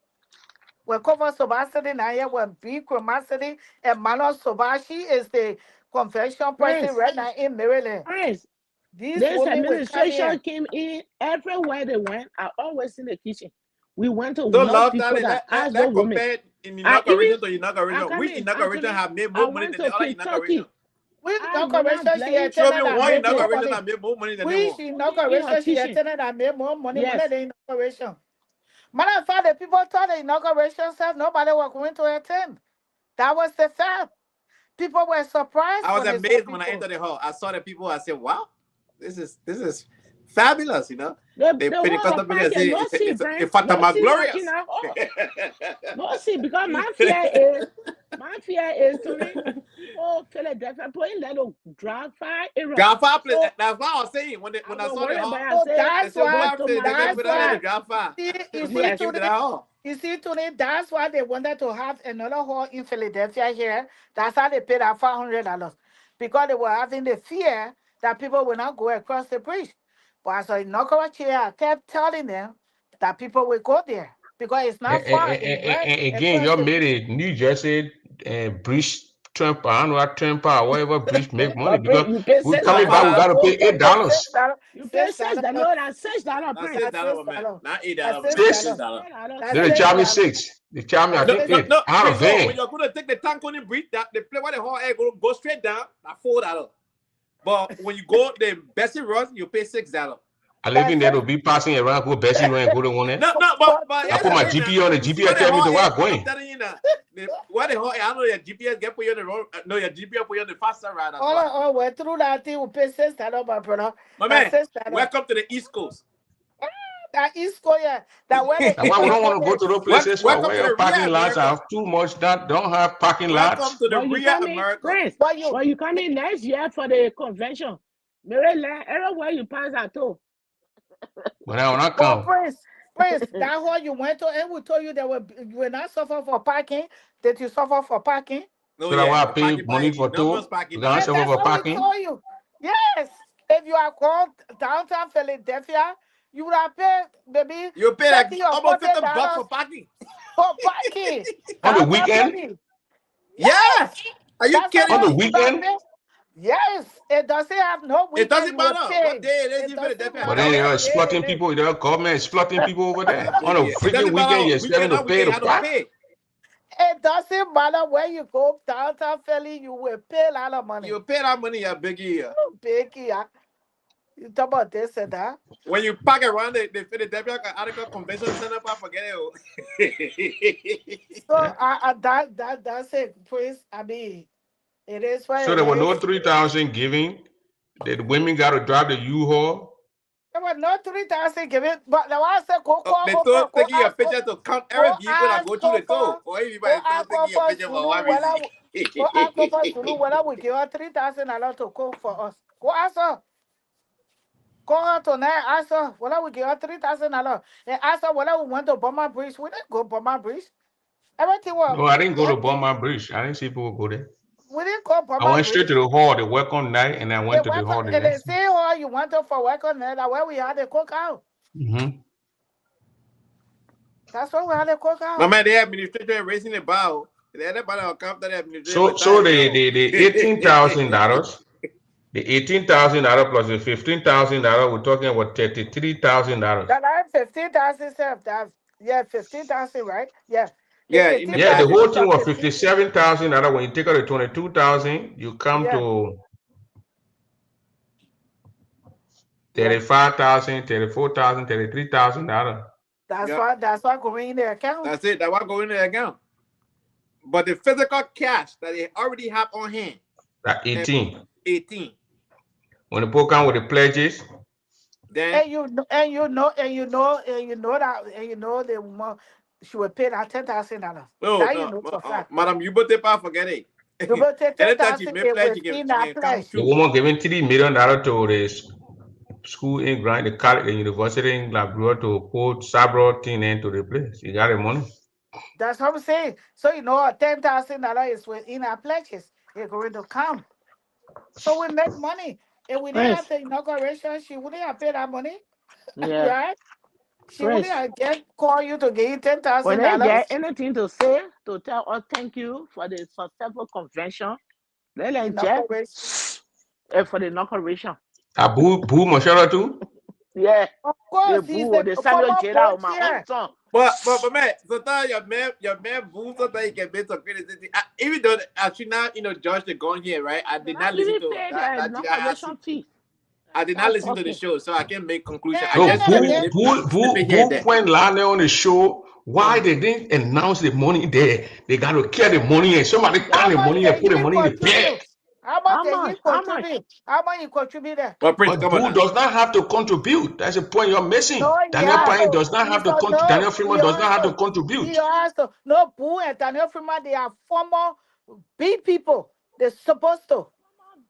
We'll cover Sobasity now here with B Chromasity and Manon Sobashi is the convention person Prince, right now in Maryland. Prince. These This women will come administration here. came in everywhere they went. I always in the kitchen. We went to enough love people that. that asked those Let women. compare in I even inauguration to I inauguration. come Which in, inauguration Anthony. have made I more money went than to the other inauguration? Kentucky. We I inauguration she blame Show attended me and one made more inauguration money. that made more money than that We one. she cooking in her inauguration she kitchen. attended and made more money Yes. than the inauguration. Matter of fact, the people thought the inauguration said nobody was going to attend. That was the fact. People were surprised I was when they saw amazed when I people. entered the hall. I saw the people. I said, "Wow, this is fabulous." You know, The they whole Pentecostal people park say no see, it's Brian. a No Fatima see walking glorious. out. Oh, no see, because my fear is Tony. People Philadelphia putting that drive fire area. Drive fire place. So That's what I was saying I when I was saw the worried about hall. it. I So say, They that's said, why. "Why go to Philadelphia my That's people don't have the why. fire. drive fire?" You But see, they Yes. came to today, that hall. you see, today, that's why they wanted to have another hall in Philadelphia here. That's how they paid that $500 because they were having the fear that people will not go across the bridge. But as an inaugural chair, I kept telling them that people will go there because it's not far. It's right And again, across you the made bridge. a New Jersey bridge tramp. I don't know what tramp or whatever bridge make money But because you pay we six Drive coming fire back, we dollars. dollars. gotta pay They pay $8. $6, You pay $6, $6. No, that's $6 That's Prince. $6, man. $6, Not that's $8, man. six Six Six. dollars. dollars. That's Then they $6. charge me six. They charge me, I That's No, think six. no, eight. no. I have a Prince, no. van. When you're going to take the Tankoni bridge, that the place where the hall air go straight down. That's $4. But when you go the Bessie Run, you pay $6. I live in That's there six. to be passing around, go Bessie Road and go to one there. No, no, But but I here's put the my thing now. GPS on the You see where GPS the tell me hall to where is? I'm I'm going. telling you now. Where the hall is, I know your GPS get put you on the road. No, your GPS put you on the faster ride as well. all went through that thing, we pay $6, my brother. My That's man, $6. welcome to the East Coast. That East Korea, that where they That's eat why we the don't want to go to those porridge. places for Welcome where to your the real parking lots America. are too much that don't have parking Welcome lots. to the But you real coming, America. Prince. But you, But you coming next year for the convention. Maryland, everywhere you pass at all. But now when I but come, Prince, that hall you went to, and we told you that you were not suffer for parking, that you suffer for parking. No, so that why yeah, I the pay parking money by for numbers toll, parking because I now. And suffer that's for what we parking. told you. Yes. If you are called downtown Philadelphia, you would have paid maybe You pay like 30 or almost $40 $50 for parking. for parking. On the Downtown weekend, Philly. Yeah. Yes. Are you That's how kidding on the much me? you would have weekend. paid. Yes. It doesn't have no It weekend, doesn't you will matter what pay. day it is It in doesn't Philadelphia. But matter then Government, you're what day exploiting it is. people, the government exploiting people over there. On a it doesn't freaking weekend, matter you're weekend, having to not pay weekend. You to have to park. pay. It doesn't matter where you go downtown Philly, you will pay a lot of money. You pay that money, you biggie. Biggie, you talk about this and that. When you park around the Philadelphia Article Convention Center, forget it. So that's it, Chris. I mean, it is what So it there were no is. 3,000 giving. The women got to drive the U-Haul. There was no 3,000 given, but the one said go They call told over, taking your picture to count every vehicle that go through the toll. Or everybody told taking your for picture for Zulu one reason. go ask her for Zulu whether we give her $3,000 to cook for us. Go ask her. Call her tonight, ask her whether we give her $3,000. And ask her whether we went to Burma Bridge. We didn't go Burma Bridge. Everything was No, I didn't go to empty. Beaumont Bridge. I didn't see people go there. We didn't go I Burma went straight Bridge. to the hall, the welcome night, and I They went to the went hall the and they next day. say, oh, you went to for work on that where we had a cookout. Mm-hmm. That's where we had a My cookout. man, the administrator raising the bow. The other part of the administrator So, was so tired the $18,000, the $18,000 plus the $15,000, we're talking about $33,000. That I 15,000 self. That's 15,000, right? Yeah. The Yeah, in the Yeah, the 18,000 whole package. is thing a was 15. $57,000. When you take out the 22,000, you come Yeah, to yeah. 35,000, 34,000, $33,000. Yeah, That's why going in the account. that's it. That will go in the account. But the physical cash that they already have on hand, That 18. 18. When the book come with the pledges, Then And you know the woman she will pay that $10,000. no, That you no, know for fact. Madam, you better pas forget it. You will take ten Anytime she thousand make pledge, within she that can come pledge. the through. woman giving $3 million to the school in Grand, the college, the university in Labrador to put Sabro thing into the place. You got the money. That's what I'm saying. So $10,000 is within our pledges. It's going to come. So we make money. If we didn't have Prince. the inauguration, she wouldn't have paid that money, Yeah. right? She wouldn't Prince. have call you to give you ten When thousand they dollars. get anything to say, to tell us thank you for the successful convention, they like Inauguration. just for the inauguration. Boo Mashara too? Yeah. Of The course, he's boo, the the Samuel former Jada board of my own chair. son. But man, sometimes your man boo, sometimes he can make some criticism. Even though I should not, Josh the gone here, right? I did And I not listen really to paid that the that GIRC. inauguration fee. I did not listen to the show, so I can't make conclusion. I And No, just heard then snippet here and Boo there. went live on the show. Why they didn't announce the money there? They got to carry the money and somebody how count the much money and did put the he money in the bag. contribute? How much How did much? he How much? contribute? How much you contribute there? But Prince, But come on Boo now. does not have to contribute. That's the point you're missing. No, he Daniel has Bryan to. does not have He's to a contribute. no. Daniel Freeman does not have to He contribute. has to. No, Boo and Daniel Freeman, they are former big people. They're supposed to.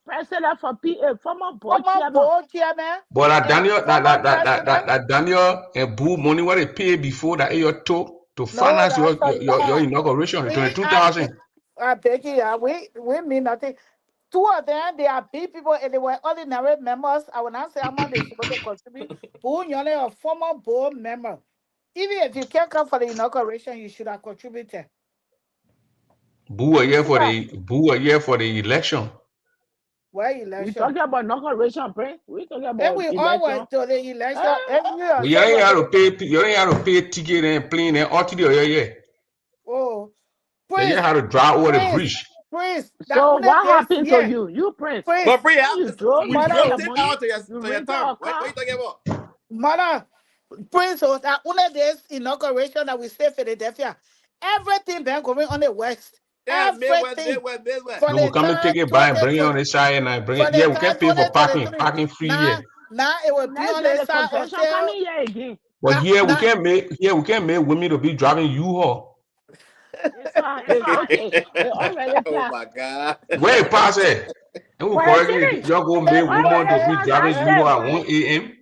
President for PA, former board Former chairman. board chairman But and former president. that Daniel and Boo money what they pay before that your to No, finance that's a your lie. inauguration in We 22,000. I beg you, we mean nothing. Two of them, they are big people and they were ordinary members. I will not say how much they're supposed to contribute. Boo, you're a former board member. Even if you can't come for the inauguration, you should have contributed. Boo a You year should for have. the election. Where We election? talking about inauguration, Prince. We talking And about we always election. do the election Eh, every year. But you ain't have to pay ticket and plane and all to the yeah. Oh, You Prince, have to drive over the Prince, bridge. Prince. That So only what this happened to year, you? You Prince. Prince, But Prince, When you drove, we you mother, pay drove your 10 money. hours to You your rented town. a What are car. you talking about? mother, Prince was that only this inauguration that we say Philadelphia. Everything been going on the west. Yeah, Midwest, Everything Midwest, Midwest. for We will the come and time take it by and bring it on 2020, the side and I bring for it. the Yeah, we time can pay for parking, 2023. parking free Now, here. now it will The be next on day the the side convention until coming here again. But now, here now. we can't make women to be driving U-Haul. It's okay. It already Oh passed. my God. Where it pass it? And we For a correcting it. city, Y'all go make Let me women to already say, be passed that driving state, U-Haul at Prince. 1 a.m.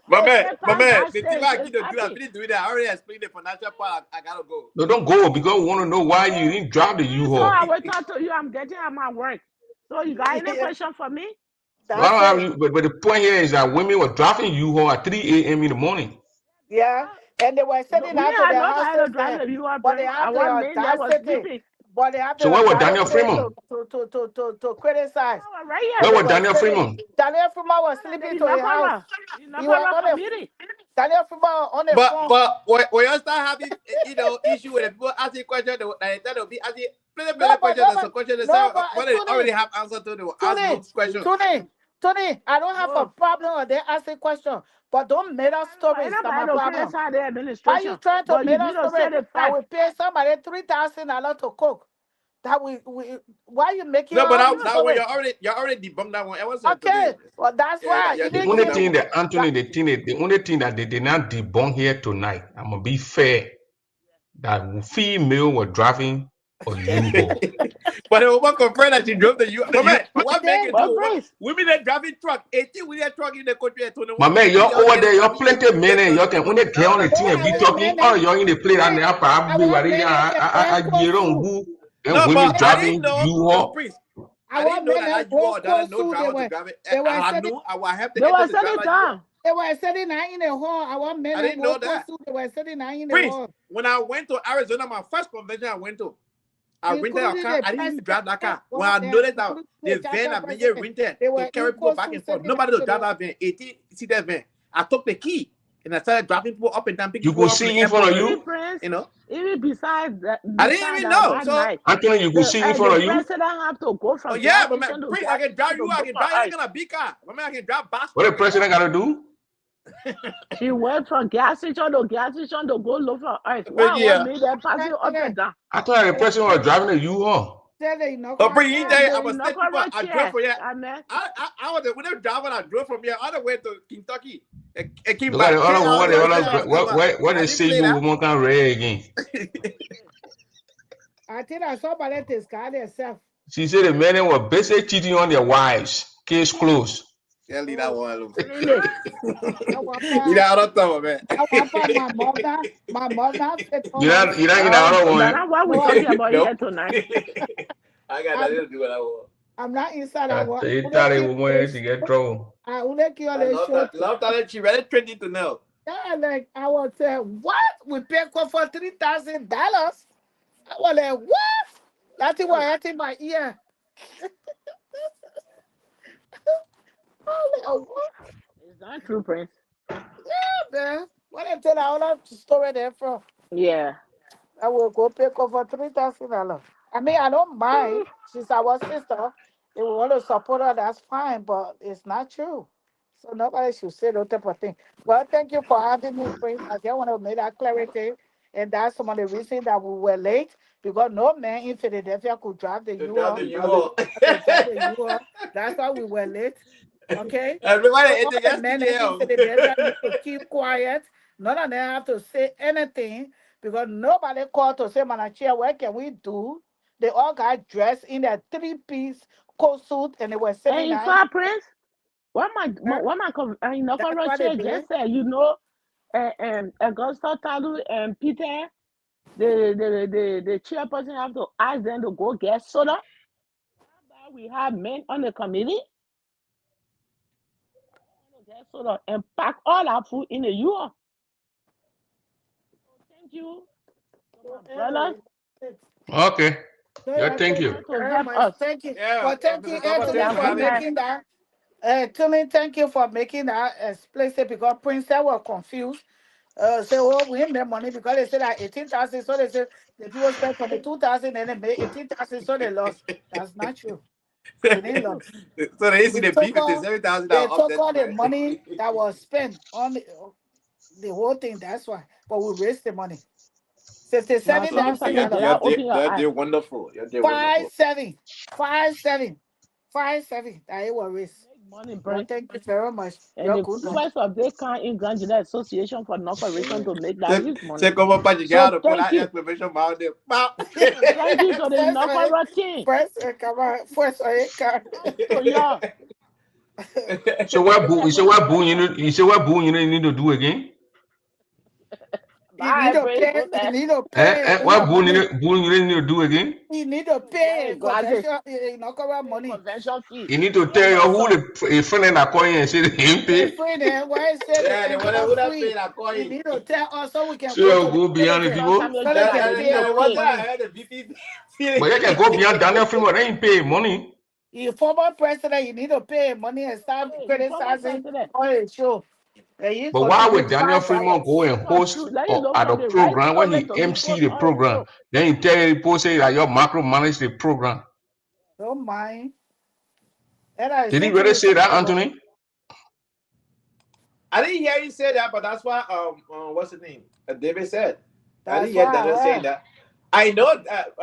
My man, It my passed man, that the thing state. I It's keep to do that, I happy. finish doing that. I already explained the financial part. I gotta go. No, don't go because we want to know why you didn't drive the Prince, so I U-Haul. will talk to you. I'm getting at my work. So you got any question for me? Well, I that's don't have it. you, but the point here is that women were driving U-Haul at 3 a.m. in the morning. Yeah, and they were No, sending we out to had their nobody to houses drive there, the U.S. but they Prince. have the Our men that was audacity, sleeping. but they have the So where was Daniel audacity Freeman? to criticize. I was right here. And Where they was were Daniel sending, Freeman? Daniel Freeman was What are sleeping the to his house. He was inaugural on the, committee? Daniel Freeman on the phone. But when you start having issue with the people asking questions, they'll be asking No, plenty but questions. There's some questions they say when they Tony, already have answer to, they will ask Tony, those questions. Tony, I don't have a No. problem with they asking question, but don't make up stories. That's my Anybody to problem. criticize the Why you administration. trying to But you make need up to story say the that fact. we pay somebody $3,000 to cook? That we why you making No, but up that one story? you already debunked that one. I was saying Okay, today. well that's why Yeah, The even only debunked that King, thing one. that Anthony, that, the only thing that they did not debunk here tonight, I'm gonna be fair, that female were driving a U-Haul. But the woman confirmed that she drove the U. But man, what man then can do? But Prince, Women that driving truck, 18 wheeler truck in the country, and My 21 man, women you're y'all over getting there, you're driving plenty 18 wheeler men and truck you in the can country. only get on the no, team and be our talking, men oh, you're in the plate and Prince, they're probably our right men can I go get on Kosu. who and No, women but I Men, didn't driving know. No, U-Haul. please. I our didn't know men that you go all that no Kosu. driver to drive it. They were I sending knew I would have to they enter were the driver sitting that you all. down. they were sitting nine in the hall. Our men I didn't go know that. Kosu. They were sitting nine in the Prince, hall. when I went to Arizona, my first convention I went to, I rented a Including car. the I didn't even president, drive that car. When I noticed that including the the van Chacha that Benye president, rented they to were carry people equal back to and forth, sending nobody out to to drive the that van, 18-seater van. I took the key and I started driving people up and down, picking You people could up from the see in front airport. of Even you. Prince, You know, even I didn't beside even that, know. that So, night, Anthony, you could see in front the of you. president have to go oh from yeah, gas but man, station to Prince, I gas can drive station you. to I go can for drive. You ain't ice. gonna be car. But man, I can drive bus What the truck and president all. gotta do? She went from gas station to go look for ice. But Why was yeah. me there passing up and down? I thought the president was driving a U-Haul. Tell the you know, Oh, Prince, you Yeah, tell you, I the was telling people inaugural I drove chair. from here. I mean, I was when I was driving. I drove from here all the way to Kentucky. It came Look at the back 10 other one, hours. what the I said I other was come back. what I they didn't say say you that. woman can read again. I think I saw by this guy themselves. She said the men were basically cheating on their wives. Case closed. Yeah, leave that one alone. really. I want You know, I don't talk, man. my mother said to You know, my you know, in the Oh, other that's one. not what we're no, talking about Nope. here tonight. I got I'm, nothing to do with that one. I'm not inside. I I want tell you, thought a woman to get trouble. I only kill I the show. love that she ready trending to know. Yeah, like I was say, what? We pay for $3,000. I was like, what? That's what hurt in my ear. I was like, oh, what? It's not true, Prince. Man, what I tell all that story there from? Yeah. I will go pay for $3,000. I mean, I don't mind. She's our sister. If we want to support her, that's fine, but it's not true. So nobody should say those type of thing. Well, thank you for having me, Prince. I just want to make that clarity. And that's some of the reason that we were late because no man in Philadelphia could drive the To drive U-Haul. the U-Haul. To drive the U-Haul. That's why we were late. Okay? Everybody, So all it's the men in yesterday. Philadelphia need to keep quiet. None of them have to say anything because nobody called to say, Manachia, what can we do? They all got dressed in their three-piece coat suit and they were And sitting in down. fact, Prince, Huh? That's inaugural why they chair did. just said, Augusta Talu and Peter, the chairperson have to ask them to go get soda. We have men on the committee to get soda and pack all our food in the U-Haul. So thank you to So my brothers. anyway, it's- Okay. so Yeah, yeah, thank thank you. you To very help much. us. Thank you. Yeah, Well, thank you, Papa, Because they Anthony, thanks have for for been having here. me. making that. Tony, thank you for making that explicit because Princess was confused. Say, oh, we ain't make money because they said that 18,000, so they said the people spent 22,000 and they made 18,000, so they lost. That's not true. They didn't lose. So they see We the took all, $57,000 they took upset, all the man. money that was spent on the whole thing. That's why. But we raised the money. Now, So Tony $57,000. Samuel, did I open your you're eyes? doing wonderful. You're doing Five wonderful. seven, 5-7, 5-7. That it was raised. Make money, Well, Prince. thank you very much. And You're the good. first of they come in Grand July Association for Non-Corporation to make that his C'est money. comment pas llegar So à pour thank la you. exclamation mark de pop. And thank you to the First, non team. first, come on, first, Thank you to y'all. So Thank what you, boo you say Heavenly what boo Father. you say what boo you need to do again? you need Bye, to Prince. pay. Good You night. need to pay in What a money. boo you need to do again? You need to pay Get a a glasses. convention, correct Pay money. convention fee. You need to Me and tell my your who son. the a friend that call you and say they ain't They pay. free then. Why say they Yeah, the one enter who that free? paid that You coin. need to tell us so we can So go you to the go beyond the delegate Because people. Samuel so they Jackson, can they need pay to The our one pay. that I money. heard the VP. But you can go beyond Daniel Freeman, they ain't pay money. You former president, you need to pay money and stop Hey, the former criticizing president. on the show. And you But why contribute would Daniel $5. Freeman go and From host truth. Let you or know at a from the right program when story he to be MC told the on the program? show. Then he tell people say that your macro manage the program. Don't mind. And I Did he see to really you say that, tomorrow. Anthony? I didn't hear you say that, but that's why what's his name? David said. I didn't That's hear why I Daniel saying heard. that. I know that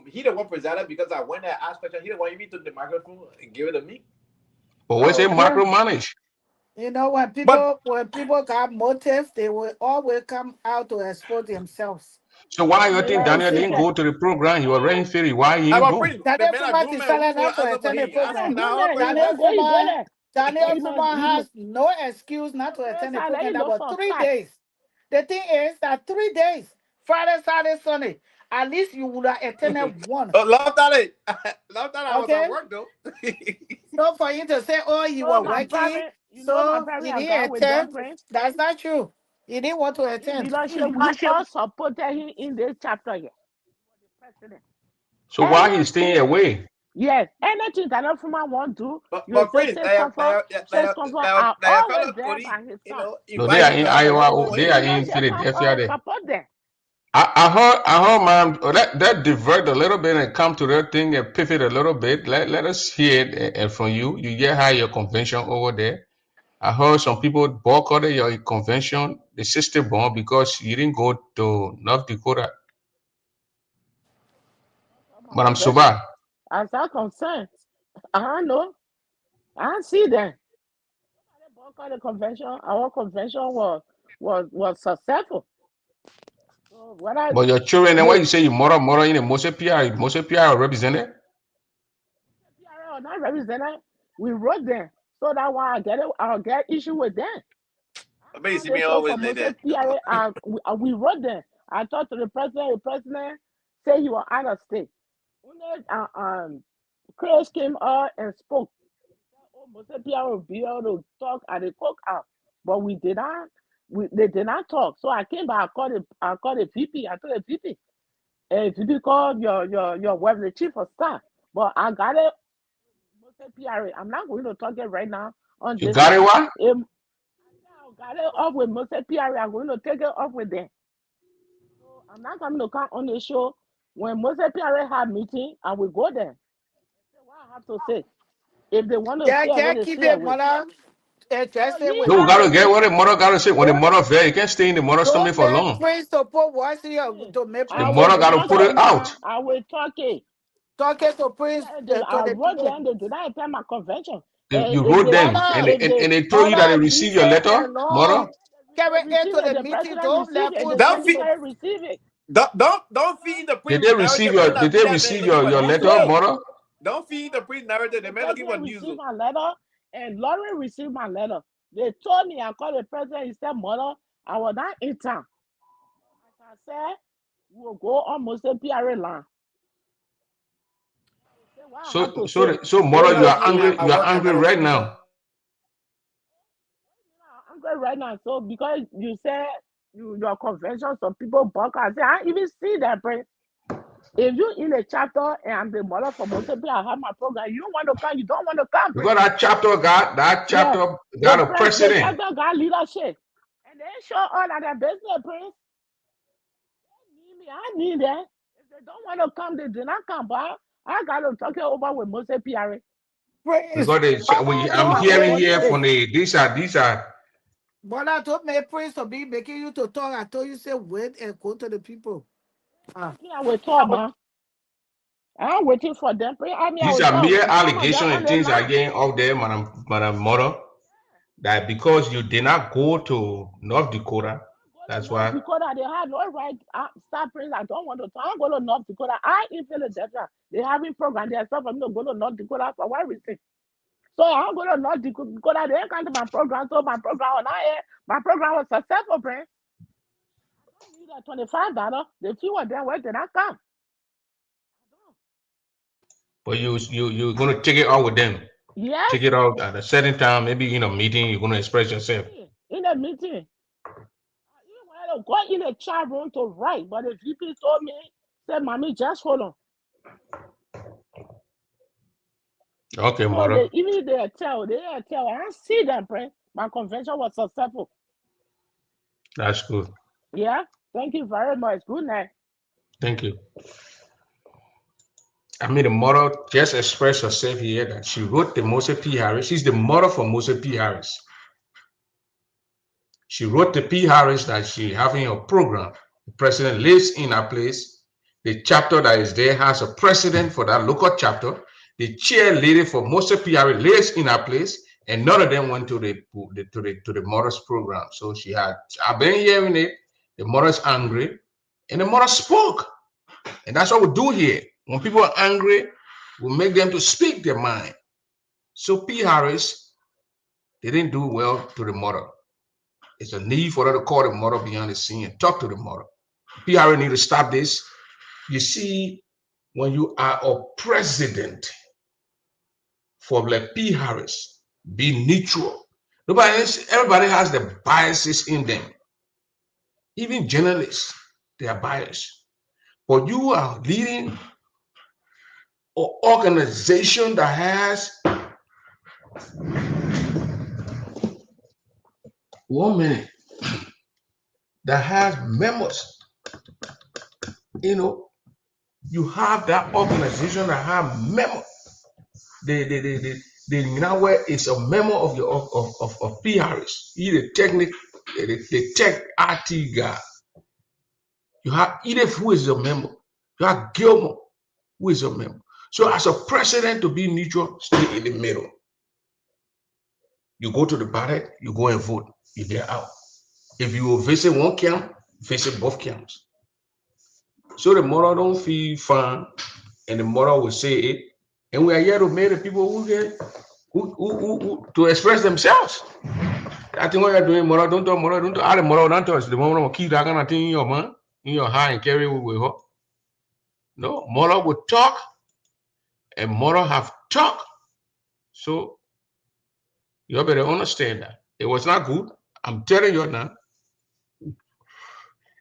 he the one presented because I went there asked question. He the one you me took the microphone and give it to me. But what's a So, Yeah. macro manage? You know, but when people got motives, they will always come out to expose themselves. So why you May think Very I Daniel say didn't simple. go to the program? He was already feeling why he didn't I'm go. afraid the Daniel man Fuma agreement who decided pull not to answer for attend the him. Ask yeah, him program. go now how there. He question. Daniel go there. He go Fuma, there. Daniel He may Fuma he may has no excuse not to praise attend the I let program. you That look was for 3 days. facts. The thing is that 3 days, Friday, Saturday, Sunday, at least you would have attended one. Love that it. Love that I was at Okay? work though. So for you to say, oh, You you know were my working, parent, so you I got didn't with them, attend, Prince. that's not true. You didn't want to In attend. leadership, we all supported him in this chapter here. The president. So why he staying Anything, away? yes, anything that Nafuma want to, you But say friends, state comfort, state comfort are always fellow there Cody, by his side. No, they invite are him in to have a Iowa. meeting with They him. are in Leadership have Philadelphia. all There. support them. I heard, man. That divert a little bit and come to that thing and pivot a little bit. Let us hear it from you. You get how your convention over there. I heard some people boycotted your convention, the sister born, because you didn't go to North Dakota. My But I'm convention, sober. as I'm concerned, I know, I see them. Boycott the convention, our convention was successful. So what I But your children, and why the you say you mother in the Mose PR represented? PRA are not represented, we wrote them. So that why I'll get issue with them. I bet you see On the me show always for like Moses that. PRA, we wrote them. I talked to the president said he was out of state. When Chris came out and spoke, oh, Moses PRA will be able to talk at the cookout. But we did not, they did not talk. So I came back, I called the VP, I told the VP, VP called your wife, the chief of staff. But I got it, Moses PRA. I'm not going to talk it right now on You this got it, line. what? I got it up with Moses PRA. I'm going to take it up with them. So I'm not coming to come on the show. When Moses PRA have meeting, I will go there. Say what I have to say. If they want to Yeah, stay away, can't they keep stay it, away. mother. So Interested you with No, we have gotta to get be. what the mother gotta say. When the don't mother there, you can't stay in the mother's stomach don't for make long. Prince to put voice See, to make The I Prince will mother speak gotta for put talk it you. out. now. I will talk it. Talking to Prince to I the wrote people. them. They did not attend my convention. You If wrote they them, Mother, if and they told you that they mother, received your listen letter, mother. alone. Carry they it receive to it, the the meeting. president Don't receive let it. Prince The Don't feed, speak. secretary receive it. don't feed the Did priest they receive narrative. May your? not Did be they that man receive looking for your news. letter, So Exactly. mother? don't feed the priest narrative. The The man looking for president news. received So my letter, and Lauren received my letter. They told me I called the president. He said, "Mother, I was not in town." As I said, we will go almost a PRA line. I will say what I have to say. oh Mother, no, you are me, angry. I You are work at angry that right office. now. I'm good right now. So because you said your convention, some people buck. I say I even see that, Prince. If you in a chapter and I'm the mother for most people, I have my program. You want to come, you don't want to come, Because Prince. that Yeah. chapter got a The precedent. chapter got leadership. And they show all of their business, Prince. They need me. I need that. If they don't want to come, they do not come. But I got to talk it over with most PRA. Prince, Because All them I'm are don't hearing on make one here stage. from these are. Mother, don't make Prince to be making you to talk. I told you say wait and go to the people. Ah. I will talk, man. I'm waiting for them. I mean, I These will are talk. mere Some of them allegations on and the things are line. getting out there, Madam Mother, that because you did not go to North Dakota, Go to that's North why. Dakota. They have no right. Stop praying. I don't want to. I'm going to North Dakota. I in Philadelphia. They having program. They expect for me to go to North Dakota for what reason? So I'm going to North Dakota. They ain't come to my program. So my program on air. My program was successful, friend. I don't need that $25. The few of them where did I come? But you're gonna take it out with them. Yes. Take it out at a certain time, maybe in a meeting, you're gonna express yourself. In a meeting. You want to go in a chat room to write, but the VP told me, said, "Mommy, just hold on." Okay, So Mother. even they tell, I see them, friend. My convention was successful. That's good. Yeah. Thank you very much. Good night. Thank you. I mean, the mother just expressed herself here that she wrote the Moses P. Harris. She's the mother for Moses P. Harris. She wrote to P. Harris that she having a program. The president lives in her place. The chapter that is there has a president for that local chapter. The chair lady for Moses P. Harris lives in her place, and none of them went to the mother's program. So I've been hearing it. The mother's angry, and the mother spoke, and that's what we do here. When people are angry, we make them to speak their mind. So P. Harris, they didn't do well to the mother. It's a need for her to call the mother behind the scene and talk to the mother. PRA need to stop this. You see, when you are a president for like P. Harris, be neutral. Everybody has the biases in them. Even journalists, they are biased. But you are leading an organization that has 1 minute, that has members. You have that organization that have members. The Ninawe is a member of your of PRS. He's the tech RT guy. You have Edith, who is a member. You have Gilmore, who is a member. So as a president, to be neutral, stay in the middle. You go to the ballot, you go and vote, you get out. If you will visit one camp, visit both camps. So the mother don't feel fine, and the mother will say it. And we are here to make the people who to express themselves. I think what you're doing, mother, don't talk, mother, don't talk. I mother, don't touch the moment of keep that kind of thing in your man, in your hand, and carry it with her. No, mother would talk, and mother have talk. So you better understand that it was not good. I'm telling you now.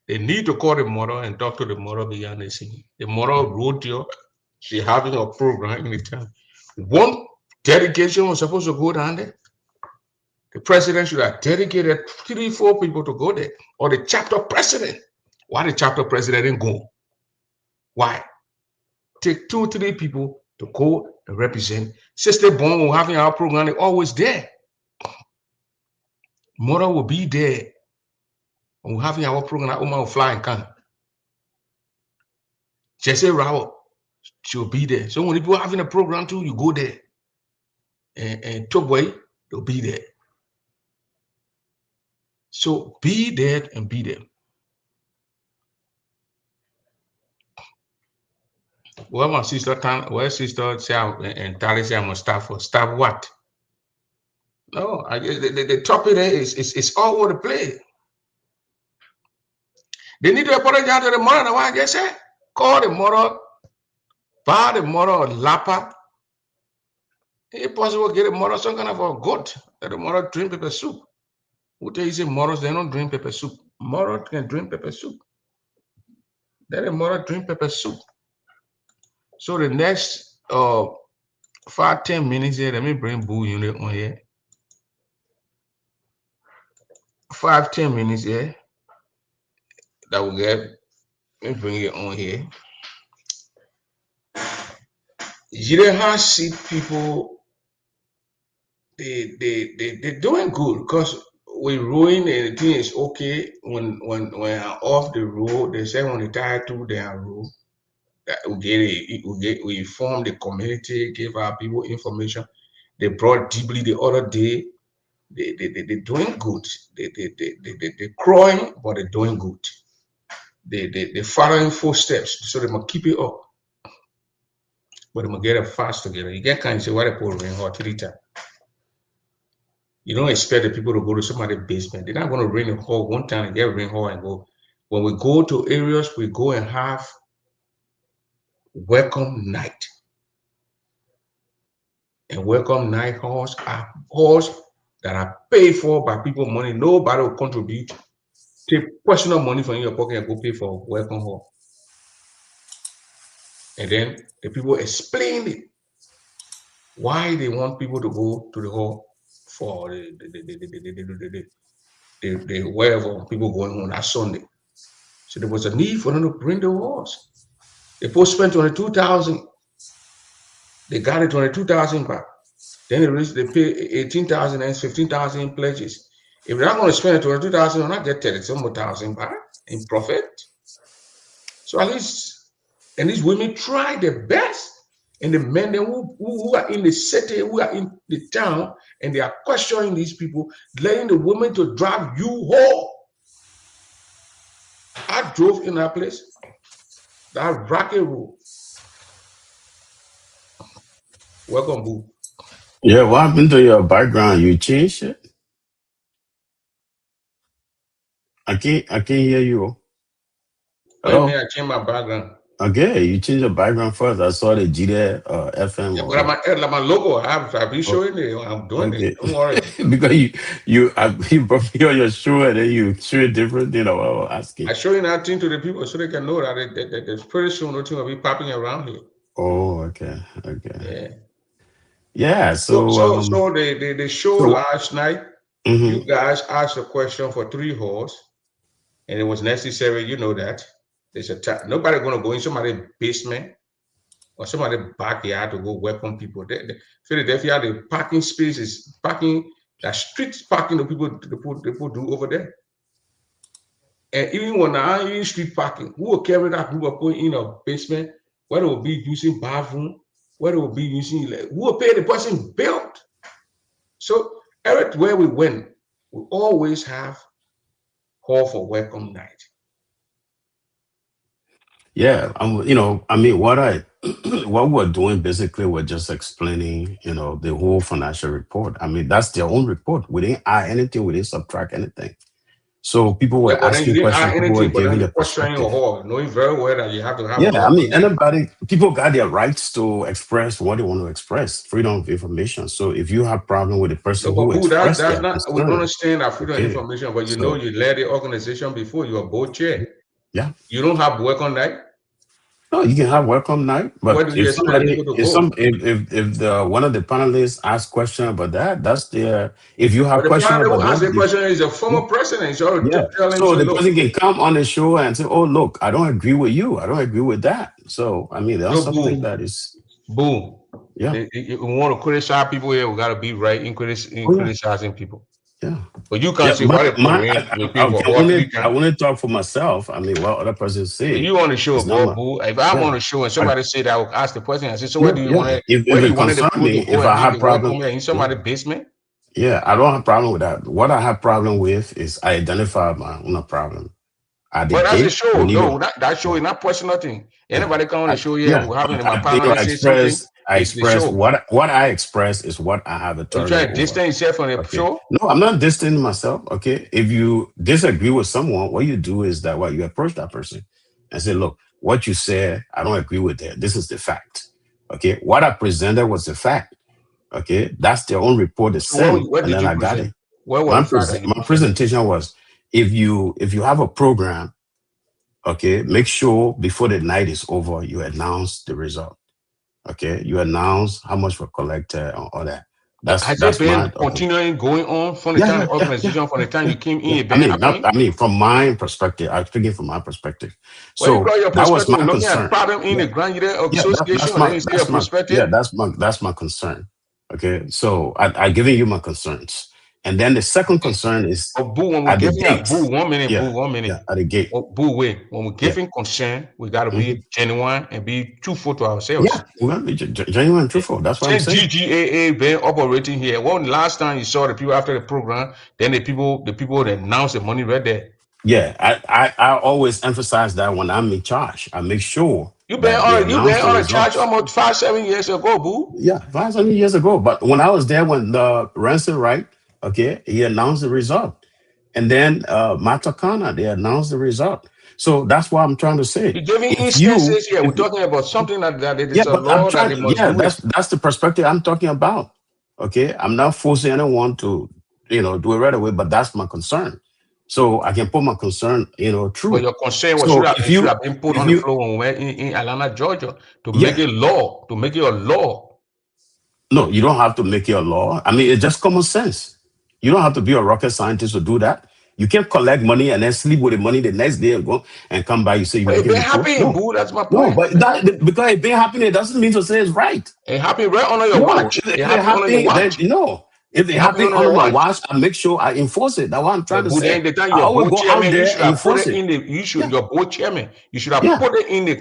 They need to call the mother and talk to the mother behind the scene. The mother wrote you. She having a program in the town. One dedication was supposed to go down there. The president should have dedicated 3, 4 people to go there, or the chapter president. Why the chapter president didn't go? Why? Take 2, 3 people to go represent. Sister Born will having our program, they always there. Mother will be there. When we're having our program, Oma will fly and come. Jesse Rao, she'll be there. So when people are having a program too, you go there. And Togway, they'll be there. So be there and be there. Well, my sister say, and Tali say I'm a staff for staff what? No, the topic there is all over the place. They need to apologize to the mother. The one I just said, call the mother, buy the mother or lapa. If possible, get the mother some kind of a goat that the mother drink pepper soup. Who tell you say mothers they don't drink pepper soup? Mother can drink pepper soup. Let the mother drink pepper soup. So the next 5-10 minutes here, let me bring Boo Unit on here. 5-10 minutes here. That will get. Let me bring it on here. Gedeh Hotseat people, they're doing good because we ruin anything is okay when I'm off the road. They say when they tie to their road. We inform the community, give our people information. They brought deeply the other day. They're doing good. They're crying, but they're doing good. They're following footsteps, so they must keep it up. But they must get it fast together. You get kind of say, why they put rain hot 3 times? You don't expect the people to go to somebody's basement. They're not going to rain a hole one time and get rain hole and go. When we go to areas, we go and have welcome night. And welcome night halls are halls that are paid for by people money. Nobody will contribute. Take personal money from your pocket and go pay for welcome hall. And then the people explain it. Why they want people to go to the hall for the wherever people going on that Sunday. So there was a need for them to bring the halls. They both spent 22,000. They got it 22,000 back. Then they pay 18,000 and 15,000 pledges. If they're not going to spend 22,000, they'll not get 30,000 back in profit. So at least, and these women try their best. And the men who are in the city, who are in the town, and they are questioning these people, letting the women to drive you home. I drove in that place, that rocky road. Welcome, Boo. Yeah, what happened to your background? You changed it? I can't hear you. What me? I changed my background. Okay, you changed your background first. I saw the Gedeh FM. Yeah, but my logo, I've been showing it. I'm doing it. Don't worry. Because you brought me on your show and then you show a different thing. I was asking. I show you that thing to the people so they can know that pretty soon nothing will be popping around here. Oh, okay. Yeah. Yeah. So the show last night, you guys asked a question for 3 hours, and it was necessary. You know that there's a time nobody gonna go in somebody's basement or somebody's backyard to go welcome people. Philadelphia, the parking spaces, parking that street parking the people do over there. And even when I'm in street parking, who will carry that group of people in a basement, whether it will be using bathroom, whether it will be using, who will pay the person built. So everywhere we went, we always have hall for welcome night. Yeah, what we're doing basically, we're just explaining, the whole financial report. I mean, that's their own report. We didn't add anything, we didn't subtract anything. So people were asking questions, people were giving their perspective. Knowing very well that you have to have. Yeah, I mean, people got their rights to express what they want to express, freedom of information. So if you have problem with the person who expressed that, we understand that freedom of information, but you led the organization before you are board chair. Yeah. You don't have welcome night. No, you can have welcome night, but if one of the panelists asks question about that, that's their. If you have question about that, the question is a former president. So the person can come on the show and say, "Oh, look, I don't agree with you. I don't agree with that." So I mean, that's something that is. Boom. Yeah. We want to criticize people here. We got to be right in criticizing people. Yeah. But you can't say why they put in with people for what 3 I times. want to talk for myself. I mean, what other persons say. You on the show, It's not boo. If I'm on the show and somebody say that, I will ask the question. I say, so what do you want? If Where you it wanted the concern food me, to go if and I be have the problem, welcome in somebody's basement? Yeah, I don't have problem with that. What I have problem with is I identify my own problem. At the But that's a gate, show. we need No, to. that show is not personal thing. Anybody come on the show here, we're having my You know, partner say something. I It's the express show. what I express is what I have Are you authority trying to over. distance yourself from the Okay. show? No, I'm not distancing myself. Okay. If you disagree with someone, what you do is that you approach that person and say, look, what you said, I don't agree with that. This is the fact. Okay. What I presented was the fact. Okay. That's their own report they sent. What And did then you I got present? it. What was the fact that you My presentation was if you have a program, okay, make sure before the night is over, you announce the result. Okay. You announce how much were collected and all that. Has it been continuing going on from the time the organization, from the time you came in? I mean, from my perspective, I'm speaking from my perspective. Well, you got your that was perspective. my Looking concern. at problem in the Grand Association, and then you see your perspective. Yeah, that's my concern. Okay, so I given you my concerns, and then the second concern is Boo, when we're giving Boo 1 minute, yeah, Boo 1 minute. Yeah, at the gate. Boo, wait. When we're giving concern, we got to be genuine and be truthful to ourselves. Yeah, we got to be genuine and truthful. That's what I'm saying. GGAA been operating here. When last time you saw the people after the program, then the people announced the money right there. Yeah, I always emphasize that when I'm in charge, I make sure you've been on charge almost 5-7 years ago, Boo. Yeah, 5-7 years ago. But when I was there, when the Ransom Wright, okay, he announced the result, and then Matakana, they announced the result. So that's what I'm trying to say. You're giving instances here. We're talking about something that it is a law that they must do. That's the perspective I'm talking about. Okay, I'm not forcing anyone to do it right away, but that's my concern. So I can put my concern, true. But your concern was should have been put on the floor when we're in Atlanta, Georgia, to make it law, to make it a law. No, you don't have to make it a law. I mean, it's just common sense. You don't have to be a rocket scientist to do that. You can't collect money and then sleep with the money the next day and go and come back. You say you're making it happening, Boo. That's my point. No, but because it been happening, it doesn't mean to say it's right. It happened right under your watch. It happened on your watch. If it happened on my watch, I make sure I enforce it. That's what I'm trying to say. The time your board chairman, you should have put it in the your board chairman. You should have put it in the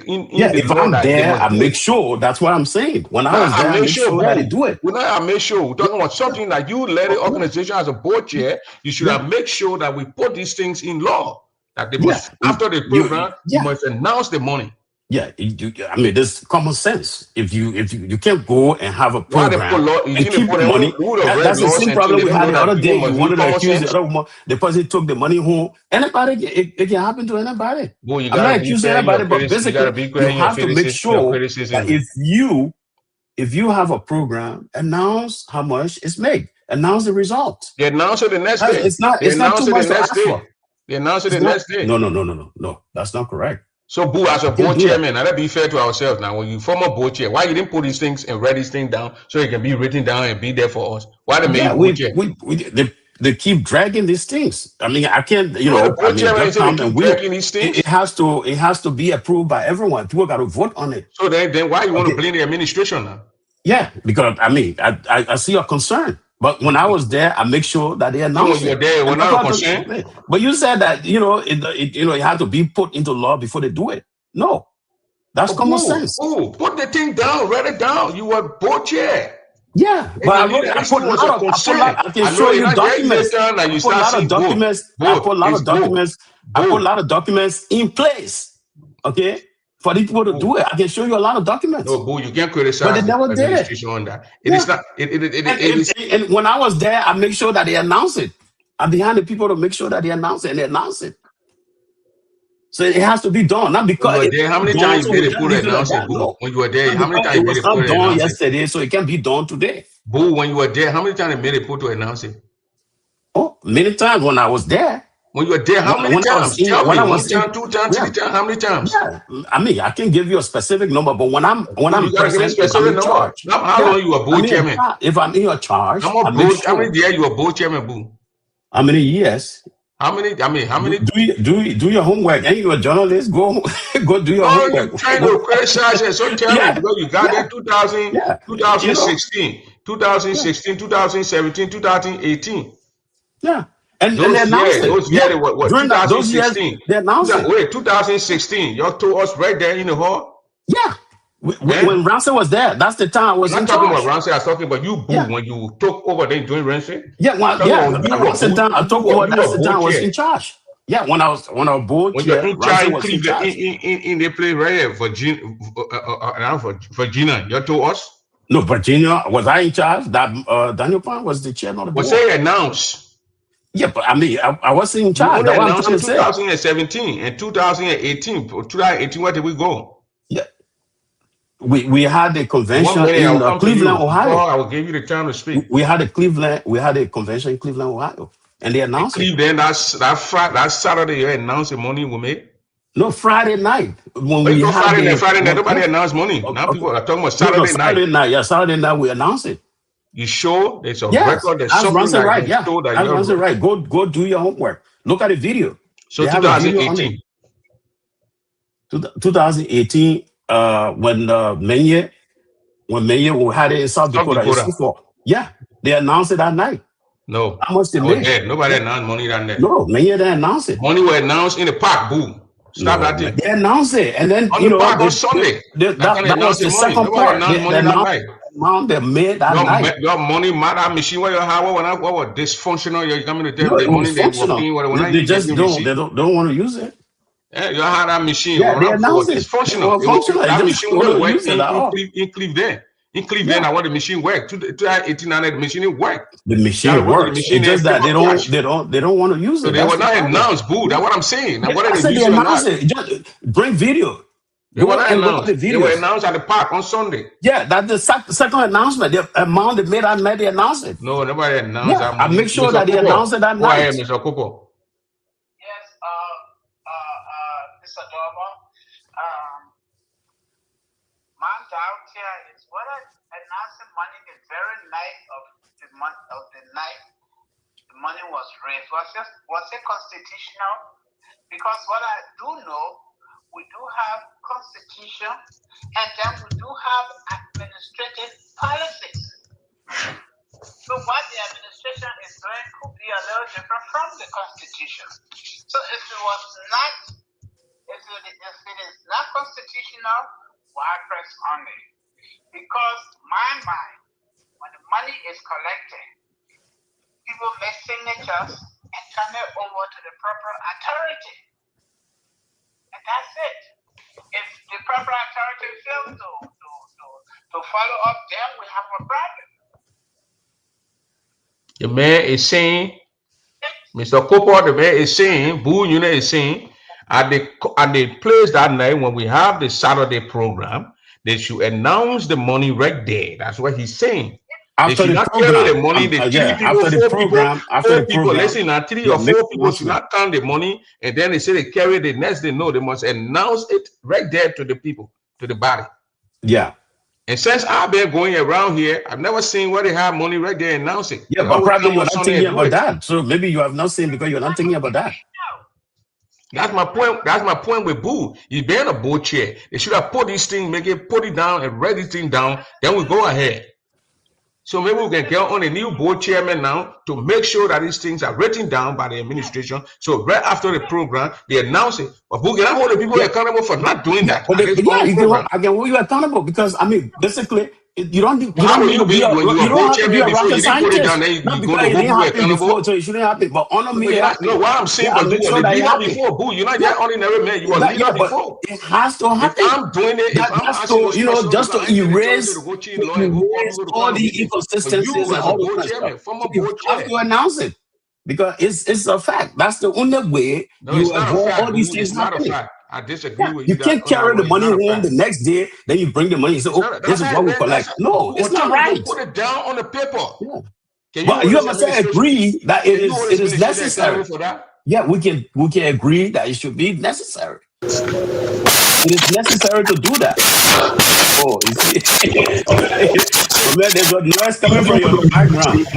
if I'm there, I make sure. That's what I'm saying. When I was there, I make sure that I do it. I make sure. We're talking about something that you led the organization as a board chair. You should have make sure that we put these things in law. That they must after the program, you must announce the money. Yeah, I mean, there's common sense. If you can't go and have a program and keep the money, that's the same problem we had the other day. You wanted to accuse the other woman. The person took the money home. Anybody, it can happen to anybody. Well, I'm not accusing anybody, but basically, you have to make sure that if you have a program, announce how much it's made. Announce the result. They announce it the next day. It's not too much to ask for. They announce it the next day. No. That's not correct. So, Boo, as a board chairman, now let's be fair to ourselves. Now, when you form a board chair, why you didn't put these things and write these things down so it can be written down and be there for us? Why the main board chair? They keep dragging these things. I mean, I can't, it has to be approved by everyone. People got to vote on it. So then why you want to blame the administration now? Yeah, because I see your concern. But when I was there, I make sure that they announced it. There, we're not concerned. But you said that it had to be put into law before they do it. No, that's common sense. Put the thing down, write it down. You were board chair. Yeah, but I put a lot of I can show you documents. I put a lot of documents. I put a lot of documents in place. Okay. For the people to do it, I can show you a lot of documents. No, Boo, you can't criticize the administration on that. It is not. And when I was there, I make sure that they announce it. I'm behind the people to make sure that they announce it and they announce it. So it has to be done. Not because how many times you made it put announce it, Boo? When you were there, how many times you made it put announce it? It was not done yesterday, so it can be done today. Boo, when you were there, how many times you made it put to announce it? Oh, many times when I was there. When you were there, how many times? Tell me, 1 time, 2 times, 3 times, how many times? Yeah, I mean, I can give you a specific number, but when I'm present, if I'm in charge, how long you a board chairman? If I'm in your charge, how many years you a board chairman, Boo? How many years? How many? I mean, how many? Do your homework. And you're a journalist. Go do your No, homework. you're trying to criticize it. So tell me, Yeah, because you got yeah, there 2000, yeah. 2016, Yeah, 2016, 2017, 2018. yeah. And they announced it. Those Yeah. years, what During those years, 2016. they announced it. Wait, 2016. Y'all told us right there in the hall. Yeah. Eh? When Ramsey was there, that's the time I was I'm in not talking about charge. Ramsey. I was talking about you, Boo, Yeah. when you took over there doing Ramsey. Yeah, well, Talking yeah. about you were Ramsey time I took over, you that's were the time I board was chair. in charge. Yeah, when I was board When you're chair, in Ramsey charge in was in Cleveland, charge. in they play right here, Virginia, you told us. No, Virginia, was I in charge? That Daniel Pan was the chairman of the But board. say announced. Yeah, but I mean, I wasn't in You charge. only That's what I'm announced trying in to say. 2017 and 2018. 2018, where did we go? Yeah, we had a convention One minute, I in will come to Cleveland, you. Ohio. I will give you the time to speak. We had a convention in Cleveland, Ohio, and they In announced it. Cleveland, that Saturday, you announced the money we made. No, Friday night when But we you know, had Friday night, nobody announced money. Now okay. people are talking about No, Saturday night. Yeah, Saturday night we announced it. You sure there's a Yes, record? There's that's something Ramsey that right. can Yeah, show that that's you're Ramsey right. Go do your homework. Look at the video. So They have a video on it. 2018. 2018, when we had it in South Dakota. In Sioux. Yeah, they announced it that night. No, how much they made? Nobody announced money that night. No, Menye didn't announce it. Money was announced in the park. Boom. Stop that thing. They announced it, and then on the park on Sunday. That was the second part. Nobody announced money that night. Amount they made that night. Your money matter machine where you have what was dysfunctional? You're coming to tell No, the it money was they functional. were They just don't want to use it. Yeah, you had that machine. Yeah, they announced it. Dysfunctional. That machine was working in Cleveland. In Cleveland, I want the machine work. 2018, the machine work. The machine works. It's just that they don't want to use it. So they were not announced, Boo. That's what I'm saying. Now, I said they announced it. Just bring video. They were not announced. They were announced at the park on Sunday. Yeah, that's the second announcement. The amount they made that night, they announced it. No, nobody announced that. I make sure that they announced it that night. Why, Mr. Cooper? Yes, Mr. Dorma. My doubt here is whether announcing money the very night of the night the money was raised was it constitutional? Because what I do know, we do have constitution, and then we do have administrative policies. So what the administration is doing could be a little different from the constitution. So if it is not constitutional, why press on it? Because my mind, when the money is collected, people make signatures and turn it over to the proper authority. And that's it. If the proper authority fails to follow up, then we have a problem. The man is saying, Mr. Cooper, the man is saying, Boo Unit is saying, at the place that night when we have the Saturday program, they should announce the money right there. That's what he's saying. After they should the not program, carry the money. After the program, listen, now 3 or 4 people should not count the money, and then they say they carry the next day. No, they must announce it right there to the people, to the body. Yeah. And since I've been going around here, I've never seen where they have money right there announcing. Yeah, but probably you're not thinking about that. So maybe you have not seen because you're not thinking about that. That's my point. That's my point with Boo. He's been a board chair. They should have put this thing, put it down and write this thing down. Then we go ahead. So maybe we can get on a new board chairman now to make sure that these things are written down by the administration. So right after the program, they announce it. But Boo, can I hold the people accountable for not doing that? I can hold you accountable because I mean, basically, you don't need to be a rocket scientist. Not because it didn't happen before, so it shouldn't happen. But honor me. No, what I'm saying, but you were a leader before, Boo. You're not that ordinary man. You were a leader before. It has to happen. If I'm doing it, just to erase all the inconsistencies and all the stuff. You have to announce it because it's a fact. That's the only way you avoid all these things happening. I disagree with you. You can't carry the money home the next day, then you bring the money and say, "Oh, this is what we collect." No, it's not right. Put it down on the paper. Yeah. But you ever say agree that it is necessary? Yeah, we can agree that it should be necessary. It is necessary to do that. Oh, you see, there's a noise coming from your background.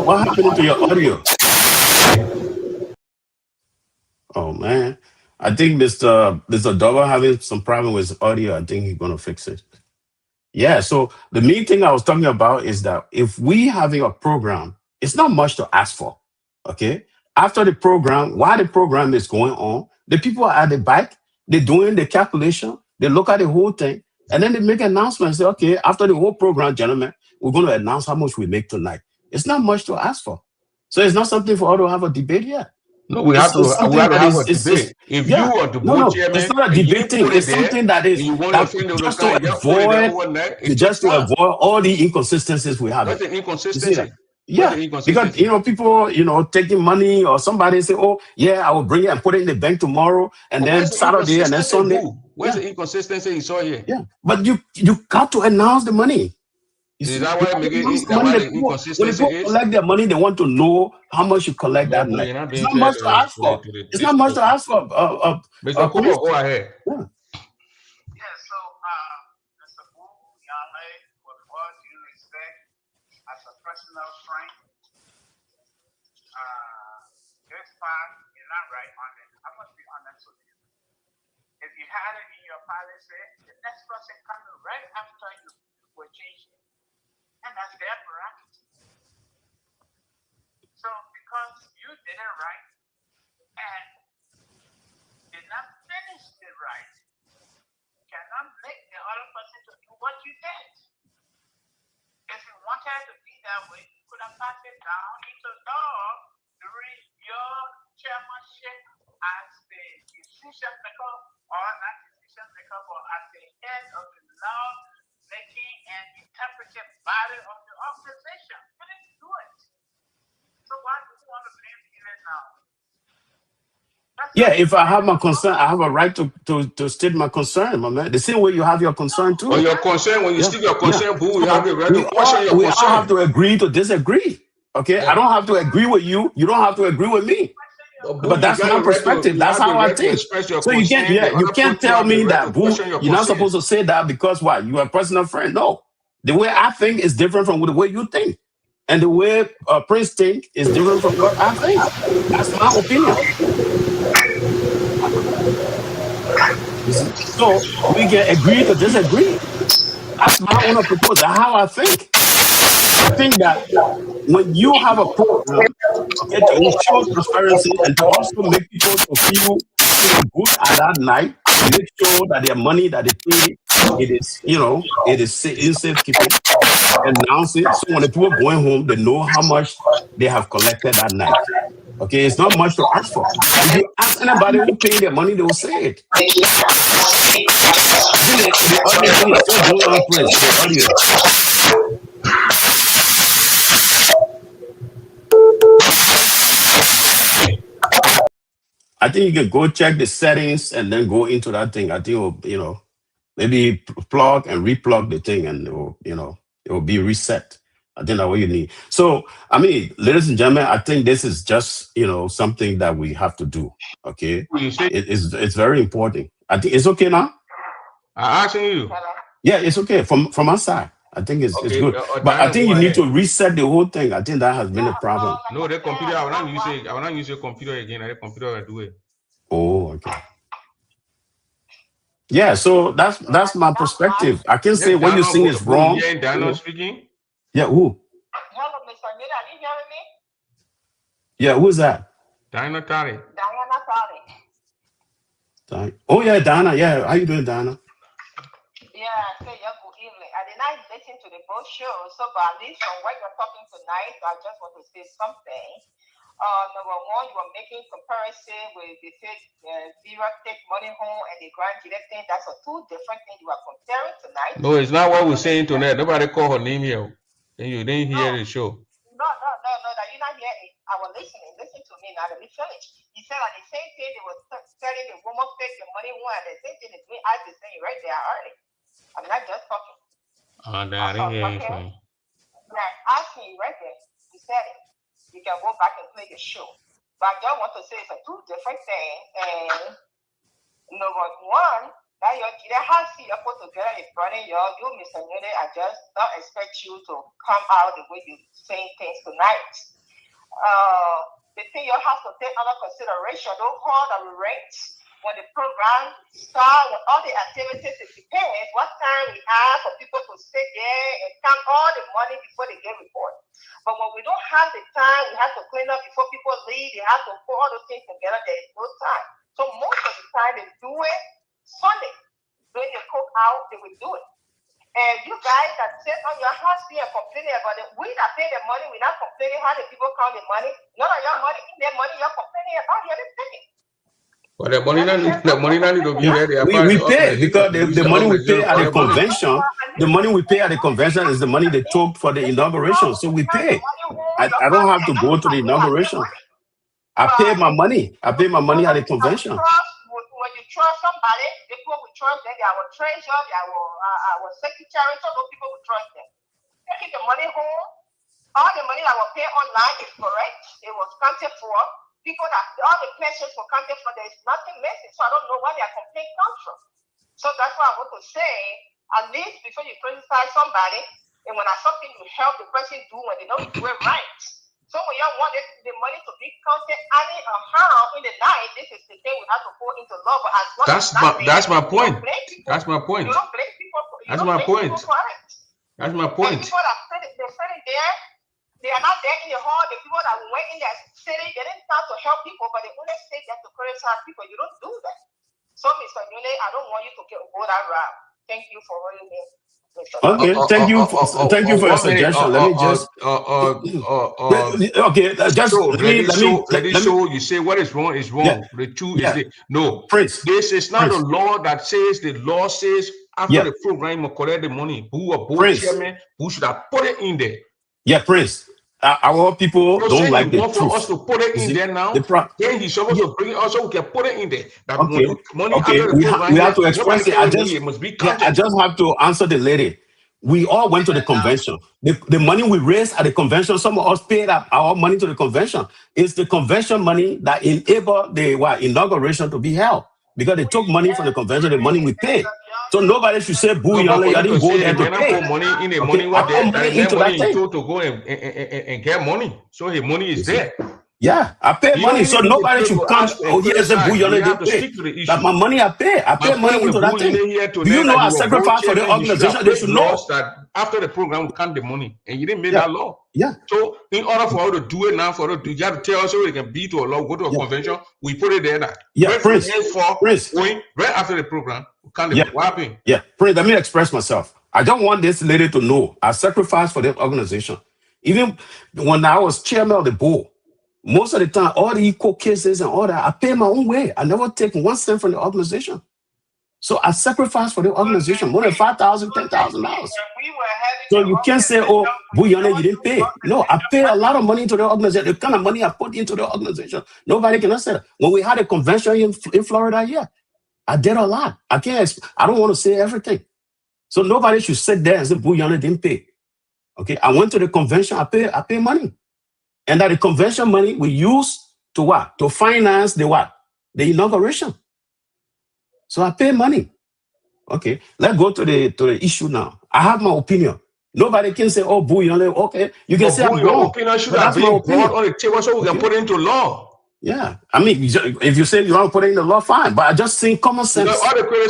What happened to your audio? Oh man, I think Mr. Dover having some problem with his audio. I think he's gonna fix it. Yeah. So the main thing I was talking about is that if we having a program, it's not much to ask for. Okay. After the program, while the program is going on, the people are at the back, they're doing the calculation, they look at the whole thing, and then they make an announcement and say, okay, after the whole program, gentlemen, we're going to announce how much we make tonight. It's not much to ask for. So it's not something for us to have a debate yet. No, we have to something have that a is debate. If you yeah. are the No, board it's chairman not a and you debate didn't thing. put it It's there, something that and is you want your that friend to just come to and just put it there avoid overnight, it takes just to time. avoid all the inconsistencies we have. What's the You see inconsistency? that? What's Yeah, the because inconsistency? people taking money, or somebody say, oh yeah, I will bring it and put it in the bank tomorrow, and But then where's the Saturday, and then inconsistency, Sunday. boo? Where's Yeah, the inconsistency you saw here? yeah. But you got to announce the money. You Is see, that you why got to announce the that money. why That the people, when inconsistency people is? collect their money, they want to know how much you collect that But night. you're not It's being not fair much to ask for. It's not much to ask for. Mr. Cooper, go ahead. Yeah. Yeah, so, Mr. Wu, young lady, with all due respect, as a personal friend, this part, you're not right on it. I must be honest with you. If you had it in your policy, the next person coming right after you will change it. And that's their prerogative. So, because you did it right and did not finish it right, cannot make the other person to do what you did. If you wanted to be that way, you could have passed it down into law during your chairmanship as the decision maker, or not decision maker, but as the head of the law making and interpretive body of the organization. You didn't do it. So why do you want to blame me now? Yeah, if I have my concern, I have a right to state my concern, my man. The same way you have your concern too. When your concern, when you Yeah, state your yeah. concern, boo, you So have the right to question your we all have concern. to agree to disagree. Okay, I don't have to agree with you. You don't have to agree with me. Boo, But you that's got my the right to perspective. That's how I think. express your So you can't, concern. The you other can't people tell have the me right that, to boo, question your you're not concern. supposed to say that because what? You're a personal friend. No, the way I think is different from the way you think, and the way Prince think is different from what I think. That's my opinion. You see? So we can agree to disagree. That's my own proposal. That's how I think. I think that when you have a program, okay, to ensure transparency and to also make people to feel good at that night, to make sure that their money that they pay, it is in safekeeping, announce it. So when the people going home, they know how much they have collected that night. Okay, it's not much to ask for. If you ask anybody who paying their money, they will say it. I think the audio thing is still going on, Prince. The audio. I think you can go check the settings and then go into that thing. I think maybe plug and replug the thing, and it will be reset. I think that's what you need. So, I mean, ladies and gentlemen, I think this is just something that we have to do. Okay, it's very important. I think it's okay now. I'm asking you. Yeah, it's okay from our side. I think it's good, but I think you need to reset the whole thing. I think that has been a problem. No, the computer. I will not use your computer again. The computer will do it. Oh, okay. Yeah, so that's my perspective. I can say what you saying is wrong. Yeah, Dino speaking. Yeah, who? Hello, Mr. Nida, are you hearing me? Yeah, who's that? Dino Tari. Diana Tari. Oh yeah, Dana. Yeah, how you doing, Dana? Yeah, say yeah, good evening. I did not listen to the both shows, so but at least from what you're talking tonight, I just want to say something. Number one, you are making comparison with the Vera take money home and the Grand Gedeh thing. That's a two different things you are comparing tonight. No, it's not what we're saying tonight. Nobody call her name here. And you didn't hear the show. No, that you're not hearing. I was listening. Listen to me now. Let me finish. He said like the same thing they were telling the woman take the money one, the same thing is doing as the same right there already. I'm not just talking. I didn't hear anything. Yeah, asking you right there. You said it. You can go back and play the show. But I don't want to say it's a two different things. And number one, Now your Gedeh has you put together in front of you, Mr. Nune, I just don't expect you to come out the way you're saying things tonight. The thing you have to take under consideration, don't call the rates when the program starts, when all the activities, it depends what time we have for people to sit there and count all the money before they get report. But when we don't have the time, we have to clean up before people leave, they have to put all those things together, there is no time. So most of the time they do it Sunday. When they cook out, they will do it. And you guys that sit on your house here and complaining about it, we that pay the money, we're not complaining how the people count the money. None of your money, in their money, you're complaining about, you're just taking. But the money not need to be there. We pay because the money we pay at the convention, the money we pay at the convention is the money they took for the inauguration. So we pay. I don't have to go to the inauguration. I pay my money. I pay my money at the convention. When you trust somebody, people will trust them. They are our treasurer, they are our secretary, so those people will trust them. Taking the money home, all the money that was paid online is correct. It was counted for. People that all the places were counted for, there is nothing missing. So I don't know where their complaint comes from. So that's why I want to say, at least before you criticize somebody, and when something you help the person do when they don't do it right. So when you want the money to be counted any or how in the night, this is the thing we have to go into law. But as long that's my point. That's my point. You don't blame people. That's my point. That's my point. The people that they're sitting there, they are not there in the hall. The people that went in there sitting, they didn't start to help people, but they only stay there to criticize people. You don't do that. So, Mr. Nune, I don't want you to go that route. Thank you for holding me. Okay, thank you for your suggestion. Let me just okay. Just let me show. You say what is wrong is wrong. Yeah. The truth is it. No, Prince. This is not a law that says the law says after the program you collect the money. Who are board chairman? Who should have put it in there? Yeah, Prince. Our people don't like the truth. For us to put it in there now. Then he's supposed to bring it also. We can put it in there. That money after the program, we have to express it. I just have to answer the lady. We all went to the convention. The money we raised at the convention, some of us paid our money to the convention. It's the convention money that enabled the inauguration to be held. Because they took money from the convention, the money we paid. So nobody should say, boo, you didn't go there to pay. Money in the money what they told to go and get money. So his money is there. Yeah, I pay money, so nobody should come. Oh, here's a boo, you didn't pay. That my money I pay. I pay money into that thing. Do you know I sacrifice for the organization? They should know that after the program we count the money, and you didn't make that law. Yeah. So in order for us to do it now, you have to tell us so we can be to a law, go to a convention. We put it there. Prince. Going right after the program, we count the money. What happened? Yeah, Prince. Let me express myself. I don't want this lady to know I sacrificed for the organization. Even when I was chairman of the board. Most of the time, all the equal cases and all that, I pay my own way. I never take 1 cent from the organization. So I sacrifice for the organization more than $5,000, $10,000. So you can't say, oh, Buyane, you didn't pay. No, I pay a lot of money into the organization. The kind of money I put into the organization, nobody can say that. When we had a convention in Florida, I did a lot. I don't want to say everything. So nobody should sit there and say, Buyane didn't pay. Okay, I went to the convention, I pay money. And that the convention money we use to what? To finance the what? The inauguration. So I pay money. Okay, let's go to the issue now. I have my opinion. Nobody can say, oh, boo, okay. You can say I'm your wrong. Opinion should have been brought on the table so we can put it into law. Yeah, I mean, if you say you want to put it in the law, fine. But I just think common sense.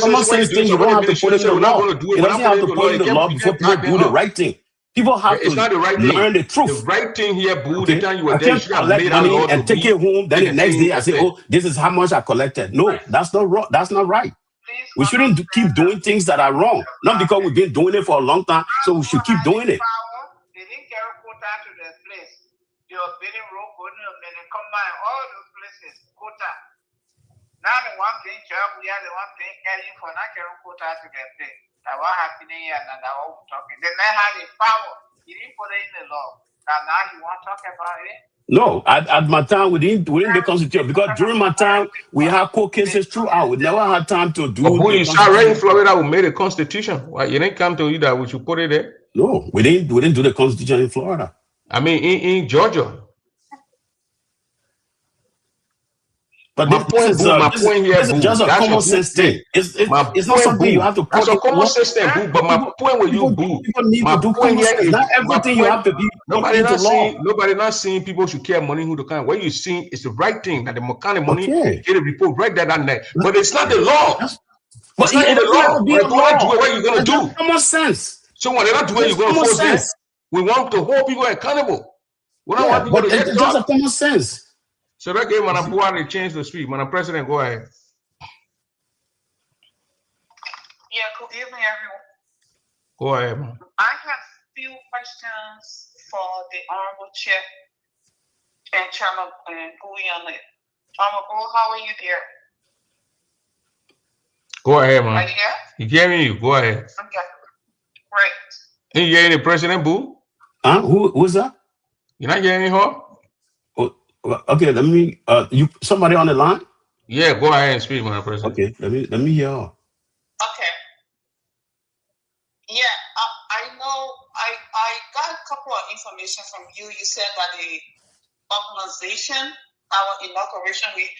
Common sense thing, you don't have to put it in the law. You don't have to put it in the law before people do the right thing. People have to learn the truth. The right thing here, boo. The time you were there, you should have collect money and take it home. Then the next day, I say, "Oh, this is how much I collected." No, that's not wrong. That's not right. We shouldn't keep doing things that are wrong. Not because we've been doing it for a long time, so we should keep doing it. They didn't carry quota to the place. They were building road, and combine all those places quota. Now the one thing, we are the one thing early for not carrying quota to the place. That what happening here and that what we're talking. Then they had the power. He didn't put it in the law. Now you want to talk about it? No, at my time we didn't the constitution because during my time we had court cases throughout. We never had time to do. But you already in Florida we made a constitution. Why you didn't come to you that we should put it there? No, we didn't do the constitution in Florida. I mean in Georgia. But My point, boo. My point here, this is boo. just a That's a common good sense thing. thing. It's My not point, something you boo. have to That's put a in common work. sense thing, boo. But my point with you, boo. People need My to do point common here sense. is Not my everything you point. have to be put Nobody into law. not saying people should care money who the kind. What you seeing is the right thing that the kind of money Okay. get a report right there that night. But it's not the law. But It's not it in the doesn't have law. to be When a they're gonna do law. it, what are you gonna It's just do? common sense. So when they're not doing it, Just you're gonna common force them. sense. We want to hold people accountable. We don't want Yeah, people but to get it's just a caught. common sense. So that gave Madam Buhari a chance to speak. Madam President, go ahead. Yeah, good evening, everyone. Go ahead, man. I have few questions for the Honorable Chair and Chairman Guyana. Honorable, how are you there? Go ahead, man. Are you there? He hearing you. Go ahead. Okay, great. You hearing the President, boo? Huh? Who's that? You're not hearing her? Oh, okay, let me. You somebody on the line? Yeah, go ahead and speak, Madam President. Okay, let me hear her. Okay. Yeah, I know. I got a couple of information from you. You said that the organization, our inauguration week,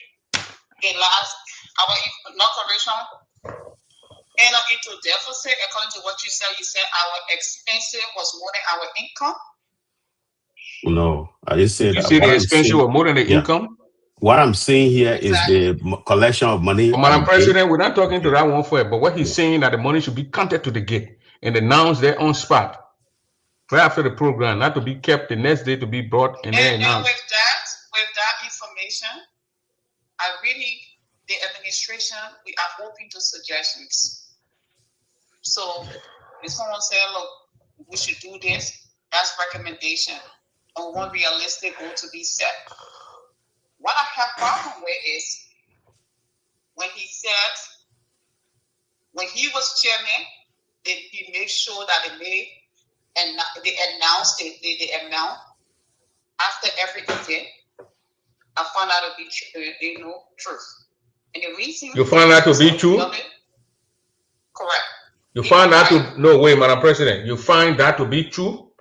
our inauguration entered into deficit. According to what you said our expenses was more than our income. No, I didn't say You that. say the expense was more than the income? What I'm saying here is the collection of money. But Madam President, we're not talking to that one first, but what he's saying that the money should be counted to the gate and announced there on spot. Right after the program, not to be kept the next day to be brought and then announced. With that information, the administration, we are open to suggestions. So if someone say, look, we should do this, that's recommendation. And one realistic goal to be set. What I have problem with is when he said, when he was chairman, he made sure that they announced the amount after every event. I found out to be truth. And the reason you found out to be true? Correct. You find that to no way, Madam President. You find that to be true?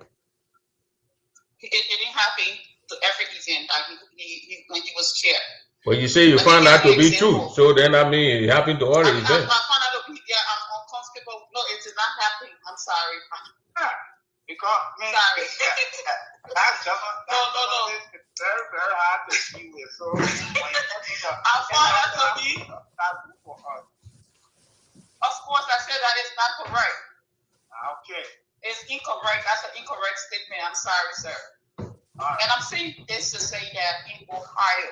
It didn't happen to every event that when he was chair. Well, you say you find that to be true, so then I mean it happened to all the events. I found out to be I'm uncomfortable. No, it did not happen. I'm sorry. Because sorry. That's just no. It's very, very hard to see with. So I found that to be for us. Of course, I said that is not correct. Okay. It's incorrect. That's an incorrect statement. I'm sorry, sir. Right. And I'm saying this to say that in Ohio,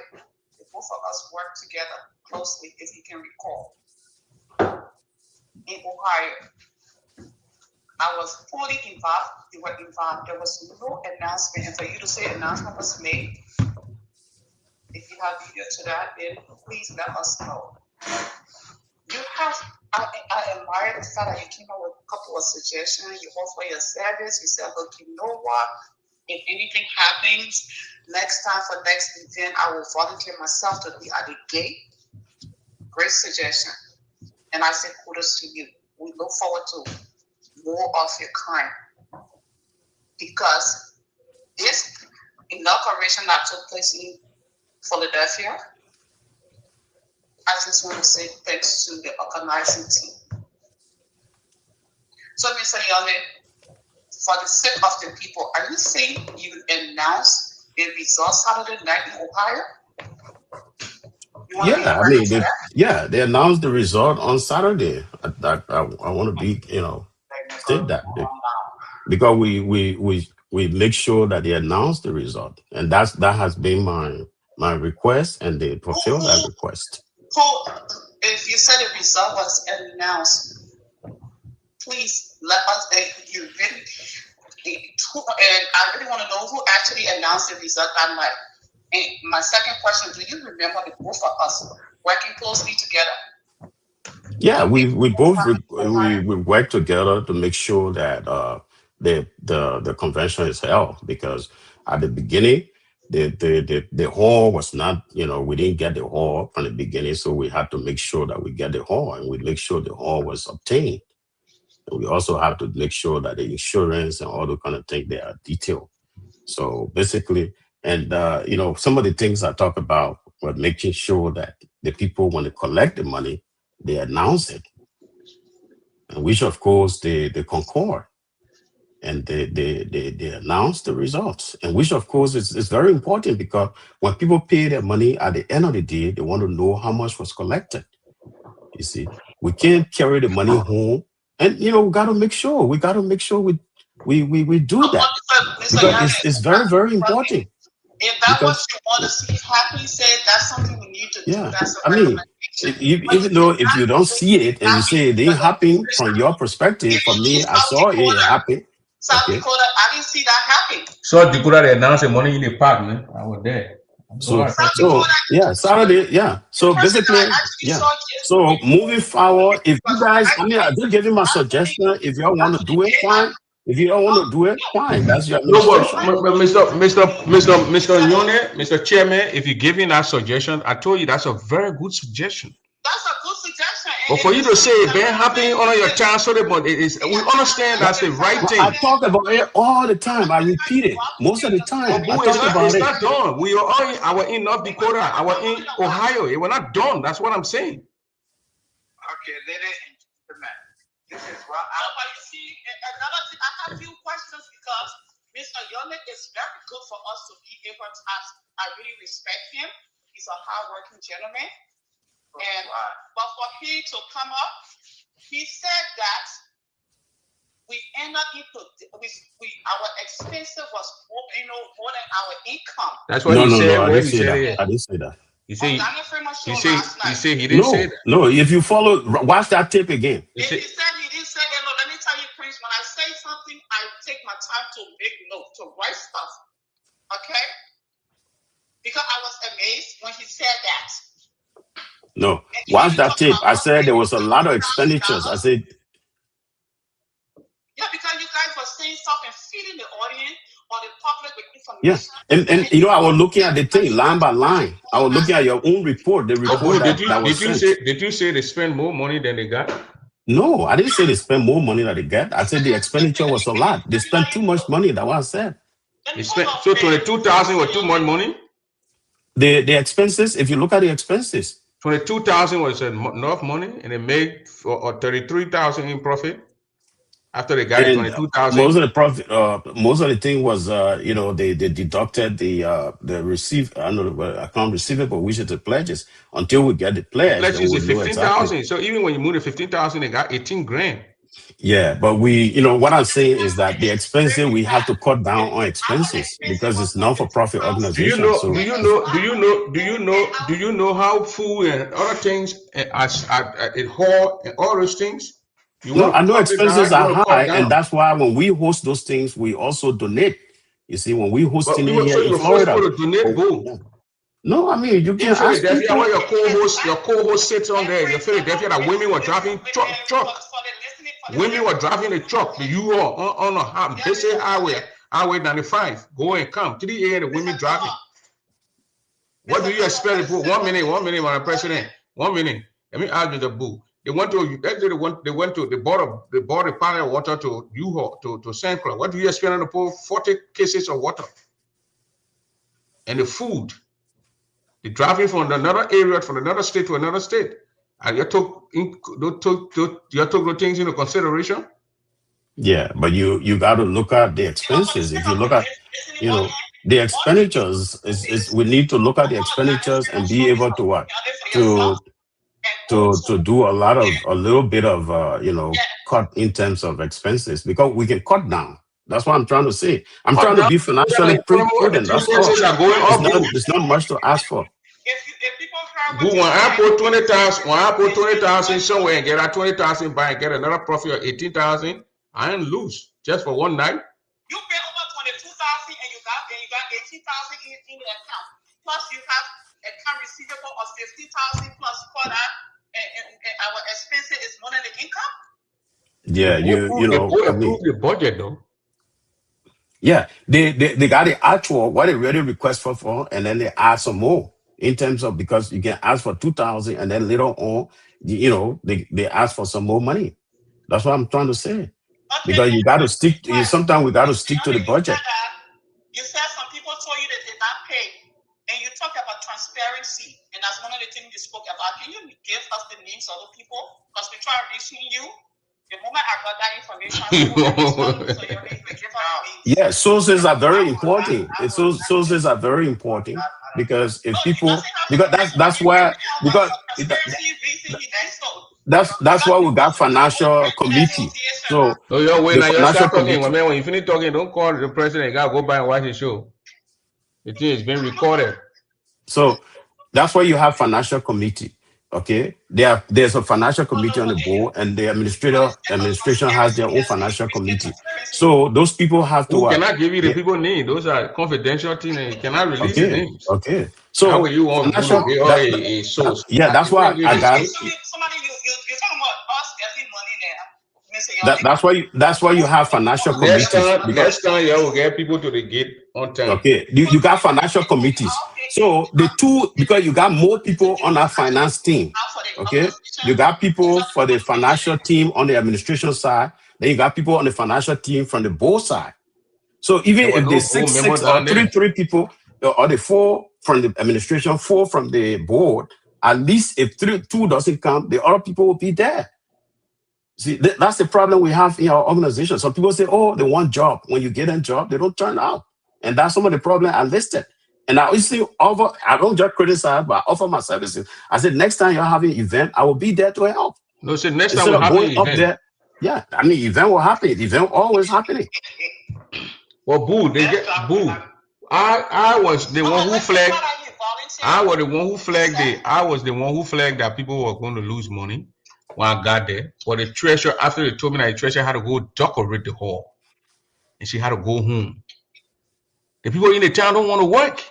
the both of us work together closely, if you can recall. In Ohio, I was fully involved. You were involved. There was no announcement. And for you to say announcement was made, if you have video to that, then please let us know. You have, I admire the fact that you came up with a couple of suggestions. You offer your service. You said, look, you know what? If anything happens, next time for next event, I will volunteer myself to be at the gate. Great suggestion. And I say kudos to you. We look forward to more of your kind. Because this inauguration that took place in Philadelphia, I just want to say thanks to the organizing team. So, Mr. Yone, for the sake of the people, are you saying you announce the results Saturday night in Ohio? Yeah, I mean, they announced the result on Saturday. I want to be, state that because we make sure that they announce the result, and that has been my request, and they fulfill that request. So, if you said the result was announced, please let us. You really, and I really want to know who actually announced the result that night. And my second question: do you remember the both of us working closely together? Yeah, we both we work together to make sure that the convention is held, because at the beginning the hall was not, we didn't get the hall from the beginning, so we had to make sure that we get the hall, and we make sure the hall was obtained. And we also have to make sure that the insurance and all the kind of things, they are detailed. So basically, and some of the things I talk about but making sure that the people, when they collect the money, they announce it, and which of course they concord and they announce the results, and which of course is very important, because when people pay their money at the end of the day, they want to know how much was collected. You see, we can't carry the money home, and we got to make sure we do that, because it's very, very important. If that's what Because you want to see happen, say that's something we need to do. yeah, That's a I mean, recommendation. even though if you don't see it and you say it didn't happen from your perspective, for me, I saw it happen. South Okay, Dakota, I didn't see that happen. South Dakota, they announced the money in the park, man. I was there. so yeah, Saturday, yeah. So basically, yeah. So moving forward, if you guys, I mean, I did give him a suggestion. If y'all want to do it, fine. If you don't want to do it, fine. That's your administration. Mr. Nyone, Mr. Chairman, if you give me that suggestion, I told you that's a very good suggestion. That's a good suggestion. But for you to say it been happening on your chance, so but we understand that's the right thing. I talk about it all the time. I repeat it most of the time. I talk about it. It's not done. We are all in North Dakota, our in Ohio. It was not done. That's what I'm saying. Okay, ladies and gentlemen, this is what you see. Another thing, I have a few questions because Mr. Yonek is very good for us to be able to ask. I really respect him. He's a hardworking gentleman. But for him to come up, he said that we end up our expenses was more than our income. That's what he said. No, I didn't say that. I didn't say that. He said he didn't say that. No, if you follow, watch that tape again. He said he didn't say that. No, let me tell you, Prince, when I say something, I take my time to make notes, to write stuff. Okay? Because I was amazed when he said that. No, watch that tape. I said there was a lot of expenditures. I said, yeah, because you guys were saying stuff and feeding the audience or the public with information. Yeah, and I was looking at the thing line by line. I was looking at your own report. The report did you say they spend more money than they got? No, I didn't say they spend more money than they get. I said the expenditure was a lot. They spent too much money. That's what I said. They spent 22,000 was too much money. The expenses. If you look at the expenses. 22,000 was enough money, and they made 33,000 in profit after they got 22,000. Most of the profit, most of the thing was, they deducted the receive. I don't know, account receivable, which is the pledges. Until we get the pledge, pledges is 15,000. So even when you move the 15,000, they got 18 grand. Yeah, but what I'm saying is that the expenses, we have to cut down on expenses because it's not for profit organization. Do you know how food and other things it whole and all those things? I know expenses are high, and that's why when we host those things, we also donate. You see, when we host in here in Florida, no, I mean you can ask people. Where your co-host sits on there. Your Philadelphia that women were driving truck. Women were driving a truck. You are on a busy highway 95. Go and come. 3 a.m. the women driving. What do you expect? 1 minute, Madam President. 1 minute. Let me ask you the boo. They went to the border part of water to to St. Clair. What do you expect on the pool? 40 cases of water. And the food. They're driving from another area, from another state to another state. And you took the things into consideration. Yeah, but you got to look at the expenses. If you look at, the expenditures, we need to look at the expenditures and be able to what to do a little bit of cut in terms of expenses, because we can cut down. That's what I'm trying to say. I'm trying to be financially prudent. That's all. It's not much to ask for. When I put 20,000 somewhere and get out 20,000 by and get another profit of 18,000, I ain't lose just for one night. You pay over 22,000 and you got 18,000 in the account. Plus you have account receivable of 50,000 plus quarter, and our expenses is more than the income. Yeah, approve the budget though. Yeah, they got the actual what they really request for, and then they add some more. In terms of, because you can ask for 2,000 and then later on, they ask for some more money. That's what I'm trying to say. Okay. Because you got to stick. Sometimes we got to stick to the budget. You said some people told you that they did not pay, and you talk about about transparency, and that's one of the things you spoke about. Can you give us the names of the people? Because we try reaching you. The moment I got that information, I said, so you need to give us names. Yeah, sources are very important. Sources are very important because if people, because that's why, because that's why we got financial committee. So oh, you're waiting. the Now you financial start talking, committee. my man. When you finish talking, don't call the president. You gotta go back and watch the show. The thing is being recorded. So that's why you have financial committee. Okay, there's a financial committee on the board, and the administration has their own financial committee. So those people have to. Who cannot give you the people name? Those are confidential things, and you cannot release the names. Okay. So how will you want financial, to get a source? Yeah, that's why I got it. That's why you have financial committees. Next time you will get people to the gate on time. Okay, you got financial committees. So the two, because you got more people on our finance team. Okay, you got people for the financial team on the administration side. Then you got people on the financial team from the board side. So even if there's six or three people, or the 4 from the administration, 4 from the board, at least if 2 doesn't come, the other people will be there. See, that's the problem we have in our organization. Some people say, oh, they want job. When you get a job, they don't turn out. And that's some of the problem I listed. And I don't just criticize, but I offer my services. I said, next time you're having an event, I will be there to help. No, so next time we're having an event. There, yeah, I mean, event will happen. Event always happening. Well, boo, they get boo. I was the one who flagged. I was the one who flagged that people were going to lose money when I got there. But the treasurer, after they told me that the treasurer had to go decorate the hall, and she had to go home. The people in the town don't want to work.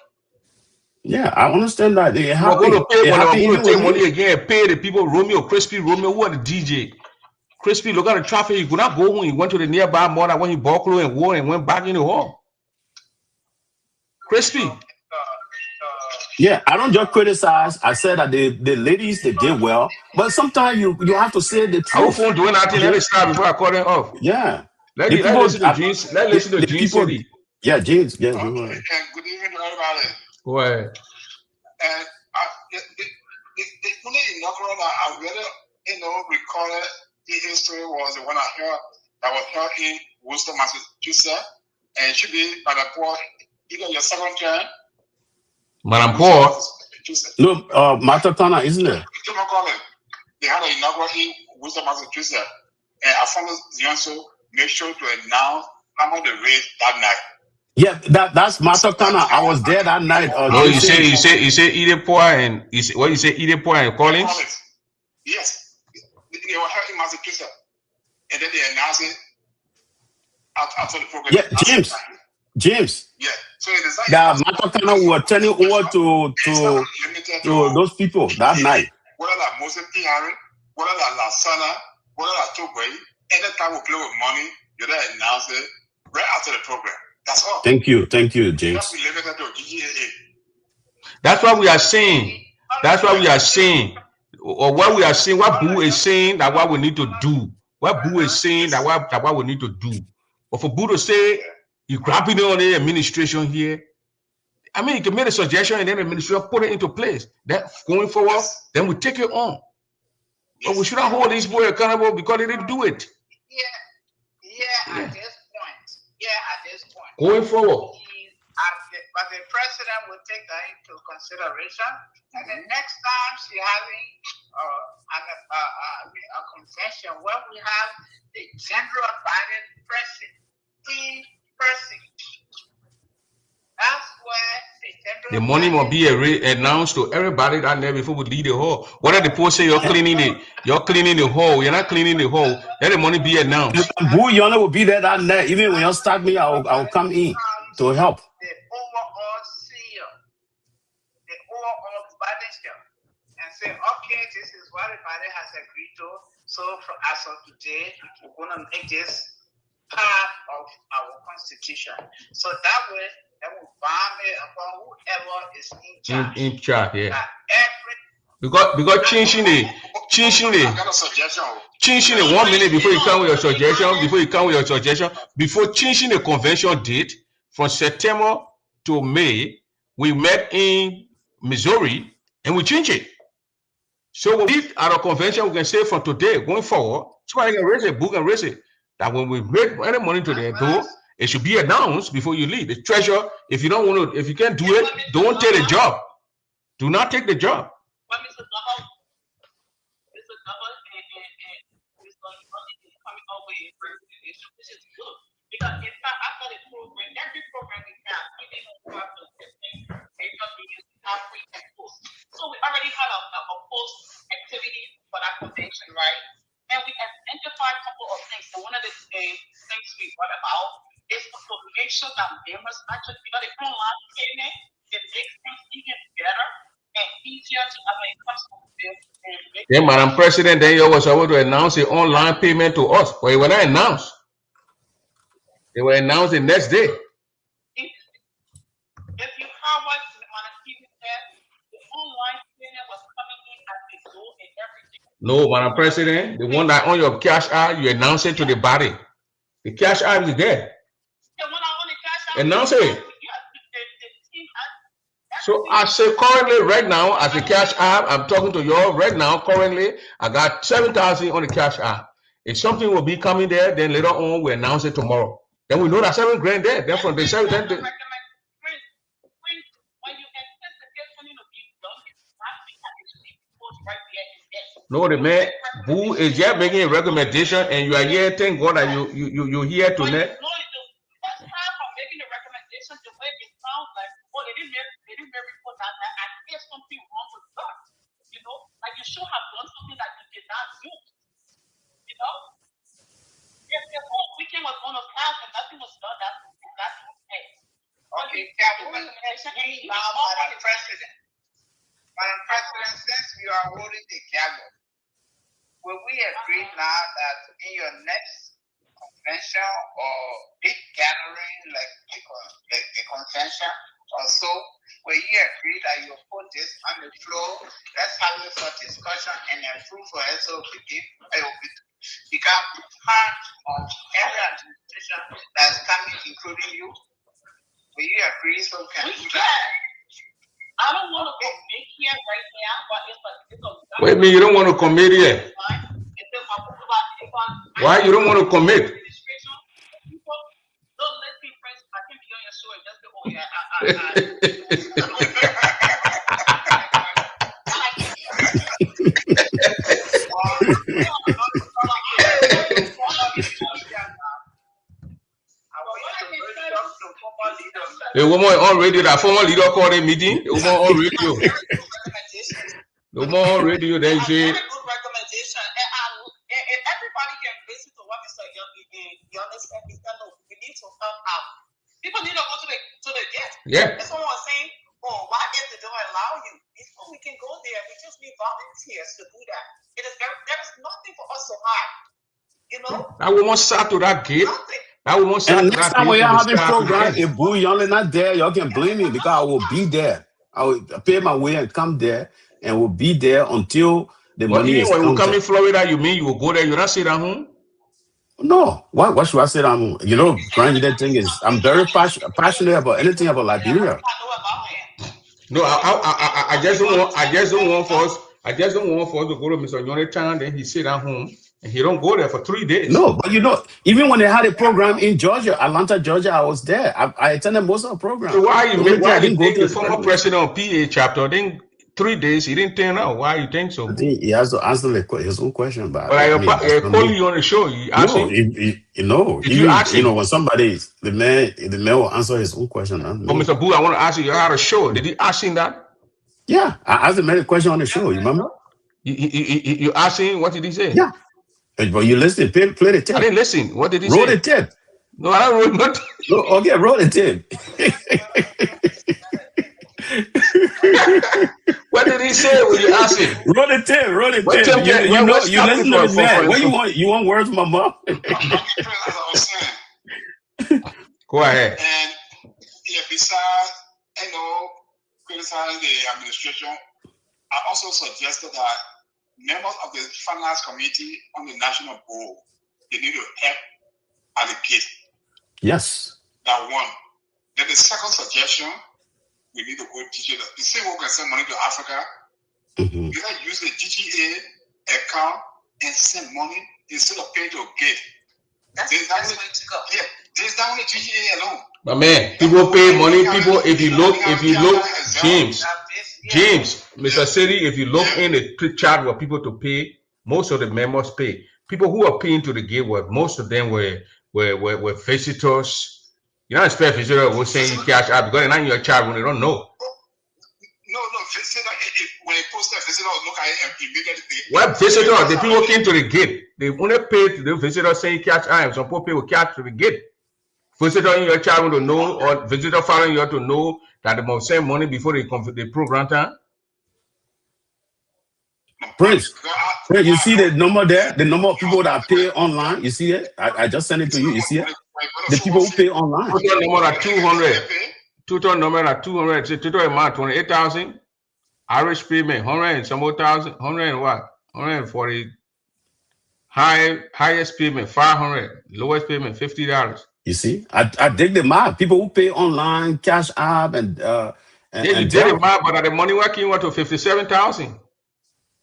Yeah, I understand that. They have going to pay when they're going to take money again and pay the people. Romeo, who are the DJ? Crispy, look at the traffic. He could not go home. He went to the nearby mall when he bought clothes and wore and went back in the hall. Crispy. Yeah, I don't just criticize. I said that the ladies, they did well. But sometimes you have to say the truth. I was doing nothing. Let it stop before I call them off. Yeah. Let's listen to James. Let's listen to James City. Yeah, James. Yeah, good evening to everybody. Go ahead. And the only inaugural I really, recorded the history was the one I heard that was held in Worcester, Massachusetts, and it should be by the board, either your second term. Madam Paul. No, Matatana, isn't it? They had an inaugural in Worcester, Massachusetts, and I found Zionso make sure to announce how much they raised that night. Yeah, that's Matatana. I was there that night. No, you say Edepoy and what you say Edepoy and Collins? Yes, they were held in Massachusetts, and then they announced it after the program. Yeah, James. Yeah. So Matatana were turning over to those people that night. Whether that Moses P. Harry, whether that Lasana, whether that Togway, anytime we play with money, you then announce it right after the program. That's all. Thank you, James. That's what we are saying. Or what we are saying, what Boo is saying that what we need to do. What Boo is saying that what we need to do. But for Boo to say, you grabbing it on the administration here, I mean, you can make a suggestion and then the administration put it into place. That going forward, then we take it on. But we shouldn't hold these boys accountable because they didn't do it. Yeah, at this point. Going forward. But the president will take that into consideration. And the next time she's having a convention where we have the general body present in person. That's where the money will be announced to everybody that there before we leave the hall. Whether the post say you're cleaning the hall, you're not cleaning the hall, let the money be announced. Boo Yona will be there that night. Even when you start me, I'll come in to help. The overall CEO, the overall manager, and say, okay, this is what everybody has agreed to. So as of today, we're gonna make this part of our constitution. So that way, that will bind it upon whoever is in charge. In charge, yeah. Because changing it. I got a suggestion. Changing it 1 minute before you come with your suggestion, before changing the convention date from September to May, we met in Missouri, and we change it. So when we leave our convention, we can say from today going forward, somebody can raise a book and raise it. That when we make any money to the door, it should be announced before you leave. The treasurer, if you don't want to, if you can't do it, don't take the job. Do not take the job. But Mr. Glover and Mr. Money is coming our way in reconciliation, which is good. Because in fact, after the program, every program we have, we didn't know how to major meetings, we have free and post. So we already had a post activity for that convention, right? And we identified a couple of things. So one of the things we brought about is to make sure that members actually, because the online payment, it makes things even better and easier to when it comes to this. Yeah, Madam President, then you was able to announce the online payment to us, but it was not announced. They were announced the next day. If you have what Madam TV said, the online payment was coming in as they go and everything. No, Madam President, the one that on your cash app, you announce it to the body. The cash app is there. The one on the cash app. Announce it. So I say currently, right now, as a cash app, I'm talking to you all right now. Currently, I got 7,000 on the cash app. If something will be coming there, then later on we announce it tomorrow. Then we know that 7 grand there. Then from the 7, then when you anticipate something to be done, it's not because it's right there and there. no, the man who is just making a recommendation, and you are here. Thank God that you here tonight. No, aside from making a recommendation, the way it sounds like, oh, they didn't report that, and there's something wrong with that. You know, like you should have done something that you did not do. You know, if the whole weekend was going to pass and nothing was done, that's okay. Okay, now, Madam President. Madam President, since you are holding the gavel, will we agree now that in your next convention or big gathering like the convention or so, will you agree that you put this on the floor? Let's have it for discussion and approve for it so it will become part of every administration that's coming, including you. Will you agree so we can do that? I don't want to commit here right now, but it's a Wait a minute, you don't want to commit here? Why you don't want to commit? Don't let me friends, I can be on your show and just say, oh yeah, The woman on radio, that former leader called a meeting. The woman on radio. The woman on radio, then say. Good recommendation, and everybody can listen to what Mr. You understand? No, we need to help out. People need to go to the guest. Yeah. And someone was saying, oh, why if they don't allow you? Before we can go there, we just need volunteers to do that. There is nothing for us to hide. You know? That woman sat to that gate. That woman sat And to next that time when gate. y'all having program, if Boo y'all not there, y'all can blame me because I will be there. I will pay my way and come there and will be there until the money is when you come counted. in Florida, you mean you will go there? You not sit at home? No. What should I say? You know, Grand that thing is I'm very passionate about anything about Liberia. No, I just don't want for us. I just don't want for us to go to Mr. Yonatan, then he sit at home and he don't go there for 3 days. No, but you know, even when they had a program in Georgia, Atlanta, Georgia, I was there. I attended most of the programs. So why you think the former president of PA chapter, then 3 days he didn't turn out? Why you think so? I think he has to answer his own question. But I call you on the show. You ask him. You know, when somebody the man will answer his own question. But Mr. Boo, I want to ask you had a show. Did he ask him that? Yeah, I asked the man a question on the show. You remember? You asked him, what did he say? Yeah. But you listen, play the tape. I didn't listen. What did he say? Roll the tape. No, I don't roll nothing. Okay, roll the tape. What did he say when you asked him? Roll the tape. You listen to the man. What you want words from my mom? Go ahead. And besides, criticizing the administration, I also suggested that members of the finance committee on the national board, they need to help allocate. Yes. That one. Then the second suggestion we need to go DJ. The same way we can send money to Africa. You can use the GTA account and send money instead of paying to a gate. That's the way to go. Yeah, there's down the GTA alone. But man, people pay money. People, if you look, James, Mr. City, if you look in the chat where people to pay, most of the members pay. People who are paying to the gate most of them were visitors. You don't expect visitors will send you cash out because they're not in your chat when they don't know. No, visitor. When they post that visitor, look at it immediately. What visitor? The people came to the gate. They only paid the visitor saying cash out. Some people will cash to the gate. Visitor in your chat to know, or visitor following you to know that they must send money before they come to the program time. Prince, you see the number there? The number of people that pay online. You see it? I just sent it to you. You see it? The people who pay online. Total number at 200. Total number at 200. So total amount 28,000. Average payment 100 and some more thousand. 100 and what? 140. Highest payment 500. Lowest payment $50. You see, I dig the math. People who pay online, cash app, and yeah, you did it, math, but the money working went to 57,000.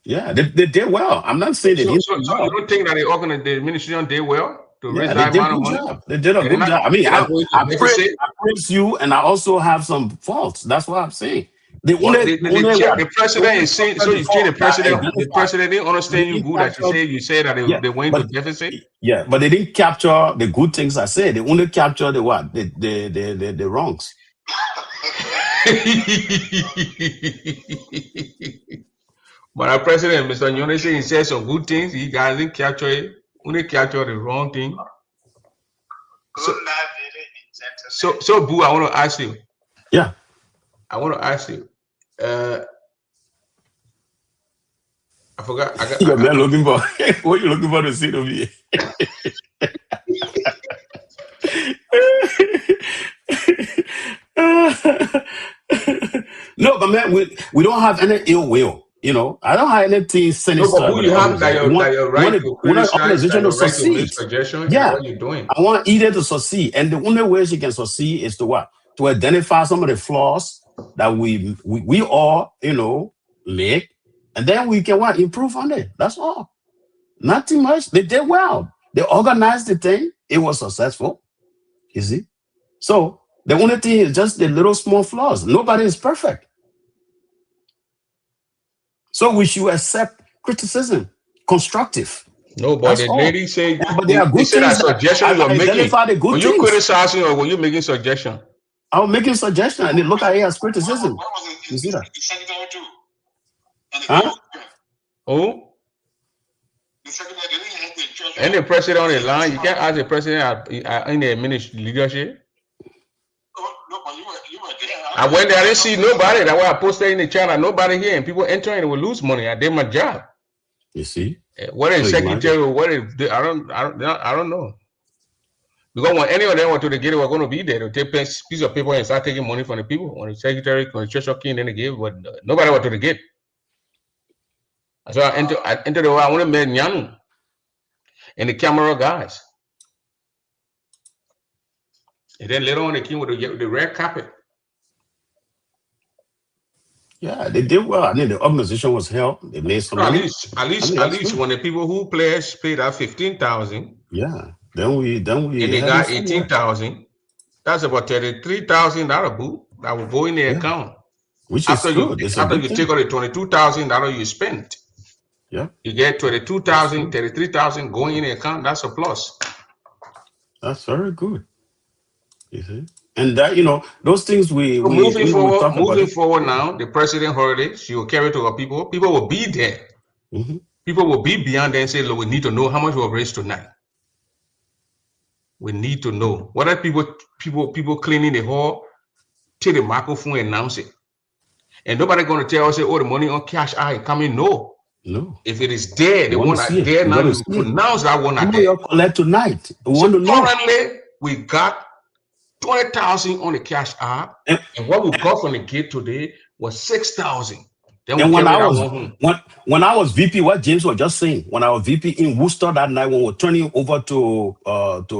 Yeah, they did well. I'm not saying they didn't. So you don't think that the administration did well to raise that amount of money? They did a good job. I mean, I praise you, and I also have some faults. That's what I'm saying. The president is saying, so you say the president didn't understand you good that you say that they went to deficit? Yeah, but they didn't capture the good things I said. They only capture the what? The wrongs. But our president, Mr. Nyone, he said some good things. He doesn't capture it. Only capture the wrong thing. So Boo, I want to ask you. Yeah. I want to ask you. I forgot. You're looking for what are you looking for to see to me? No, but man, we don't have any ill will. You know, I don't have anything sinister. No, but who you have that you're right to criticize, that you're right to make suggestions? Yeah, what you're doing. I want Edith to succeed, and the only way she can succeed is to what? To identify some of the flaws that we all, you know, make, and then we can what? Improve on it. That's all. Nothing much. They did well. They organized the thing. It was successful. You see? So the only thing is just the little small flaws. Nobody is perfect. So we should accept criticism, constructive. No, but the lady said, but they are good things that suggestions you're making. Were you criticizing or were you making suggestions? I was making suggestions and they look at it as criticism. You see that? Huh? Who? And the president on the line, you can't ask the president in the ministry leadership. I went there, I didn't see nobody. That's why I posted in the channel, nobody here, and people entering will lose money. I did my job. You see? What is secretary? What is I don't know. Because when any of them were to the gate, were going to be there to take a piece of paper and start taking money from the people. When the secretary, when the treasurer came, then they gave, but nobody went to the gate. So I entered the way. I want to meet Nyanu and the camera guys. And then later on, they came with the red carpet. Yeah, they did well. I mean, the organization was held. They made some money. At least when the people who players paid out 15,000. Yeah. Then we and they got 18,000. That's about $33,000 boo that will go in the account. Which is good. After you take out the $22,000 you spent. Yeah. You get 22,000, 33,000 going in the account. That's a plus. That's very good. You see? And that, you know, those things moving forward now, the president heard it. She will carry it to her people. People will be there. Mm-hmm. People will be beyond there and say, look, we need to know how much we'll raise tonight. We need to know. Whether people cleaning the hall, take the microphone and announce it. And nobody going to tell us, oh, the money on cash coming. No. If it is there, the one that there now, you pronounce that one at there. Collect tonight. Currently, we got 20,000 on the cash app, and what we got from the gate today was 6,000. And when I was VP, what James was just saying, when I was VP in Worcester that night, when we were turning over to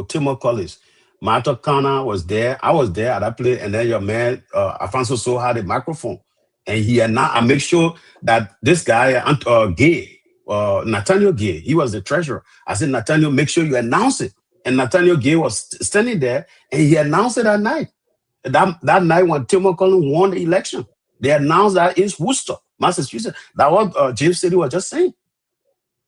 Timor College, Martha Connor was there. I was there at that place, and then your man Alfonso So had a microphone, and he announced. I make sure that this guy Gay, Nathaniel Gay, he was the treasurer. I said, Nathaniel, make sure you announce it. And Nathaniel Gay was standing there, and he announced it that night. That night when Tim McCollum won the election, they announced that in Worcester, Massachusetts. That what James City was just saying.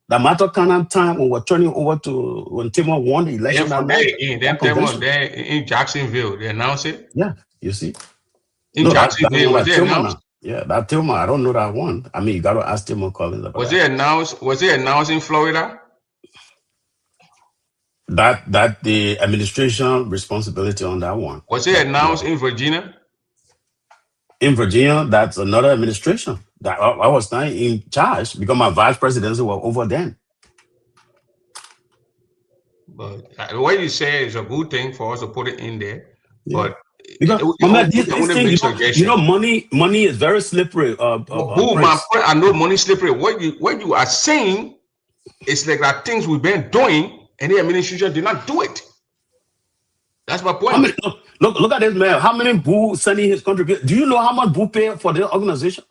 The Martha Connor time when we're turning over to when Timor won the election that night. Then Timor there in Jacksonville, they announced it. Yeah, you see. In Jacksonville, was it announced? Yeah, that Timor, I don't know that one. I mean, you got to ask Timor Collins about Was it announced? Was it announced in Florida? That the administration responsibility on that one. Was it announced in Virginia? In Virginia, that's another administration. That I was not in charge because my vice presidency was over then. But the way you say is a good thing for us to put it in there. Yeah. But because money is very slippery. I know money slippery. What you are saying is like that things we've been doing and the administration did not do it. That's my point. Look at this man. How many Boo sending his contribution? Do you know how much Boo pay for the organization?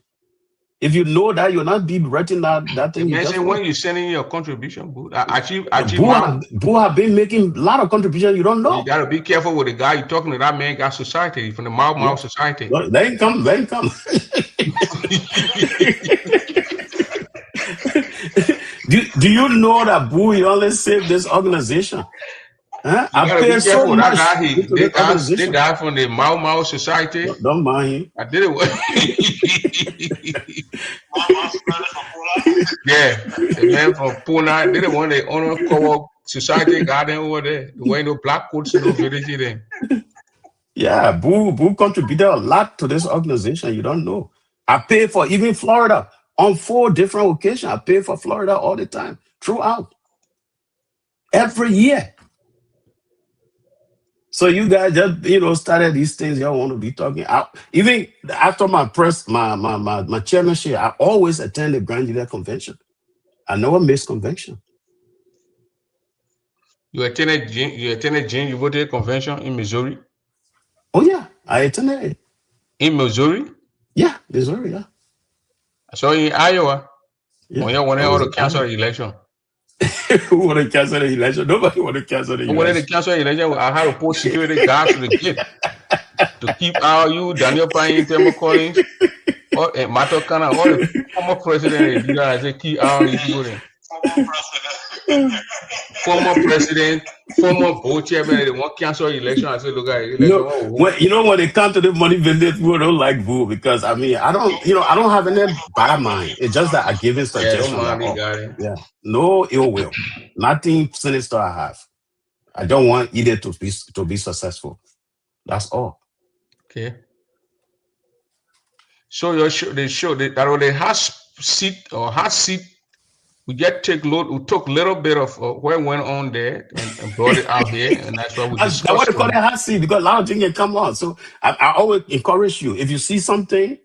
If you know that, you'll not be writing that thing. Imagine when you're sending your contribution, Boo. Boo have been making a lot of contributions you don't know. You gotta be careful with the guy you're talking to. That man got society from the Mau society. They ain't come. Do you know that Boo he only saved this organization? Huh? I pay so much. They got from the Mau society. Don't mind him. I did it. Yeah, the man from Puna. They the one they honor cover society garden over there. The way no black coats no village there. Yeah, Boo contributed a lot to this organization. You don't know. I pay for even Florida on 4 different occasions. I pay for Florida all the time throughout every year. So you guys just started these things y'all want to be talking. Even after my chairmanship, I always attend the Grand Jubilee convention. I never miss convention. You attended Jane, you voted convention in Missouri? Oh yeah, I attended it. In Missouri? Yeah, Missouri, yeah. I saw you in Iowa. Yeah. When you wanted to cancel the election. Who want to cancel the election? Nobody want to cancel the election. Who wanted to cancel the election? I had to put security guards to the gate to keep out you, Daniel Payne, Timor Collins, or Martha Connor, all the former president. You guys say keep out these people. Former president, former board chairman, they want to cancel the election. I said, look at it. When they come to the money vendors, people don't like Boo because I don't have any bad mind. It's just that I give it suggestions. Yeah, no ill will, nothing sinister I have. I don't want either to be successful. That's all. Okay. So your show, that hot seat. We just took a little bit of what went on there and brought it out here, and that's what we discussed. I want to call it hot seat because a lot of things can come on. So I always encourage you, if you see something,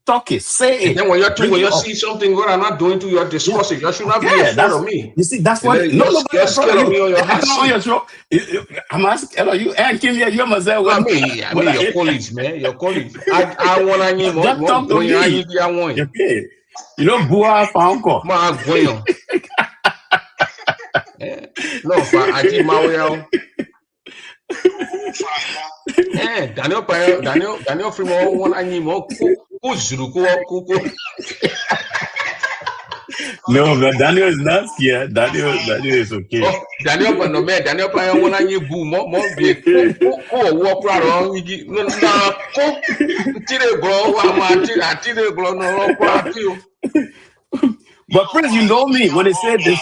talk it, say it. And then when you see something what I'm not doing to you, discuss it. You should not be afraid of me. You see, that's what you're scared of me on your hot seat. I'm asking you, and Kim, you must say, I mean your colleagues, man, your colleagues. I want to hear just talk to me. Okay. You know, Bua Fanko. No, I keep my way out. Daniel Fremont one anymore. No, but Daniel is not scared. Daniel is okay. Oh, Daniel Payne one any boom more big. Walk around. But Prince, you know me when they said this.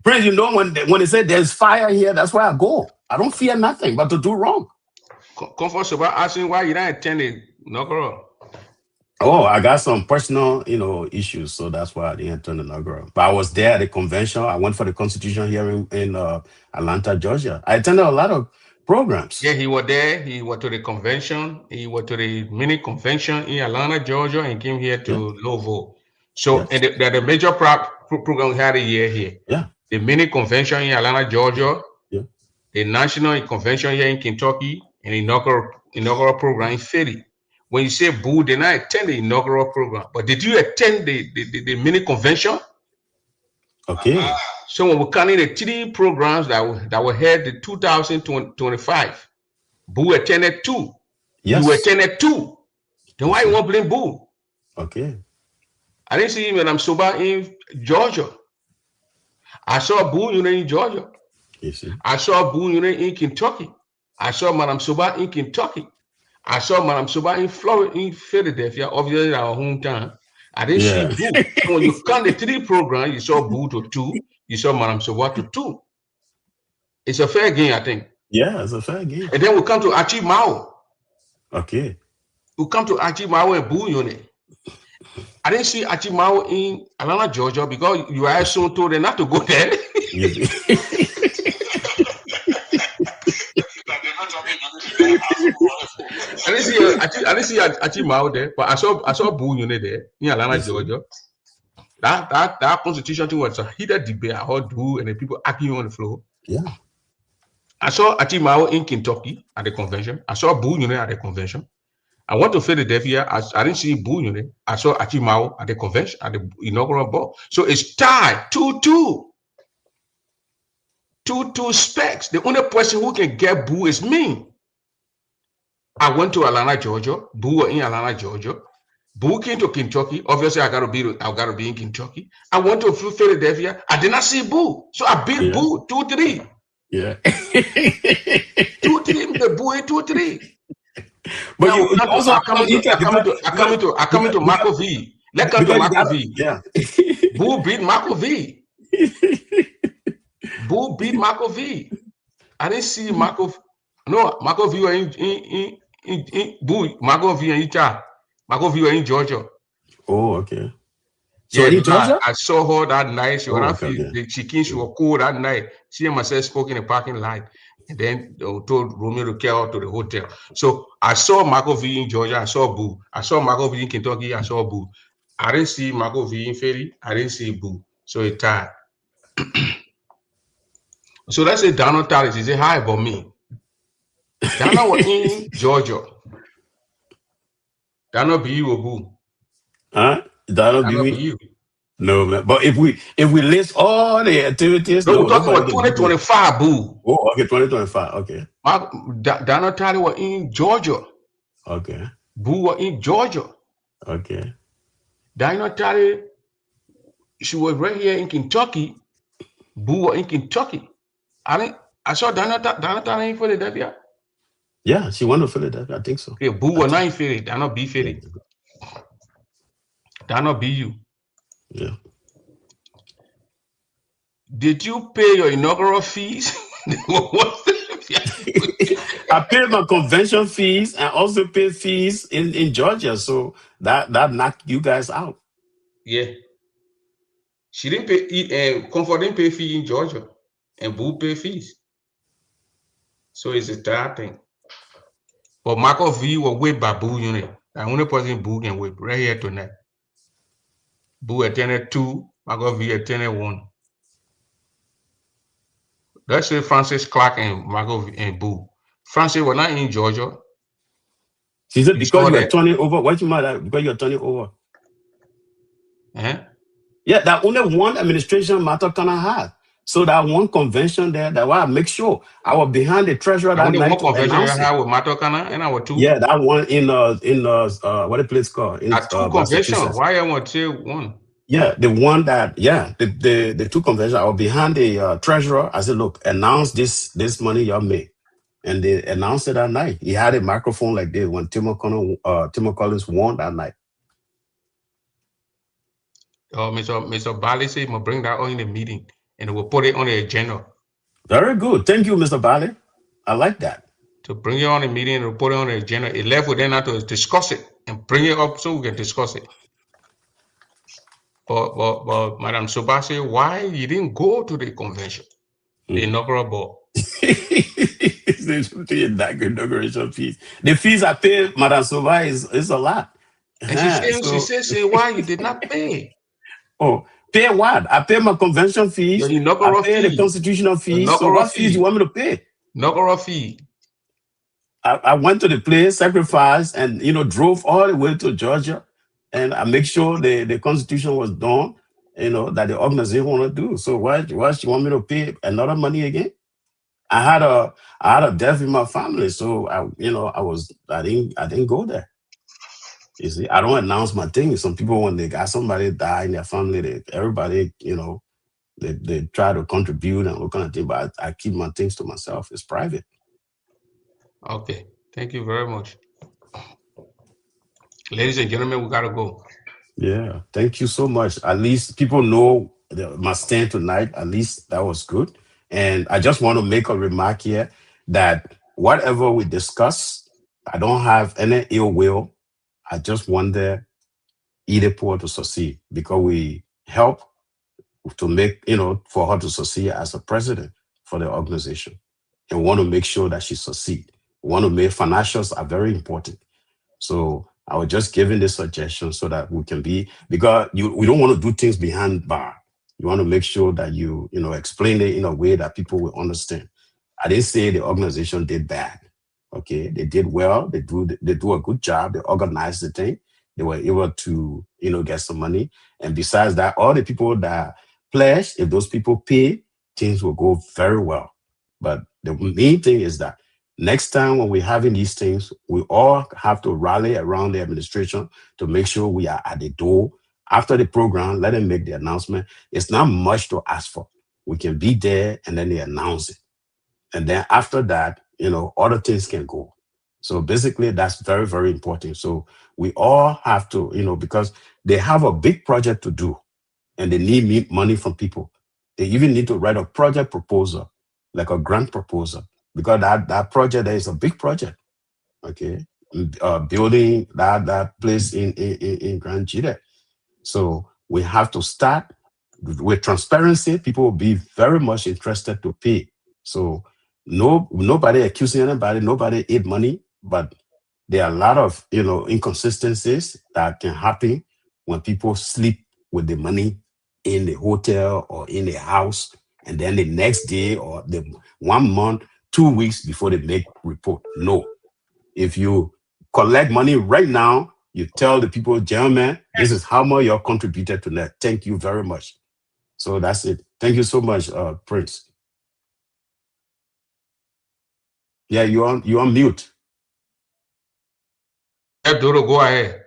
Prince, you know when they said there's fire here, that's where I go. I don't fear nothing but to do wrong. Comfortable asking why you don't attend it, no. Oh, I got some personal, issues, so that's why I didn't attend the inaugural. But I was there at the convention. I went for the Constitution hearing in Atlanta, Georgia. I attended a lot of programs. Yeah, he was there. He went to the convention. He went to the mini convention in Atlanta, Georgia, and came here to Louisville. So, and the major program we had a year here. Yeah. The mini convention in Atlanta, Georgia. Yeah. a national convention here in Kentucky, an inaugural program in Philly. When you say Boo did not attend the inaugural program, but did you attend the mini convention? Okay. So when we're counting the 3 programs that were held in 2025, Boo attended 2. Yes. You attended 2. Then why you won't blame Boo? Okay. I didn't see Madam Soba in Georgia. I saw Boo in Georgia. You see. I saw Boo in Kentucky. I saw Madam Soba in Kentucky. I saw Madam Soba in Florida, in Philadelphia, obviously our hometown. I didn't see Boo. So when you count the 3 programs, you saw Boo to 2. You saw Madam Soba to 2. It's a fair game, I think. Yeah, it's a fair game. And then we come to Archie Mao. Okay. We come to Archie Mao and Boo unit. I didn't see Archie Mao in Atlanta, Georgia, because you are so told them not to go there. I didn't see Archie Mao there, but I saw Boo unit there in Atlanta, Georgia. That constitution thing was a heated debate. I heard Boo and the people arguing on the floor. Yeah. I saw Archie Mao in Kentucky at the convention. I saw Boo unit at the convention. I went to Philadelphia. I didn't see Boo unit. I saw Archie Mao at the convention, at the inaugural ball. So it's tied 2-2. 2-2 specs. The only person who can get Boo is me. I went to Atlanta, Georgia. Boo were in Atlanta, Georgia. Boo came to Kentucky. Obviously, I gotta be in Kentucky. I went to Philadelphia. I did not see Boo. So I beat Boo 2-3. Yeah. 2-3, the Boo in 2-3. But now, you also I come into Marco V. Let's come to Marco V. Yeah. Boo beat Marco V. Boo beat Marco V. I didn't see Marco. No, Marco V were in Boo. Marco V in Utah. Marco V were in Georgia. Oh, okay. So yeah, in Georgia? I saw her that night. She was okay. The chicken. She was cold that night. She and myself spoke in the parking lot. And then they told Romeo to carry her to the hotel. So I saw Marco V in Georgia. I saw Boo. I saw Marco V in Kentucky. I saw Boo. I didn't see Marco V in Philly. I didn't see Boo. So it tied. So let's say Donald Tallis. He said hi about me. Donald was in Georgia. Donald be you or Boo? Huh? Donald be you. No, man. But if we list all the activities, no, we're talking about 2025, Boo. Oh, okay, 2025. Okay. Donald Tallis was in Georgia. Okay. Boo was in Georgia. Okay. Donald Tallis, she was right here in Kentucky. Boo was in Kentucky. I saw Donald Tallis in Philadelphia. Yeah, she went to Philadelphia. I think so. Okay, Boo was not in Philly. Donald be Philly. Donald be you. Yeah. Did you pay your inaugural fees? I paid my convention fees and also paid fees in Georgia. So that knocked you guys out. Yeah. She didn't pay, Comfort didn't pay fee in Georgia. And Boo pay fees. So it's a third thing. But Marco V was whipped by Boo unit. The only person Boo can whip right here tonight. Boo attended 2, Marco V attended 1. Let's say Francis Clark and Marco V and Boo. Francis was not in Georgia. She said because you are turning over. What you mean because you are turning over? Yeah, that only one administration matter kind of had. So that one convention there, that why I make sure I was behind the treasurer that night. One convention you had with Matokana and our 2. Yeah, that one in what the place called? In 2 conventions. Why I want to say 1? Yeah, the one that the 2 conventions. I was behind the treasurer. I said, look, announce this money y'all made, and they announced it that night. He had a microphone like this when Tim Collins won that night. Oh, Mr. Bali said we'll bring that on in the meeting and we'll put it on the agenda. Very good. Thank you, Mr. Bali. I like that. To bring it on the meeting and we'll put it on the agenda. It left with them now to discuss it and bring it up so we can discuss it. But Madam Soba said, why you didn't go to the convention? The inaugural ball. The inauguration fees. The fees I pay Madam Soba is a lot. And she said, why you did not pay? Oh, pay what? I pay my convention fees. I pay the constitutional fees. So what fees you want me to pay? Nokoro fee. I went to the place, sacrificed, and drove all the way to Georgia, and I make sure the constitution was done. That the organization want to do. So why she want me to pay another money again? I had a death in my family, so I didn't go there. You see, I don't announce my things. Some people, when they got somebody die in their family, everybody they try to contribute and all kind of thing, but I keep my things to myself. It's private. Okay, thank you very much. Ladies and gentlemen, we gotta go. Yeah, thank you so much. At least people know my stand tonight. At least that was good. And I just want to make a remark here that whatever we discuss, I don't have any ill will. I just want the Idepo to succeed because we help to make, for her to succeed as a president for the organization, and want to make sure that she succeed. We want to make financials are very important. So I was just giving this suggestion so that we can be, because we don't want to do things behind bar. You want to make sure that you explain it in a way that people will understand. I didn't say the organization did bad. Okay, they did well. They do a good job. They organized the thing. They were able to get some money. And besides that, all the people that pledged, if those people pay, things will go very well. But the main thing is that next time when we're having these things, we all have to rally around the administration to make sure we are at the door. After the program, let them make the announcement. It's not much to ask for. We can be there and then they announce it. And then after that, other things can go. So basically, that's very, very important. So we all have to, because they have a big project to do and they need money from people. They even need to write a project proposal, like a grant proposal, because that project there is a big project. Okay, building that place in Grand Gedeh. So we have to start with transparency. People will be very much interested to pay. So nobody accusing anybody, nobody ate money, but there are a lot of inconsistencies that can happen when people sleep with the money in the hotel or in the house, and then the next day or the 1 month, 2 weeks before they make report. No, if you collect money right now, you tell the people, gentlemen, this is how much you're contributed to that. Thank you very much. So that's it. Thank you so much, Prince. Yeah, you on mute. Yeah, Dodo, go ahead.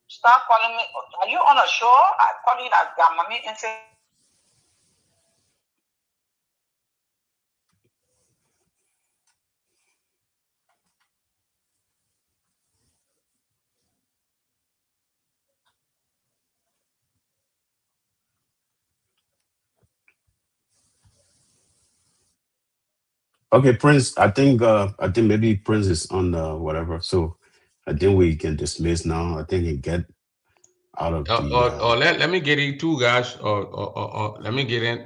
Start calling me. Are you on a show? I call you like Gamami and say. Okay, Prince. I think maybe Prince is on whatever. So I think we can dismiss now. I think he get out of the. Or let me get in two guys, or let me get in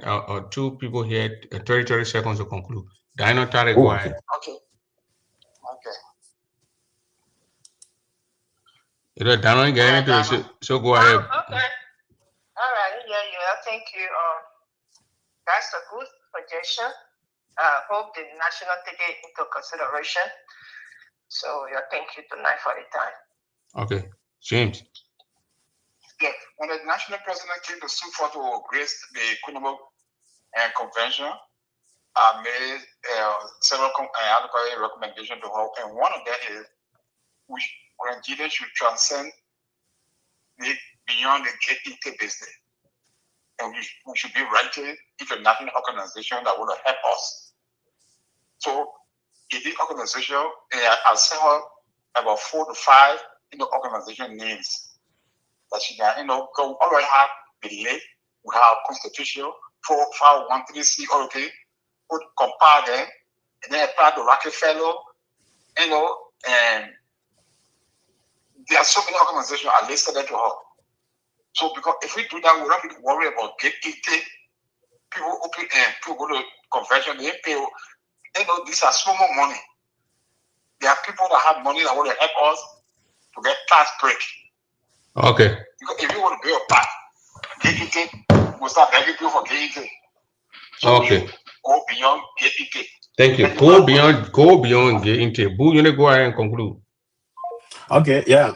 two people here, 30 seconds to conclude. Dino Tare, go ahead. Okay. Dino get into it, so go ahead. Okay. All right. Yeah. Thank you. That's a good suggestion. Hope the national take it into consideration. So thank you tonight for the time. Okay, James. Yeah, when the national president came to sue for to grace the Kunabo convention, I made several recommendations to her, and one of them is Grand Gedeh should transcend beyond the gatekeeper business. And we should be writing international organization that would help us. So in the organization, I sent her about 4 to 5 organization names that she can, go already have the lake, we have constitution, 4513C, okay, would compare them, and then apply to Rockefeller, and there are so many organizations I listed to her. So because if we do that, we don't need to worry about gatekeeping. People open and people go to convention, they pay. These are so much money. There are people that have money that want to help us to get tax break. Okay. Because if you want to pay a tax, gatekeeping will start begging people for gatekeeping. So okay. go beyond getting. Thank you. Go beyond getting. Boo, you go ahead and conclude. Okay, yeah.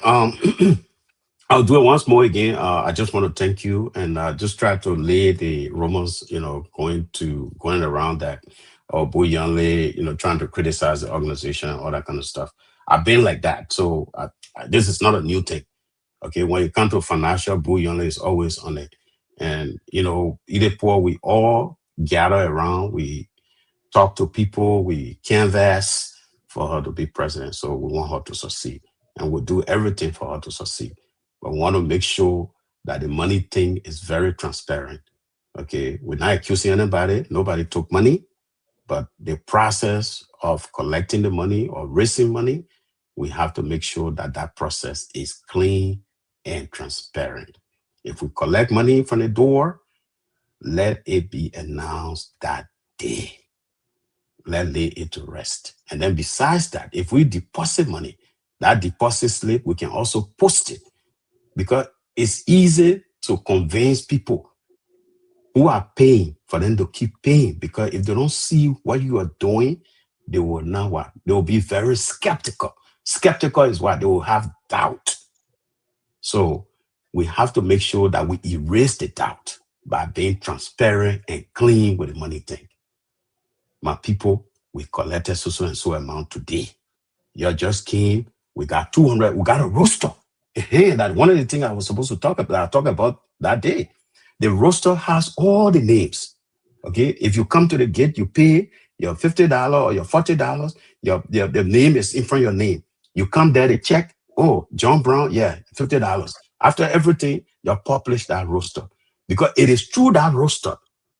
I'll do it once more again. I just want to thank you and just try to lay the rumors, going around that, oh, Bouillonle, trying to criticize the organization and all that kind of stuff. I've been like that, so this is not a new thing. Okay, when it comes to financial, Bouillonle is always on it, and either poor, we all gather around, we talk to people, we canvass for her to be president. So we want her to succeed. And we'll do everything for her to succeed. But we want to make sure that the money thing is very transparent. Okay. We're not accusing anybody. Nobody took money. But the process of collecting the money or raising money, we have to make sure that that process is clean and transparent. If we collect money from the door, let it be announced that day. Let lay it to rest. And then besides that, if we deposit money, that deposit slip, we can also post it because it's easy to convince people who are paying for them to keep paying, because if they don't see what you are doing, they will not what? They will be very skeptical. Skeptical is what? They will have doubt. So we have to make sure that we erase the doubt by being transparent and clean with the money thing. My people, we collected so and so amount today. You just came, we got 200, we got a roster. Hey, that one of the things I was supposed to talk about that day. The roster has all the names. Okay, if you come to the gate, you pay your $50 or your $40. The name is in front of your name. You come there, they check. Oh, John Brown, yeah, $50. After everything, you publish that roster because it is through that roster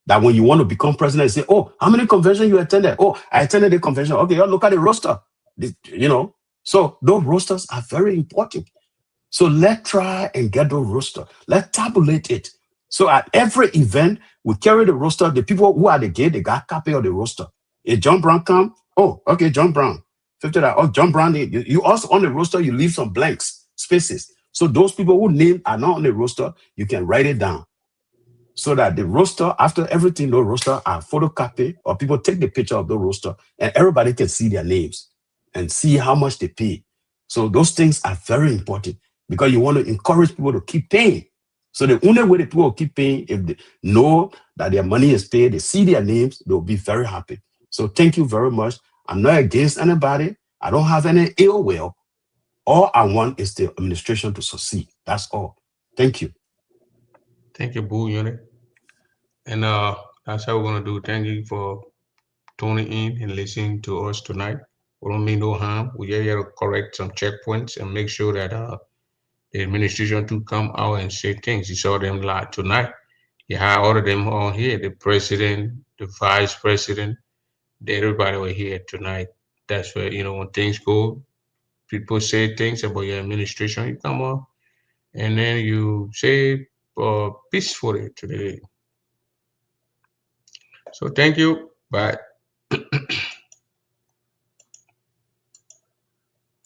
that when you want to become president, you say, oh, how many conventions you attended? Oh, I attended the convention. Okay, you look at the roster. So those rosters are very important. So let's try and get those roster. Let's tabulate it. So at every event, we carry the roster. The people who are at the gate, they got a copy of the roster. If John Brown come, oh, okay, John Brown, $50. Oh, John Brown, you also on the roster, you leave some blanks, spaces. So those people who name are not on the roster, you can write it down. So that the roster, after everything, the roster are photocopied, or people take the picture of the roster and everybody can see their names and see how much they pay. So those things are very important because you want to encourage people to keep paying. So the only way the people will keep paying, if they know that their money is paid, they see their names, they'll be very happy. So thank you very much. I'm not against anybody. I don't have any ill will. All I want is the administration to succeed. That's all. Thank you. Thank you, Boo Unit. And that's how we're gonna do. Thank you for tuning in and listening to us tonight. We don't mean no harm. We are here to correct some checkpoints and make sure that the administration to come out and say things. You saw them live tonight. You had all of them on here. The president, the vice president, everybody were here tonight. That's where when things go, people say things about your administration. You come on and then you say peacefully today. So thank you. Bye.